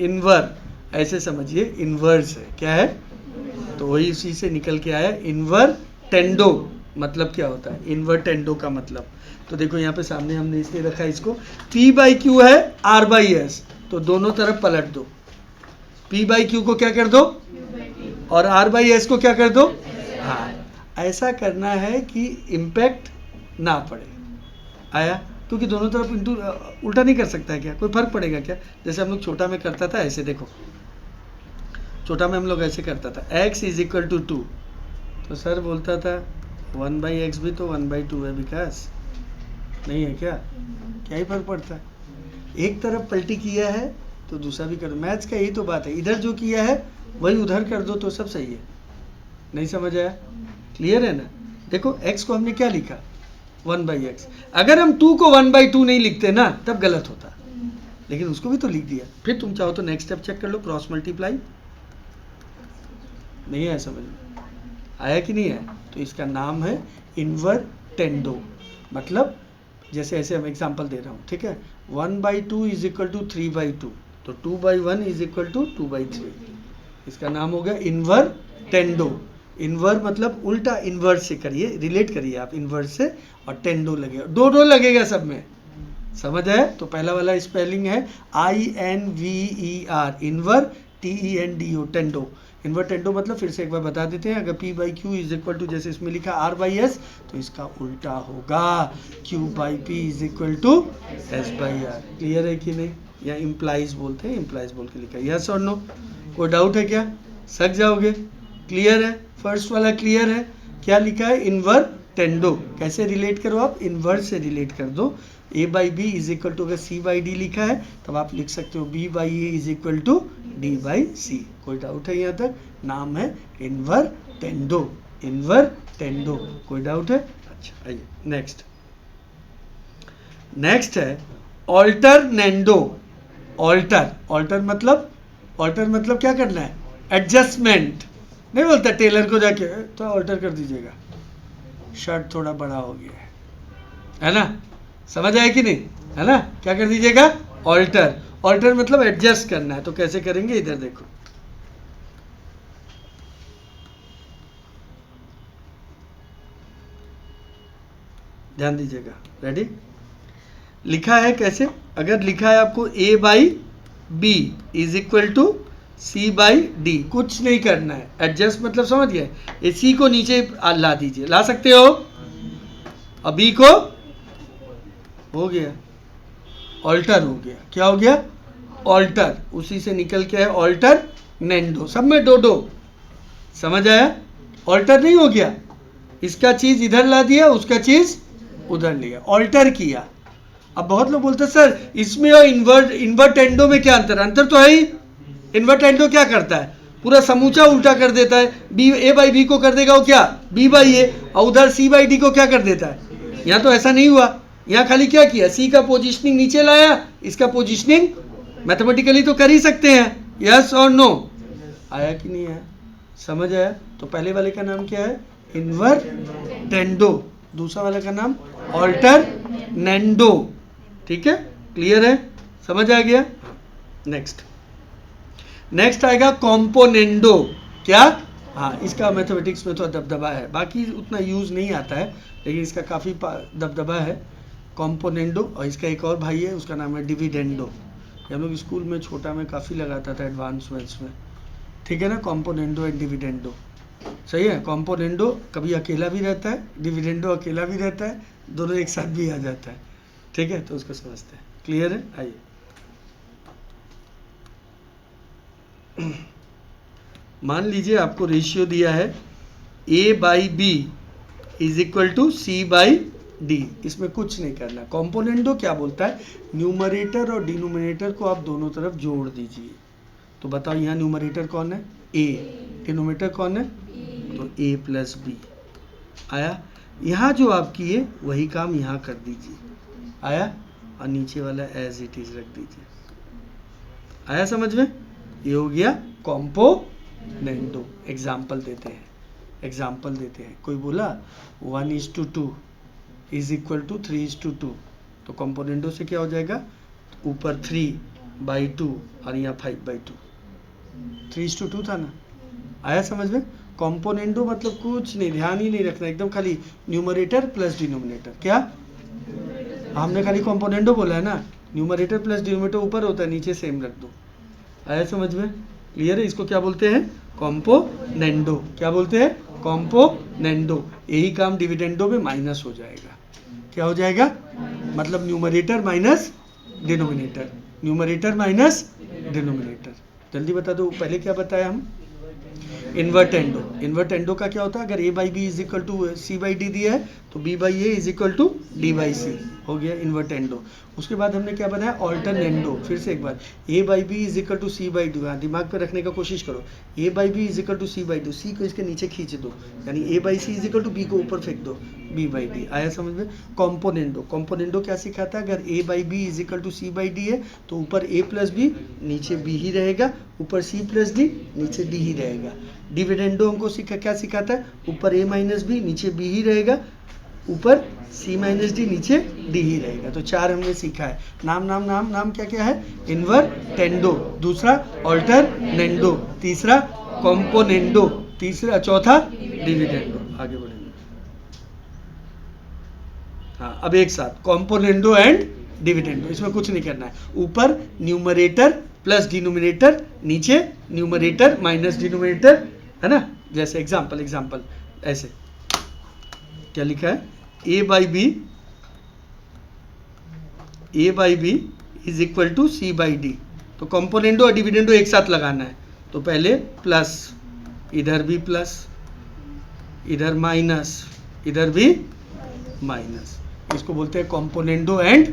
इनवर ऐसे समझिए, इनवर्स है, क्या है, तो वही उसी से निकल के आया, इनवर्टेंडो मतलब क्या होता है, इनवर्टेंडो का मतलब, तो देखो यहाँ पे सामने हमने इसलिए रखा है इसको, P बाई क्यू है R बाई एस, तो दोनों तरफ पलट दो, P बाई क्यू को क्या कर दो और R बाई एस को क्या कर दो, हाँ ऐसा करना है कि इम्पैक्ट ना पड़े, आया, क्योंकि दोनों तरफ इंटू उल्टा नहीं कर सकता है क्या, कोई फर्क पड़ेगा क्या, जैसे हम लोग छोटा में करता था ऐसे, देखो छोटा में हम लोग ऐसे करता था, x इज इक्वल टू 2, तो सर बोलता था 1 बाई एक्स भी तो 1 बाई 2 है, विकास नहीं है क्या, क्या ही फर्क पड़ता है, एक तरफ पलटी किया है तो दूसरा भी कर दो, मैथ्स का यही तो बात है, इधर जो किया है वही उधर कर दो तो सब सही है, नहीं समझ आया, क्लियर है ना। देखो x को हमने क्या लिखा 1 बाई एक्स, अगर हम 2 को 1 बाई 2 नहीं लिखते ना तब गलत होता, लेकिन उसको भी तो लिख दिया, फिर तुम चाहो तो नेक्स्ट स्टेप चेक कर लो, क्रॉस मल्टीप्लाई, नहीं है समझ में, आया कि नहीं है, तो इसका नाम है इनवर्टेंडो, मतलब जैसे ऐसे हम एग्जांपल दे रहा हूँ, ठीक है, 1 by 2 is equal to 3 by 2, तो 2 by 1 is equal to 2 by 3, इसका नाम हो गया इनवर्टेंडो। इनवर मतलब उल्टा, इनवर्स से करिए, रिलेट करिए आप इनवर्स से, और टेंडो लगेगा, डो लगेगा सब में, समझ आए। तो पहला वाला स्पेलिंग है INVER, इनवर TENDO, टेंडो, इन्वर्टेंडो मतलब फिर से एक बार बता देते हैं, अगर P by Q is equal to जैसे इसमें लिखा R बाई एस, तो इसका उल्टा होगा Q by P is equal to S by R, clear है कि नहीं, या इम्प्लाइज बोलते हैं, इम्प्लाइज बोल के लिखा है, यस और नो, कोई डाउट है क्या, सक जाओगे, क्लियर है, फर्स्ट वाला क्लियर है, क्या लिखा है इनवर्टेंडो, कैसे रिलेट करो आप, इनवर्स से रिलेट कर दो, A by B is equal to, अगर C बाई डी लिखा है तब आप लिख सकते हो B by A is equal to D by C, कोई डाउट है यहाँ तक, नाम है इनवर्टेंडो, इनवर्टेंडो, कोई डाउट है, अच्छा आइए नेक्स्ट, नेक्स्ट है ऑल्टरनेंडो, ऑल्टर मतलब क्या करना है, एडजस्टमेंट, नहीं बोलता टेलर को जाके तो ऑल्टर कर दीजिएगा, शर्ट थोड़ा बड़ा हो गया है ना, समझ आया कि नहीं, है ना। क्या कर दीजिएगा, ऑल्टर। ऑल्टर मतलब एडजस्ट करना है, तो कैसे करेंगे इधर देखो, ध्यान दीजिएगा, रेडी। लिखा है कैसे, अगर लिखा है आपको a by B is equal to C by D, कुछ नहीं करना है, एडजस्ट मतलब समझ गए, ये सी को नीचे ला दीजिए, ला सकते हो, अब बी को हो गया, ऑल्टर हो गया, क्या हो गया, ऑल्टर, उसी से निकल के है ऑल्टर नेंडो, सब में दो दो, समझ आया, ऑल्टर नहीं हो गया, इसका चीज इधर ला दिया, उसका चीज उधर लिया, ऑल्टर किया। अब बहुत लोग बोलते हैं सर इसमें और इन्वर्टेंडो में क्या अंतर, अंतर तो है ही, इन्वर्टेंडो क्या करता है, पूरा समूचा उल्टा कर देता है, बी ए बाई बी को कर देगा वो क्या, बी बाई ए, और उधर सी बाई डी को क्या कर देता है, यहाँ तो ऐसा नहीं हुआ, यहाँ खाली क्या किया, सी का पोजिशनिंग नीचे लाया, इसका पोजिशनिंग मैथमेटिकली तो कर ही सकते हैं, यस और नो, आया कि नहीं आया, समझ आया। तो पहले वाले का नाम क्या है, इन्वर्टेंडो, दूसरा वाले का नाम ऑल्टरनेंडो, ठीक है, क्लियर है, समझ आ गया। नेक्स्ट आएगा कॉम्पोनेंडो, क्या, हाँ इसका मैथमेटिक्स में तो दबदबा है, बाकी उतना यूज नहीं आता है, लेकिन इसका काफ़ी दबदबा है, कॉम्पोनेंडो। और इसका एक और भाई है, उसका नाम है डिविडेंडो, हम लोग स्कूल में छोटा में काफ़ी लगाता था, एडवांस मैथ्स में, ठीक है ना, कॉम्पोनेंडो एंड डिविडेंडो, सही है। कॉम्पोनेंडो कभी अकेला भी रहता है, डिविडेंडो अकेला भी रहता है, दोनों एक साथ भी आ जाता है, ठीक है, तो उसको समझते हैं, क्लियर है। आइए मान लीजिए आपको रेशियो दिया है a by B is equal to C by D, इसमें कुछ नहीं करना। कॉम्पोनेंडो क्या बोलता है, न्यूमरेटर और डिनोमिनेटर को आप दोनों तरफ जोड़ दीजिए, तो बताओ यहाँ न्यूमरेटर कौन है, a, डिनोमिनेटर कौन है, तो a प्लस बी, आया। यहाँ जो आप किए वही काम यहाँ कर दीजिए, आया, और नीचे वाला एज इट इज रख दीजिए, आया समझ में, ये हो गया कॉम्पोनेंडो। एग्जाम्पल देते हैं, कोई बोला 1:2 इज इक्वल टू 3:2, तो कॉम्पोनेंडो से क्या हो जाएगा, ऊपर 3/2 और यहाँ 5/2, 3:2 था ना, आया समझ में। कॉम्पोनेंडो मतलब कुछ नहीं, ध्यान ही नहीं रखना, एकदम खाली न्यूमरेटर प्लस डिनोमिनेटर, क्या, हमने खाली कॉम्पोनेंडो बोला है ना, न्यूमरेटर प्लस डिनोमिनेटर ऊपर होता है, नीचे सेम रख दो, आया समझ में, क्लियर है। इसको क्या बोलते हैं, कॉम्पोनेंडो, क्या बोलते हैं, कॉम्पोनेंडो। यही काम डिविडेंडो में माइनस हो जाएगा, क्या हो जाएगा, मतलब numerator minus denominator, numerator minus denominator. जल्दी बता दो, पहले क्या बताया हम, इन्वर्टेंडो। इन्वर्टेंडो का क्या होता है, अगर a by B is equal to C by D दिया है तो b by A is equal to D by C, हो गया इन्वर्टेंडो। उसके बाद हमने क्या बनाया, ऑल्टरनेंडो, फिर से एक बार, a by B is equal to C by D, दिमाग पे रखने का कोशिश करो, a by B is equal to C by D, C को इसके नीचे खींच दो, यानी a by C is equal to B को ऊपर फेंक दो, b बाई डी, आया समझ में। कॉम्पोनेंडो, कॉम्पोनेंडो क्या सिखाता है, अगर a by B is equal to C by D है तो ऊपर a प्लस बी, नीचे b ही रहेगा, ऊपर c प्लस डी, नीचे d ही रहेगा। डिविडेंडो हमको क्या सिखाता है, ऊपर a माइनस बी, नीचे b ही रहेगा, ऊपर c माइनस डी, नीचे d ही रहेगा। तो 4 हमने सीखा है, नाम क्या क्या है, इन्वर्टेंडो, दूसरा ऑल्टरनेंडो, तीसरा कॉम्पोनेंडो, चौथा डिविडेंडो। आगे बढ़ेंगे, हाँ अब एक साथ कॉम्पोनेंडो एंड डिविडेंडो, इसमें कुछ नहीं करना है, ऊपर न्यूमरेटर प्लस डिनोमिनेटर, नीचे न्यूमरेटर माइनस डिनोमिनेटर, है ना। जैसे एग्जाम्पल ऐसे क्या लिखा है, a by B is equal to C by D, तो कॉम्पोनेंडो और डिविडेंडो एक साथ लगाना है, तो पहले प्लस, इधर भी प्लस, इधर माइनस, इधर भी माइनस, इसको बोलते हैं कॉम्पोनेंडो एंड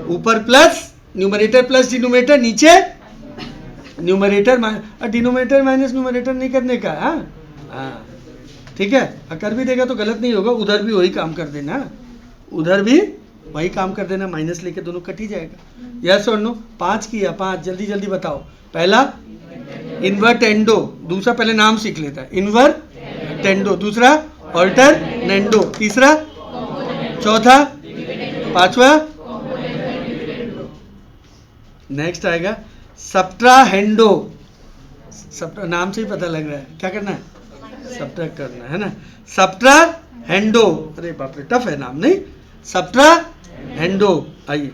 ऊपर प्लस, न्यूमरेटर प्लस डिनोमिनेटर, नीचे न्यूमरेटर डिनोमिनेटर माइनस न्यूमरेटर नहीं करने का, हाँ ठीक है, कर भी देगा तो गलत नहीं होगा, उधर भी वही काम कर देना, माइनस लेके दोनों कट ही जाएगा, यस और नो। 5 किया, 5 जल्दी बताओ। पहला इन्वर्टेंडो, दूसरा पहले नाम सीख लेता है, इन्वर्टेंडो, दूसरा ऑल्टरनेंडो, तीसरा, चौथा, पांचवा, नेक्स्ट आएगा सब्ट्राहेंडो। सब्ट्रा नाम से ही पता लग रहा है क्या करना है, सब्ट्रैक्ट करना है ना। सब्ट्राहेंडो, अरे बाप रे टफ है नाम नहीं, सब्ट्राहेंडो। आइए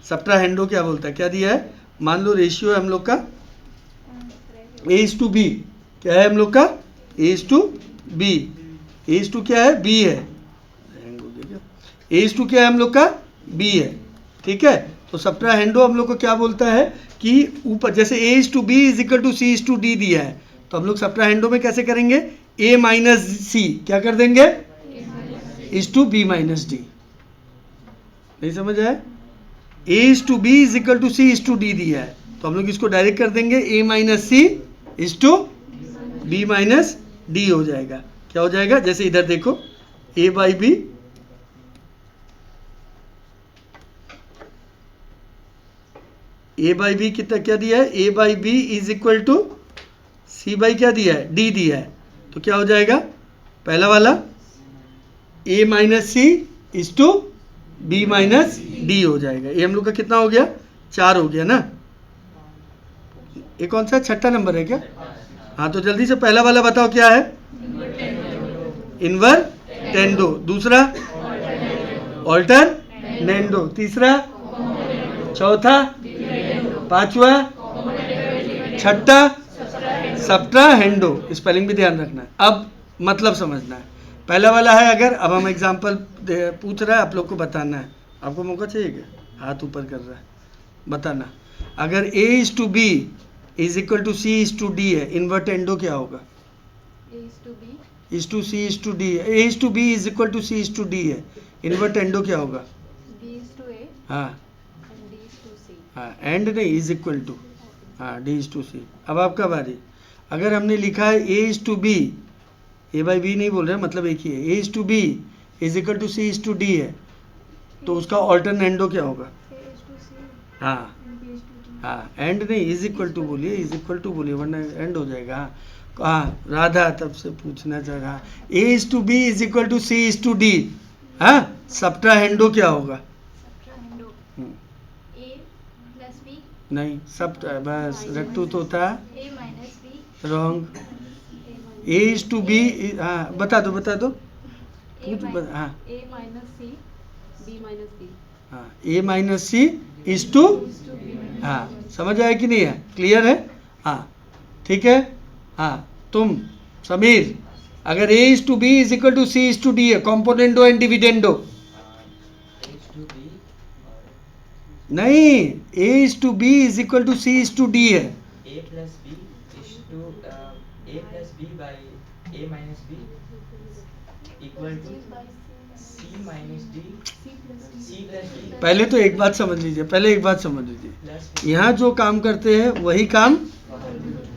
सब्ट्राहेंडो क्या बोलता है, क्या दिया है, मान लो रेशियो है हम लोग का A:B, क्या है हम लोग का A:B, A:2 क्या है B है, A:2 क्या है हम लोग का B है, ठीक है। तो सब्ट्राहेंडो हम लोग को क्या बोलता है कि ऊपर जैसे A:B = C:D दिया है, तो हम लोग सब्ट्राहेंडो में कैसे करेंगे, A - C क्या कर देंगे B - D। नहीं समझ आया, A:B = C:D दिया है, तो हम लोग इसको डायरेक्ट कर देंगे A - C B - D हो जाएगा। क्या हो जाएगा, जैसे इधर देखो A/B A/B कितना क्या दिया है, A/B = C/ क्या दिया है D दिया है, तो क्या हो जाएगा पहला वाला A - C B - D हो जाएगा। ये हम लोग का कितना हो गया, 4 हो गया ना। ये कौन सा छठा नंबर है क्या, हाँ तो जल्दी से पहला वाला बताओ क्या है, इन्वर्टेंडो, दूसरा ऑल्टरनेंडो, तीसरा, चौथा, पांचवा, छठा सब्ट्राहेंडो। स्पेलिंग भी ध्यान रखना है, अब मतलब समझना है। पहला वाला है अगर, अब हम एग्जांपल पूछ रहा है आप लोग को बताना है, आपको मौका चाहिए क्या, हाथ ऊपर कर रहा है बताना। अगर A:B = C:D है, इन्वर्टेंडो क्या होगा, A:C:D, A:B = C:D है, इन्वर्टेंडो क्या होगा, हाँ हाँ एंड नहीं इज इक्वल टू, हाँ D:C। अब आपका बारी, अगर हमने लिखा है A:B, A/B नहीं बोल रहे हैं, मतलब एक ही है, A:B = C:D है, तो उसका ऑल्टरनेंडो क्या होगा, हाँ हाँ एंड नहीं इज इक्वल टू बोलिए, इज इक्वल टू बोलिए वरना एंड हो जाएगा। हाँ राधा तब से पूछना चाह रहा, A:B = C:D, हाँ सब्ट्राहेंडो क्या होगा, नहीं सब बस रट्टू तो था रॉन्ग, A:B, हाँ बता दो पूछ हाँ हाँ A - C हाँ समझ आया कि नहीं है, क्लियर है, हाँ ठीक है। हाँ तुम समीर, अगर A:B = C:D है, कॉम्पोनेंडो एंड डिविडेंडो, नहीं A:B = C:D है, A plus B by A minus B equal to C minus D, C plus D पहले तो एक बात समझ लीजिए, यहाँ जो काम करते हैं वही काम,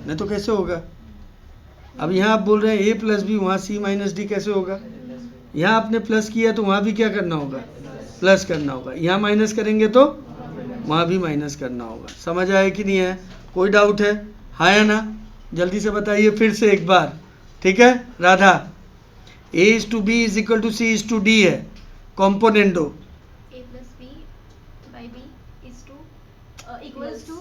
नहीं तो कैसे होगा। अब यहाँ आप बोल रहे हैं A+B, वहाँ C - D कैसे होगा, यहाँ आपने प्लस किया तो वहाँ भी क्या करना होगा, प्लस करना होगा, यहाँ माइनस करेंगे तो वहाँ भी माइनस करना होगा। समझ आया कि नहीं है, कोई डाउट है, हाँ या ना, जल्दी से बताइए फिर से एक बार, ठीक है। राधा, A:B = C:D है, componendo A+B/B equals to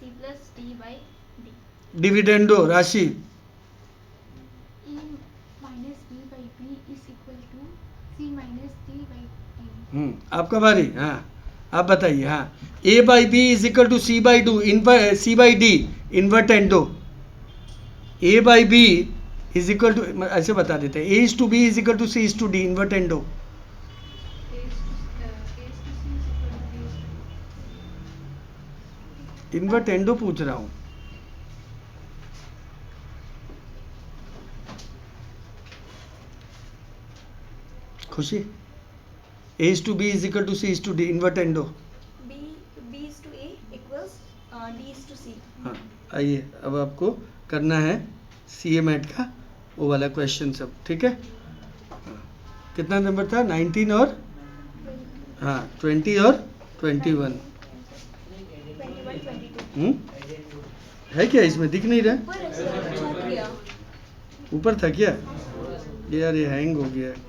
C+D/D, dividendo राशि, E - B/B is equal to C - D/D। आपका बारी, हाँ आप बताइए। हाँ A/B = C/D इन्वर्टेंडो, A/B = ऐसे बता देते हैं, A:B = C:D इन्वर्टेंडो, इन्वर्टेंडो पूछ रहा हूँ। खुशी, A:B = C:D invertendo, B is to A equals D is to C। हाँ आइए अब आपको करना है CA मैट का वो वाला क्वेश्चन सब, ठीक है। कितना नंबर था, 19 और हाँ 20 और 21 है क्या, इसमें दिख नहीं रहा, ऊपर था क्या? यार ये हैंग हो गया है।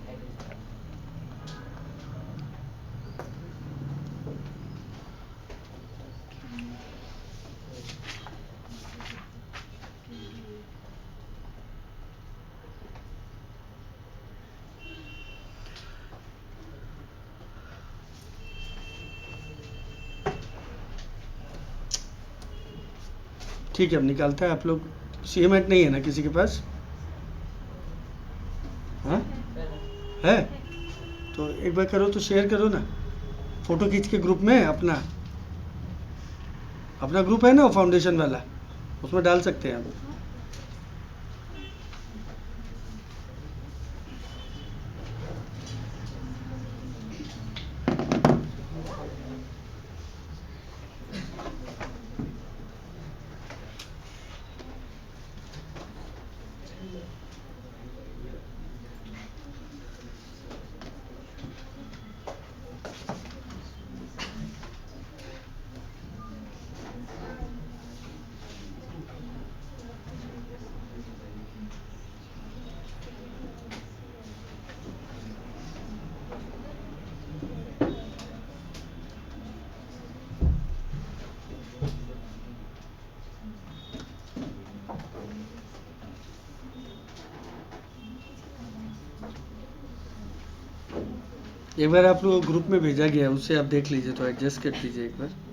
ठीक है, अब निकालते हैं। आप लोग सीमेंट नहीं है ना किसी के पास? हाँ है, तो एक बार करो तो शेयर करो ना, फोटो खींच के ग्रुप में अपना अपना ग्रुप है ना वो फाउंडेशन वाला, उसमें डाल सकते हैं आप। एक बार आप लोग ग्रुप में भेजा गया है, उससे आप देख लीजिए, तो एडजस्ट कर दीजिए एक बार।